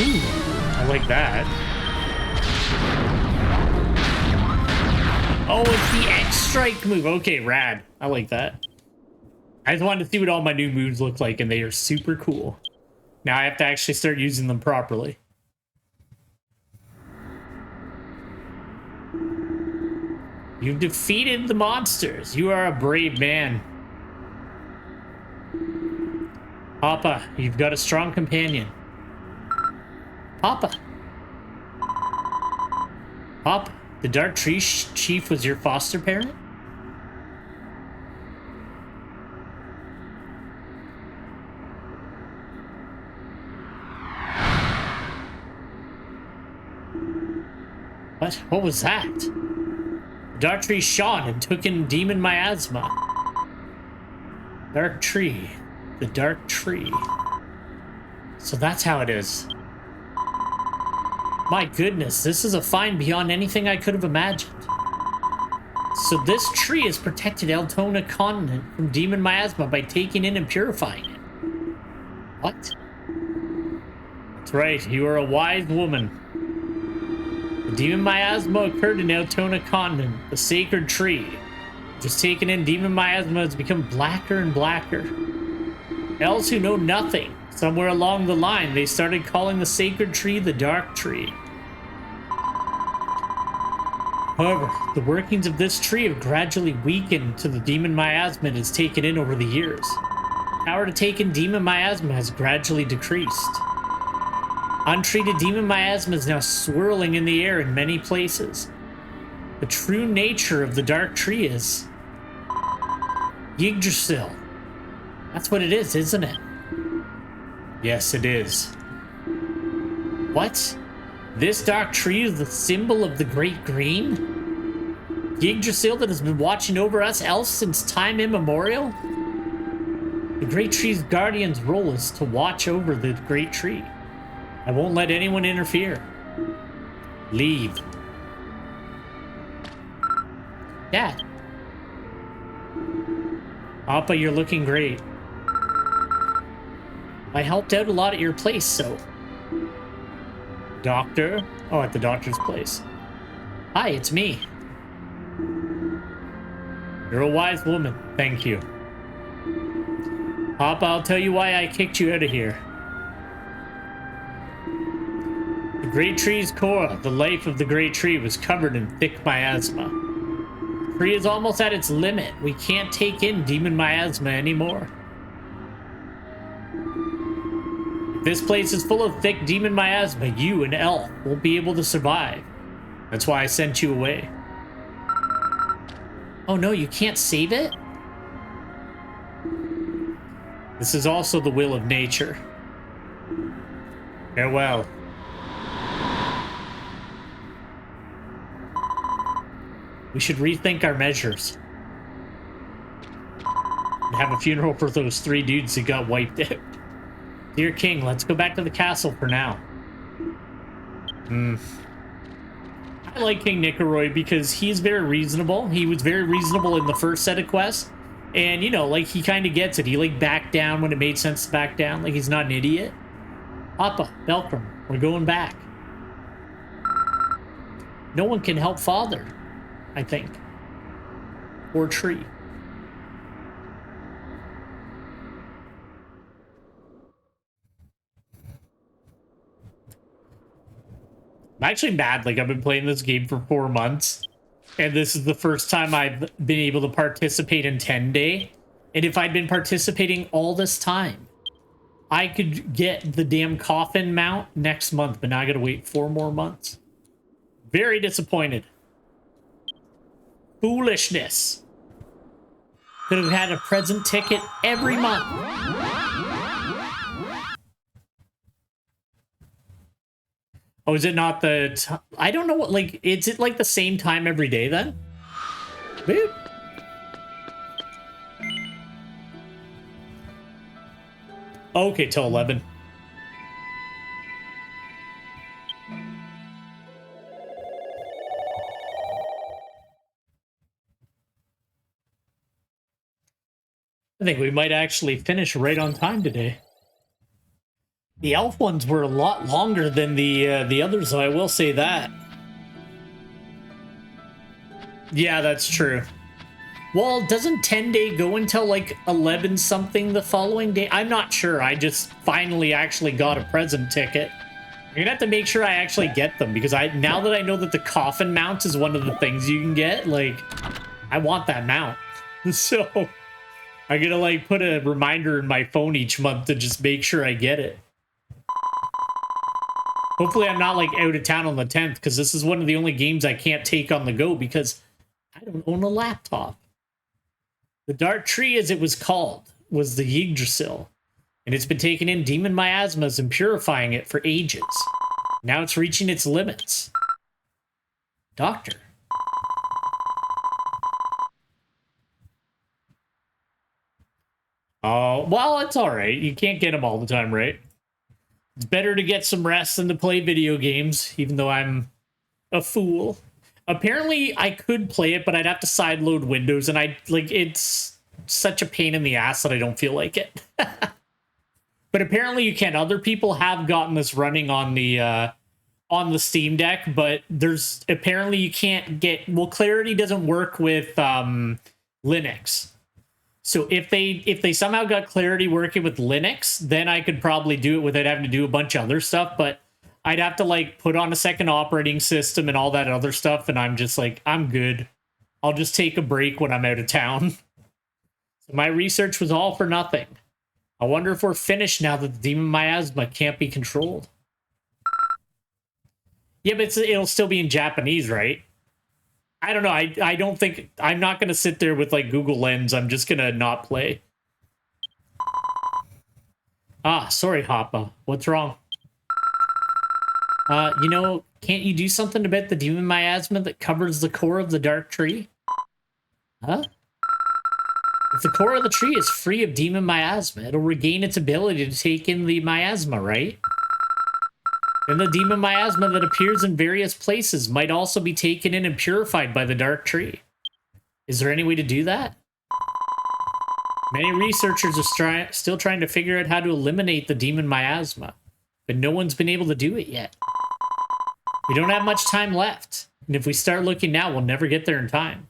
Ooh, I like that. Oh, it's the X-Strike move. Okay, rad. I like that. I just wanted to see what all my new moves look like, and they are super cool. Now I have to actually start using them properly. You've defeated the monsters. You are a brave man. Papa, you've got a strong companion. Papa. Papa, the Dark Tree Chief was your foster parent? What? What was that? The Dark Tree shone and took in Demon Miasma. Dark Tree. The Dark Tree. So that's how it is. My goodness, this is a find beyond anything I could have imagined. So this tree has protected Eltona continent from demon miasma by taking in and purifying it. What? That's right, you are a wise woman. The demon miasma occurred in Eltona continent, the sacred tree. Just taking in demon miasma has become blacker and blacker. Elves who know nothing, somewhere along the line, they started calling the sacred tree the Dark Tree. However, the workings of this tree have gradually weakened to the demon miasma it has taken in over the years. Power to take in demon miasma has gradually decreased. Untreated demon miasma is now swirling in the air in many places. The true nature of the Dark Tree is Yggdrasil. That's what it is, isn't it? Yes, it is. What? This Dark Tree is the symbol of the Great Green? Yggdrasil that has been watching over us elves since time immemorial? The Great Tree's guardian's role is to watch over the Great Tree. I won't let anyone interfere. Leave. Dad. Appa, you're looking great. I helped out a lot at your place, so... Doctor? Oh, at the doctor's place. Hi, it's me. You're a wise woman. Thank you. Papa, I'll tell you why I kicked you out of here. The Great Tree's core, the life of the Great Tree, was covered in thick miasma. The tree is almost at its limit. We can't take in demon miasma anymore. This place is full of thick demon miasma. You, an elf, won't be able to survive. That's why I sent you away. Oh no, you can't save it? This is also the will of nature. Farewell. We should rethink our measures. And have a funeral for those 3 dudes that got wiped out. Dear King, let's go back to the castle for now. I like King Nicoroy because he's very reasonable. He was very reasonable in the first set of quests. And, you know, like, he kind of gets it. He, like, backed down when it made sense to back down. Like, he's not an idiot. Papa, Belkram, we're going back. No one can help Father, I think. Or Tree. I'm actually mad. Like, I've been playing this game for 4 months, and this is the first time I've been able to participate in 10 Day. And if I'd been participating all this time, I could get the damn coffin mount next month, but now I gotta wait 4 more months. Very disappointed. Foolishness. Could have had a present ticket every month. Oh, is it not the... I don't know what, like, is it like the same time every day then? Boop. Okay, till 11. I think we might actually finish right on time today. The elf ones were a lot longer than the others, though, I will say that. Yeah, that's true. Well, doesn't 10-day go until like 11 something the following day? I'm not sure. I just finally actually got a present ticket. I'm gonna have to make sure I actually get them, because now that I know that the coffin mount is one of the things you can get, like, I want that mount. So I'm gonna like put a reminder in my phone each month to just make sure I get it. Hopefully I'm not like out of town on the 10th, because this is one of the only games I can't take on the go because I don't own a laptop. The Dark Tree, as it was called, was the Yggdrasil, and it's been taking in demon miasmas and purifying it for ages. Now it's reaching its limits. Doctor. Oh, well, it's all right. You can't get them all the time, right? It's better to get some rest than to play video games, even though I'm a fool. Apparently, I could play it, but I'd have to sideload Windows, and it's such a pain in the ass that I don't feel like it. But apparently you can. Other people have gotten this running on the Steam Deck, but there's apparently you can't get... Well, Clarity doesn't work with Linux. So if they somehow got Clarity working with Linux, then I could probably do it without having to do a bunch of other stuff, but I'd have to like put on a second operating system and all that other stuff, and I'm just like, I'm good. I'll just take a break when I'm out of town. So my research was all for nothing. I wonder if we're finished now that the demon miasma can't be controlled. Yeah, but it'll still be in Japanese, right? I don't know. I don't think... I'm not going to sit there with like Google Lens. I'm just going to not play. Ah, sorry, Hoppa. What's wrong? You know, can't you do something about the demon miasma that covers the core of the Dark Tree? Huh? If the core of the tree is free of demon miasma, it'll regain its ability to take in the miasma, right? Then the demon miasma that appears in various places might also be taken in and purified by the Dark Tree. Is there any way to do that? Many researchers are still trying to figure out how to eliminate the demon miasma, but no one's been able to do it yet. We don't have much time left, and if we start looking now, we'll never get there in time.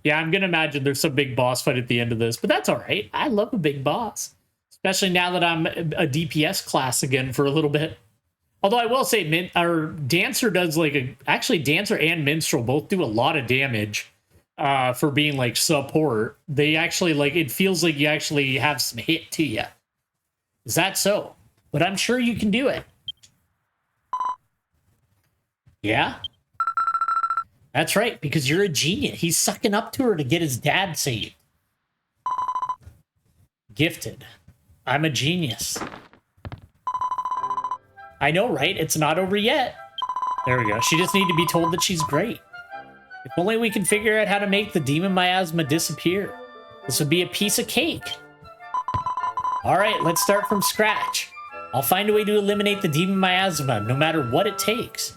Yeah, I'm gonna imagine there's some big boss fight at the end of this, but that's all right. I love a big boss, especially now that I'm a DPS class again for a little bit. Although I will say, our Dancer does like actually Dancer and Minstrel both do a lot of damage for being like support. They actually like, it feels like you actually have some hit to you. Is that so? But I'm sure you can do it. Yeah? That's right, because you're a genius. He's sucking up to her to get his dad saved. Gifted. I'm a genius. I know, right? It's not over yet. There we go. She just needs to be told that she's great. If only we can figure out how to make the demon miasma disappear. This would be a piece of cake. All right, let's start from scratch. I'll find a way to eliminate the demon miasma, no matter what it takes.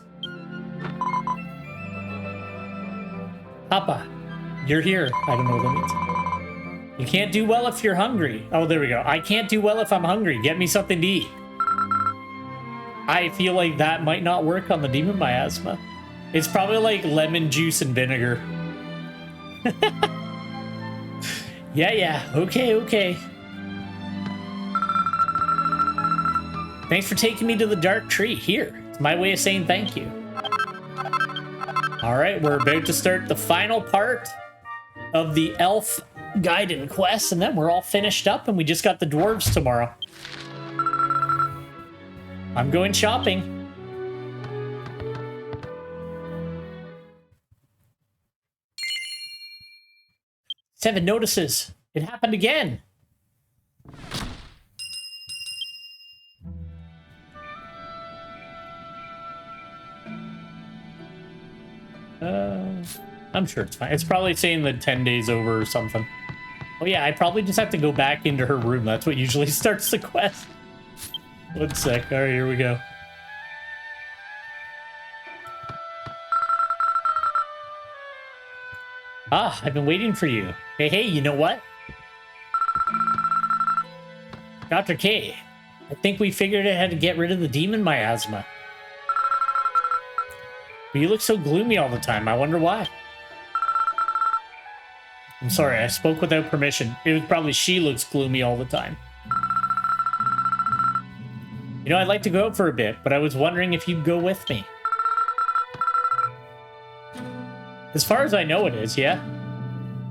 Papa, you're here. I don't know what that means. You can't do well if you're hungry. Oh, there we go. I can't do well if I'm hungry. Get me something to eat. I feel like that might not work on the demon miasma. It's probably like lemon juice and vinegar. Yeah. Okay. Thanks for taking me to the Dark Tree. Here, it's my way of saying thank you. All right, we're about to start the final part of the Elf Gaiden quest, and then we're all finished up, and we just got the dwarves tomorrow. I'm going shopping. 7 notices. It happened again. I'm sure it's fine. It's probably saying that 10 days over or something. Oh yeah, I probably just have to go back into her room. That's what usually starts the quest. 1 sec. All right, here we go. Ah, I've been waiting for you. Hey, you know what? Dr. K, I think we figured out how to get rid of the demon miasma. But you look so gloomy all the time. I wonder why. I'm sorry, I spoke without permission. It was probably she looks gloomy all the time. You know, I'd like to go out for a bit, but I was wondering if you'd go with me. As far as I know it is, yeah.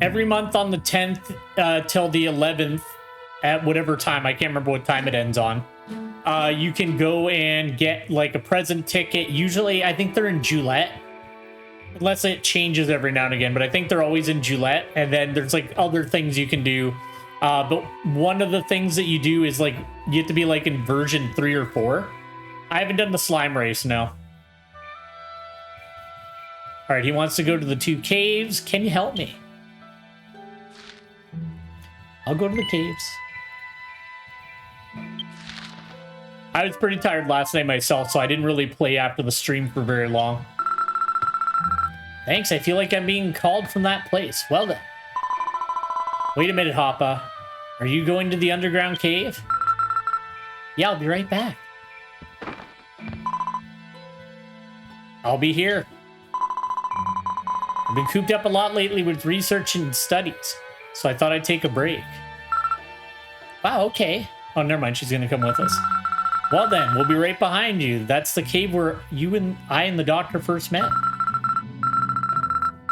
Every month on the 10th till the 11th, at whatever time, I can't remember what time it ends on, you can go and get like a present ticket. Usually, I think they're in Gillette. Unless it changes every now and again, but I think they're always in Gillette. And then there's like other things you can do. But one of the things that you do is like, you have to be like in version 3 or 4. I haven't done the slime race, no. All right, he wants to go to the 2 caves. Can you help me? I'll go to the caves. I was pretty tired last night myself, so I didn't really play after the stream for very long. Thanks, I feel like I'm being called from that place. Well then. Wait a minute, Hoppa. Are you going to the underground cave? Yeah, I'll be right back. I'll be here. I've been cooped up a lot lately with research and studies, so I thought I'd take a break. Wow, okay. Oh, never mind, she's gonna come with us. Well then, we'll be right behind you. That's the cave where you and I and the doctor first met.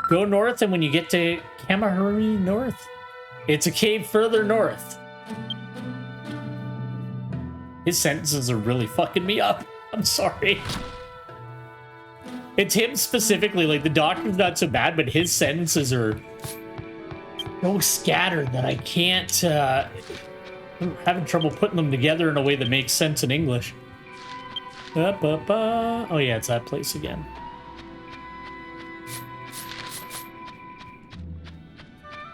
Go north, and when you get to Kamahari North, it's a cave further north. His sentences are really fucking me up. I'm sorry. It's him specifically. Like, the doctor's not so bad, but his sentences are so scattered that I can't... I'm having trouble putting them together in a way that makes sense in English. Oh yeah, it's that place again.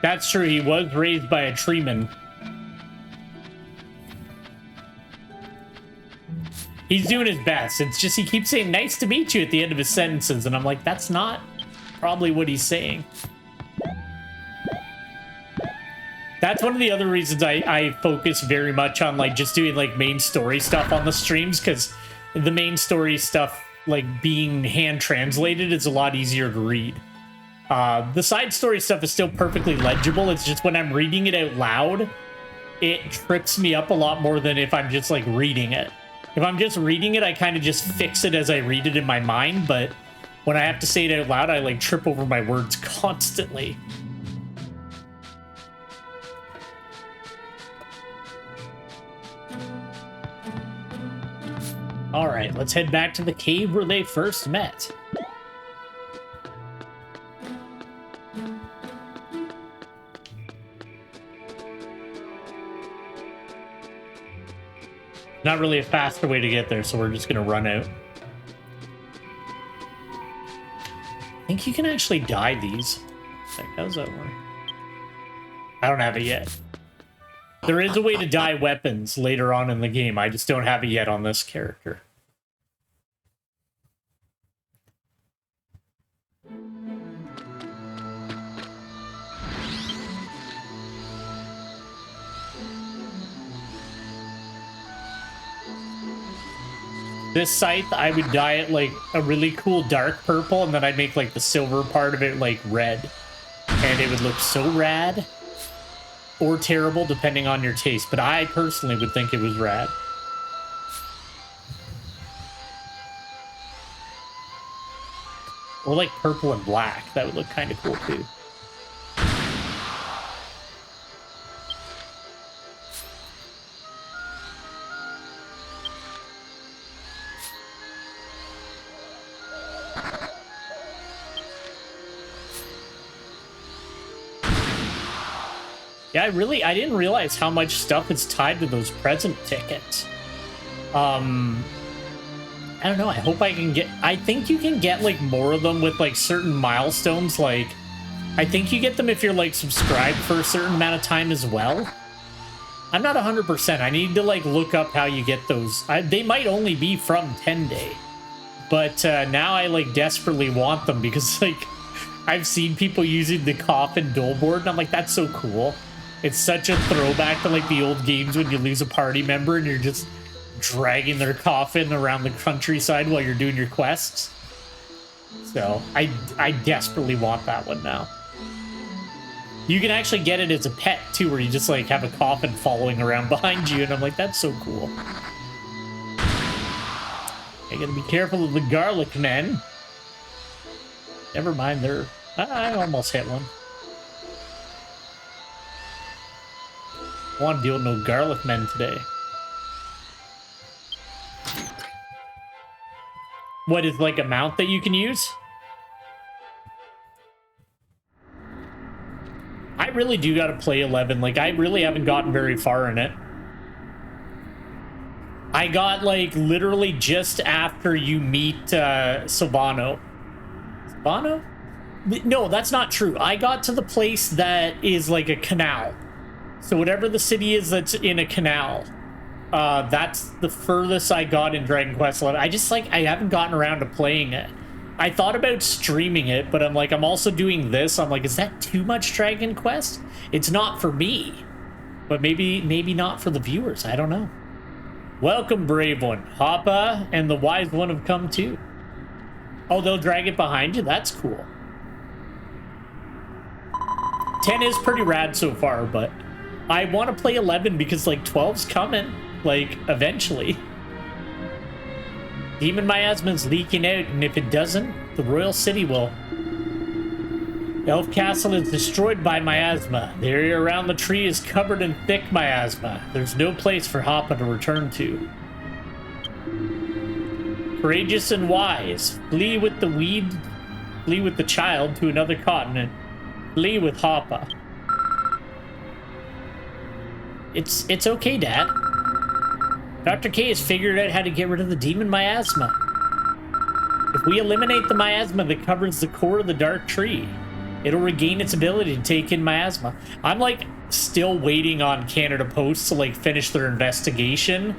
That's true, he was raised by a treeman. He's doing his best. It's just he keeps saying nice to meet you at the end of his sentences, and I'm like, that's not probably what he's saying. That's one of the other reasons I focus very much on like just doing like main story stuff on the streams, because the main story stuff, like being hand translated, is a lot easier to read. The side story stuff is still perfectly legible. It's just when I'm reading it out loud, it trips me up a lot more than if I'm just like reading it. If I'm just reading it, I kind of just fix it as I read it in my mind, but when I have to say it out loud, I like trip over my words constantly. All right, let's head back to the cave where they first met. Not really a faster way to get there, so we're just gonna run out. I think you can actually dye these. Like, how does that work? I don't have it yet. There is a way to dye weapons later on in the game. I just don't have it yet on this character. This scythe, I would dye it like a really cool dark purple, and then I'd make like the silver part of it like red. And it would look so rad. Or terrible, depending on your taste. But I personally would think it was rad. Or like purple and black. That would look kind of cool too. Yeah, I didn't realize how much stuff is tied to those present tickets. I don't know, I hope I can get... I think you can get, like, more of them with, like, certain milestones, like I think you get them if you're like subscribed for a certain amount of time as well. I'm not 100%. I need to like look up how you get those. They might only be from 10 Day, but now I like desperately want them because like I've seen people using the coffin dole board and I'm like, that's so cool. It's such a throwback to like the old games when you lose a party member and you're just dragging their coffin around the countryside while you're doing your quests. So I desperately want that one now. You can actually get it as a pet too, where you just like have a coffin following around behind you, and I'm like, that's so cool. I gotta be careful of the garlic men. Never mind, they're... I almost hit one. I want to deal with no garlic men today. What is like a mount that you can use? I really do gotta play 11. Like, I really haven't gotten very far in it. I got, like, literally just after you meet Silvano. Silvano? No, that's not true. I got to the place that is, like, a canal. So whatever the city is that's in a canal, that's the furthest I got in Dragon Quest XI. I haven't gotten around to playing it. I thought about streaming it, but I'm like, I'm also doing this. I'm like, is that too much Dragon Quest? It's not for me, but maybe not for the viewers. I don't know. Welcome, brave one. Hoppa and the wise one have come too. Oh, they'll drag it behind you? That's cool. 10 is pretty rad so far, but I want to play 11 because like 12's coming, like eventually. Demon Miasma's leaking out, and if it doesn't, the royal city will. Elf Castle is destroyed by miasma. The area around the tree is covered in thick miasma. There's no place for Hoppa to return to. Courageous and wise, flee with the weed, flee with the child to another continent. Flee with Hoppa. It's okay, Dad. Dr. K has figured out how to get rid of the demon miasma. If we eliminate the miasma that covers the core of the dark tree, it'll regain its ability to take in miasma. I'm like still waiting on Canada Post to like finish their investigation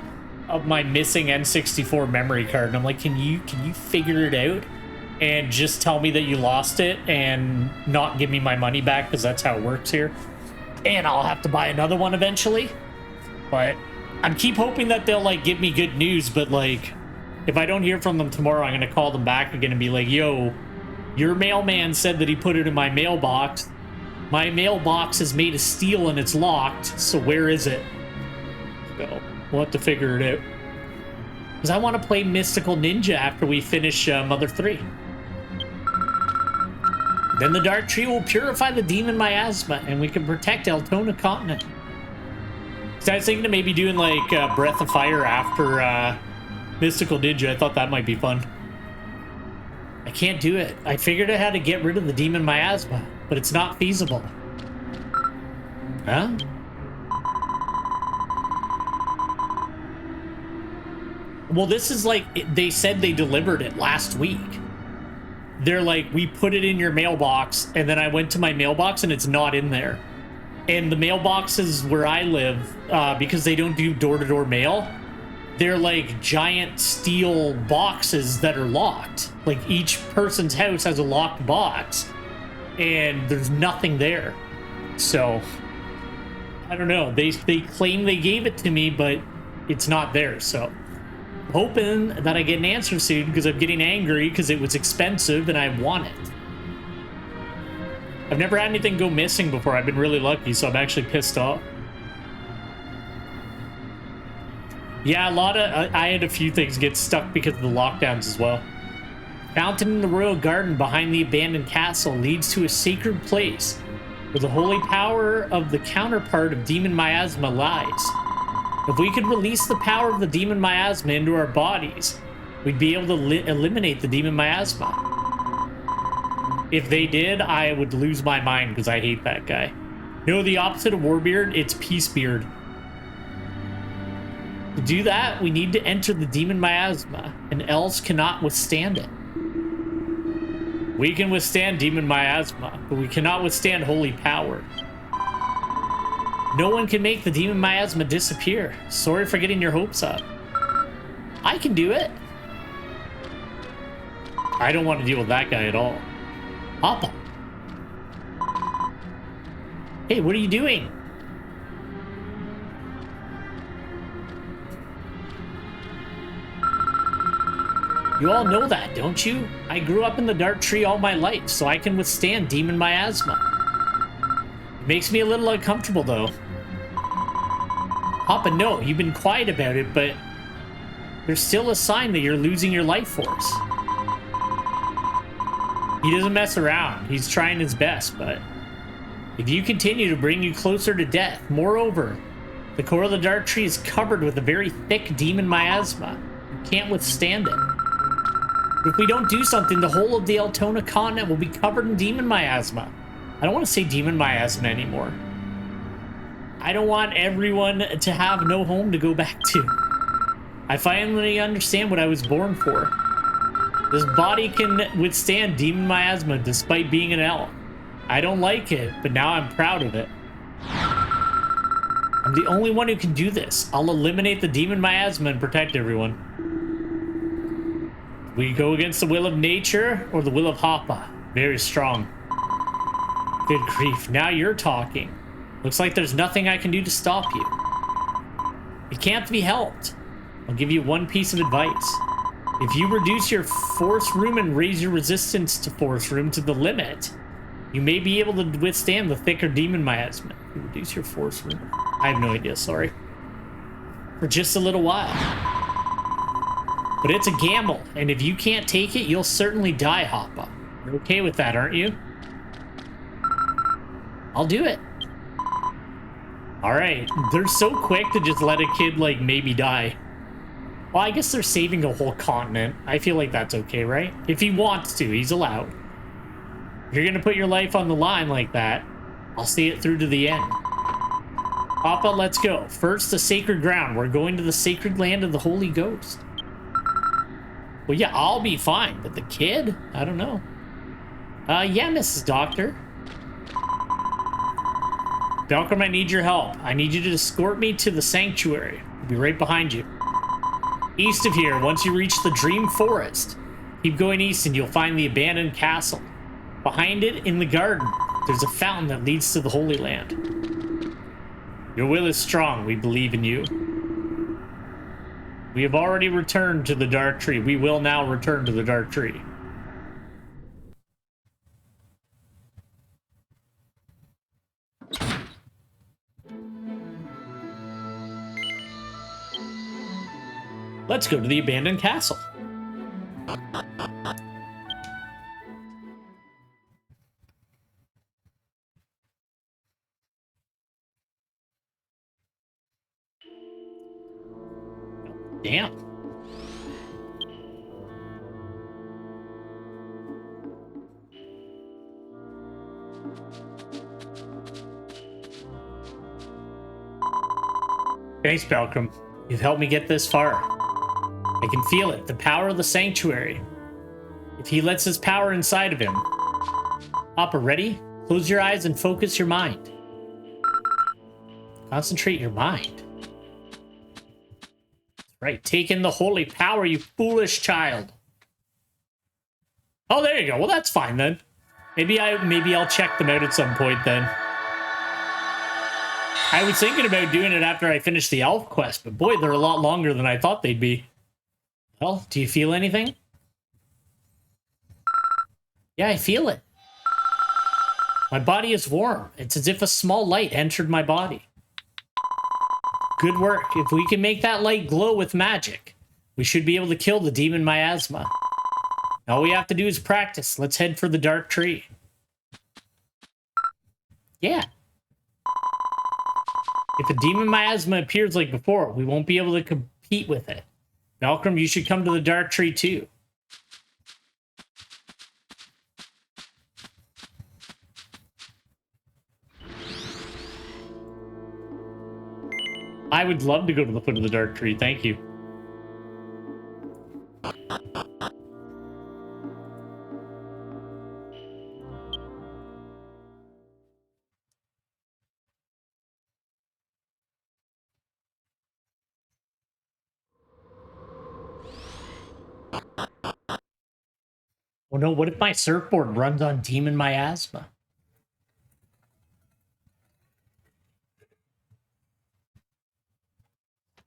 of my missing N64 memory card. And I'm like, can you figure it out and just tell me that you lost it and not give me my money back, because that's how it works here. And I'll have to buy another one eventually. But I keep hoping that they'll like give me good news, but like if I don't hear from them tomorrow, I'm gonna call them back again and be like, yo, your mailman said that he put it in my mailbox. My mailbox is made of steel and it's locked, so where is it? So we'll have to figure it out. Because I want to play Mystical Ninja after we finish Mother 3. Then the Dark Tree will purify the demon miasma, and we can protect Altona Continent. So I was thinking of maybe doing like Breath of Fire after Mystical Ninja. I thought that might be fun. I can't do it. I figured out how to get rid of the demon miasma, but it's not feasible. Huh? Well, this is like, they said they delivered it last week. They're like, we put it in your mailbox, and then I went to my mailbox and it's not in there. And the mailboxes where I live, because they don't do door-to-door mail, they're like giant steel boxes that are locked. Like each person's house has a locked box, and there's nothing there. So, I don't know. They claim they gave it to me, but it's not there, so... hoping that I get an answer soon, because I'm getting angry because it was expensive and I want it. I've never had anything go missing before. I've been really lucky, so I'm actually pissed off. Yeah, I had a few things get stuck because of the lockdowns as well. Fountain in the royal garden behind the abandoned castle leads to a sacred place where the holy power of the counterpart of demon miasma lies. If we could release the power of the demon miasma into our bodies, we'd be able to eliminate the demon miasma. If they did, I would lose my mind because I hate that guy. No, the opposite of Warbeard, it's Peacebeard. To do that, we need to enter the demon miasma, and elves cannot withstand it. We can withstand demon miasma, but we cannot withstand holy power. No one can make the demon miasma disappear. Sorry for getting your hopes up. I can do it. I don't want to deal with that guy at all. Papa. Hey, what are you doing? You all know that, don't you? I grew up in the Dark Tree all my life, so I can withstand demon miasma. It makes me a little uncomfortable, though. Papa, no, you've been quiet about it, but there's still a sign that you're losing your life force. He doesn't mess around. He's trying his best, but if you continue to bring you closer to death, moreover, the core of the Dark Tree is covered with a very thick demon miasma. You can't withstand it. If we don't do something, the whole of the Altona continent will be covered in demon miasma. I don't want to say demon miasma anymore. I don't want everyone to have no home to go back to. I finally understand what I was born for. This body can withstand demon miasma despite being an elf. I don't like it, but now I'm proud of it. I'm the only one who can do this. I'll eliminate the demon miasma and protect everyone. We go against the will of nature or the will of Hoppa. Very strong. Good grief, now you're talking. Looks like there's nothing I can do to stop you. It can't be helped. I'll give you one piece of advice. If you reduce your force room and raise your resistance to force room to the limit, you may be able to withstand the thicker demon miasma. You reduce your force room. I have no idea, sorry. For just a little while. But it's a gamble, and if you can't take it, you'll certainly die, Hoppa. You're okay with that, aren't you? I'll do it. Alright, they're so quick to just let a kid, like, maybe die. Well, I guess they're saving a whole continent. I feel like that's okay, right? If he wants to, he's allowed. If you're gonna put your life on the line like that, I'll see it through to the end. Papa, let's go. First, the sacred ground. We're going to the sacred land of the Holy Ghost. Well, yeah, I'll be fine, but the kid? I don't know. Yeah, Mrs. Doctor. Malcolm, I need your help. I need you to escort me to the sanctuary. I'll be right behind you. East of here, once you reach the Dream Forest, keep going east and you'll find the abandoned castle. Behind it, in the garden, there's a fountain that leads to the Holy Land. Your will is strong. We believe in you. We have already returned to the Dark Tree. We will now return to the Dark Tree. Let's go to the abandoned castle. Damn. Thanks, Malcolm. You've helped me get this far. I can feel it, the power of the sanctuary. If he lets his power inside of him. Papa, ready? Close your eyes and focus your mind. Concentrate your mind. Right, take in the holy power, you foolish child. Oh, there you go. Well, that's fine then. Maybe I'll check them out at some point then. I was thinking about doing it after I finished the elf quest, but boy, they're a lot longer than I thought they'd be. Well, do you feel anything? Yeah, I feel it. My body is warm. It's as if a small light entered my body. Good work. If we can make that light glow with magic, we should be able to kill the demon miasma. All we have to do is practice. Let's head for the Dark Tree. Yeah. If a demon miasma appears like before, we won't be able to compete with it. Malcolm, you should come to the Dark Tree too. I would love to go to the foot of the Dark Tree. Thank you. Oh no, what if my surfboard runs on demon miasma?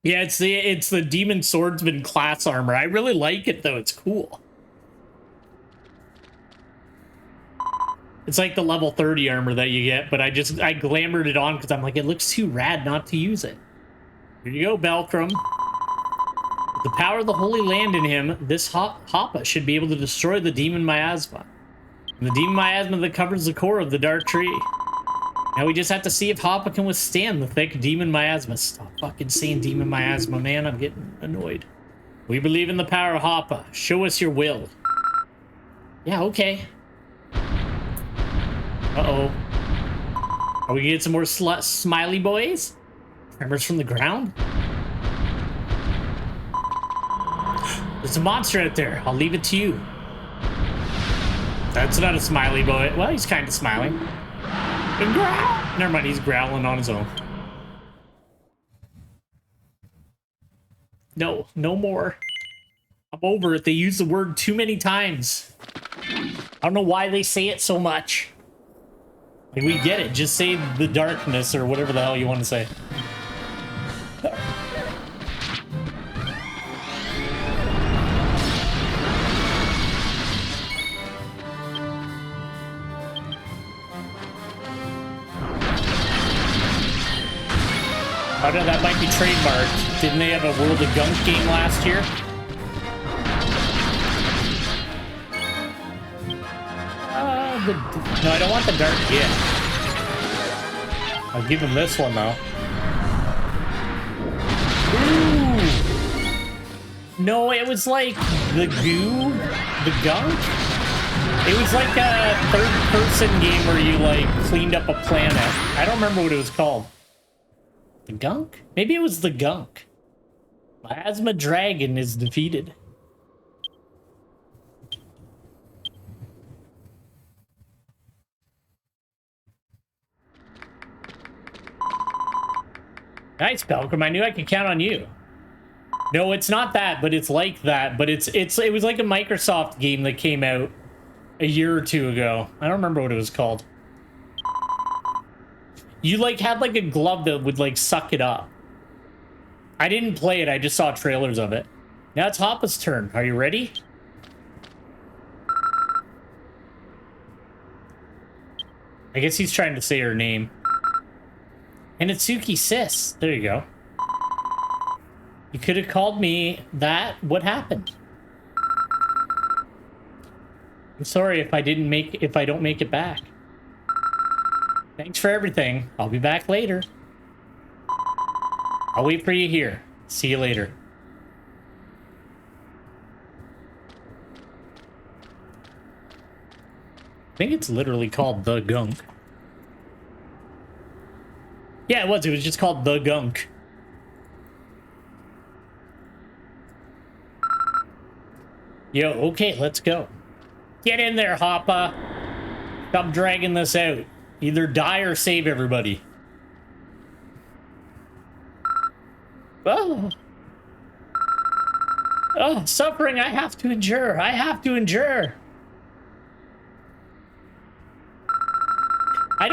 Yeah, it's the demon swordsman class armor. I really like it though. It's cool. It's like the level 30 armor that you get, but I glamored it on because I'm like, it looks too rad not to use it. Here you go, Belcrum. With the power of the Holy Land in him, this Hoppa should be able to destroy the demon miasma. And the demon miasma that covers the core of the dark tree. Now we just have to see if Hoppa can withstand the thick demon miasma. Stop fucking saying demon miasma, man. I'm getting annoyed. We believe in the power of Hoppa. Show us your will. Yeah, okay. Uh-oh. Are we gonna get some more smiley boys? Tremors from the ground? There's a monster out there. I'll leave it to you. That's not a smiley boy. Well, he's kind of smiling. Never mind, he's growling on his own. No, no more. I'm over it. They use the word too many times. I don't know why they say it so much. Like, we get it. Just say the darkness or whatever the hell you want to say. Oh no, that might be trademarked. Didn't they have a World of Gunk game last year? No, I don't want the dark gift. I'll give him this one, though. Ooh. No, it was like the goo? The gunk? It was like a third-person game where you, like, cleaned up a planet. I don't remember what it was called. The gunk? Maybe it was the gunk. Miasma Dragon is defeated. Nice, Belcrum. I knew I could count on you. No, it's not that, but it's like that. But it was like a Microsoft game that came out a year or two ago. I don't remember what it was called. You like had like a glove that would like suck it up. I didn't play it. I just saw trailers of it. Now it's Hoppa's turn. Are you ready? I guess he's trying to say her name. Hinatsuki sis. There you go. You could have called me that. What happened? I'm sorry if I don't make it back. Thanks for everything. I'll be back later. I'll wait for you here. See you later. I think it's literally called The Gunk. Yeah, it was. It was just called The Gunk. Yo, okay, let's go. Get in there, Hoppa. Stop dragging this out. Either die or save everybody. Oh. Oh, suffering I have to endure. I have to endure. I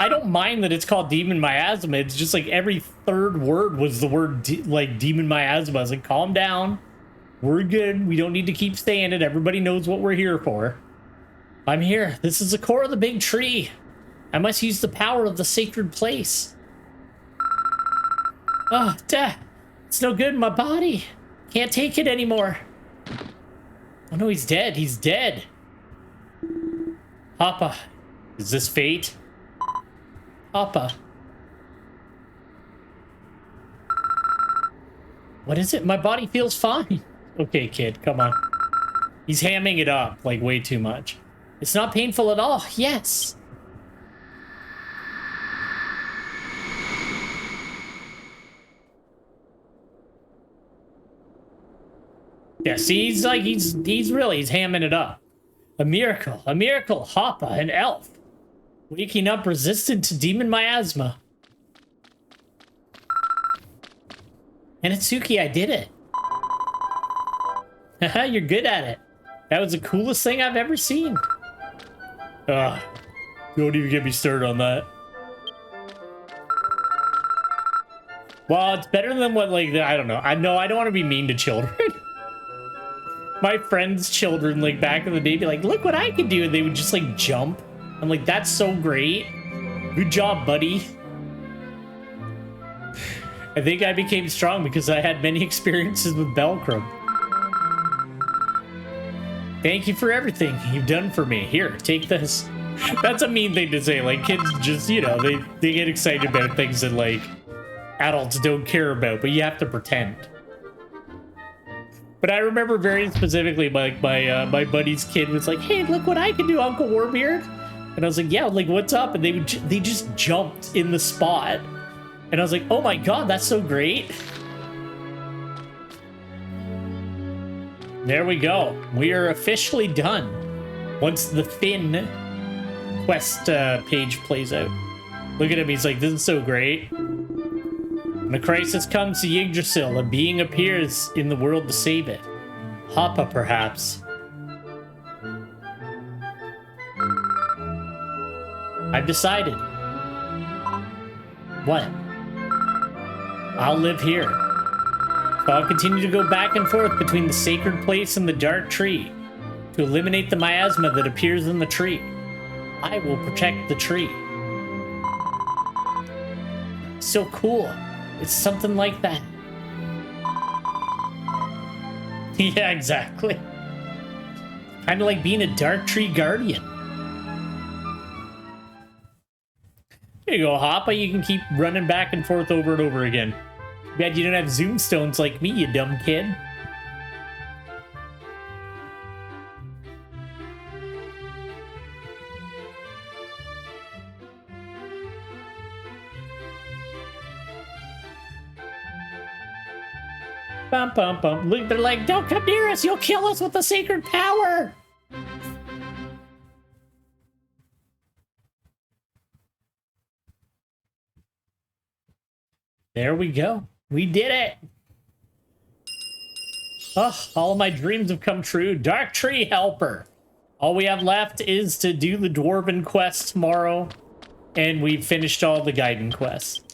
don't mind that it's called demon miasma. It's just like every third word was the word like demon miasma. I was like, calm down. We're good. We don't need to keep saying it. Everybody knows what we're here for. I'm here. This is the core of the big tree. I must use the power of the sacred place. Oh, it's no good in my body. Can't take it anymore. Oh no, he's dead. He's dead. Hoppa. Is this fate? Hoppa. What is it? My body feels fine. Okay, kid, come on. He's hamming it up, like, way too much. It's not painful at all. Yes. Yeah, see, he's hamming it up. A miracle, Hoppa, an elf. Waking up resistant to demon miasma. And Itsuki, I did it. Haha, you're good at it. That was the coolest thing I've ever seen. Don't even get me started on that. Well, it's better than what, like, I don't know. I know I don't want to be mean to children. My friends' children, like, back in the day, be like, look what I can do. And they would just, like, jump. I'm like, that's so great. Good job, buddy. I think I became strong because I had many experiences with Belcrum. Thank you for everything you've done for me. Here, take this. That's a mean thing to say. Like, kids just, you know, they get excited about things that, like, adults don't care about, but you have to pretend. But I remember very specifically, my buddy's kid was like, hey, look what I can do, Uncle Warbeard. And I was like, yeah, like, what's up? And they just jumped in the spot. And I was like, oh my god, that's so great. There we go. We are officially done. Once the Finn quest page plays out. Look at him, he's like, this is so great. When a crisis comes to Yggdrasil, a being appears in the world to save it. Hoppa, perhaps. I've decided. What? I'll live here. So I'll continue to go back and forth between the sacred place and the dark tree to eliminate the miasma that appears in the tree. I will protect the tree. So cool. It's something like that. Yeah, exactly. Kind of like being a dark tree guardian. There you go, Hoppa. You can keep running back and forth over and over again. Bad you don't have zoom stones like me, you dumb kid. Bum, bum, bum. Look, they're like, don't come near us, you'll kill us with the sacred power. There we go. We did it. Oh, all of my dreams have come true. Dark Tree Helper. All we have left is to do the Dwarven quest tomorrow. And we've finished all the Gaiden quests.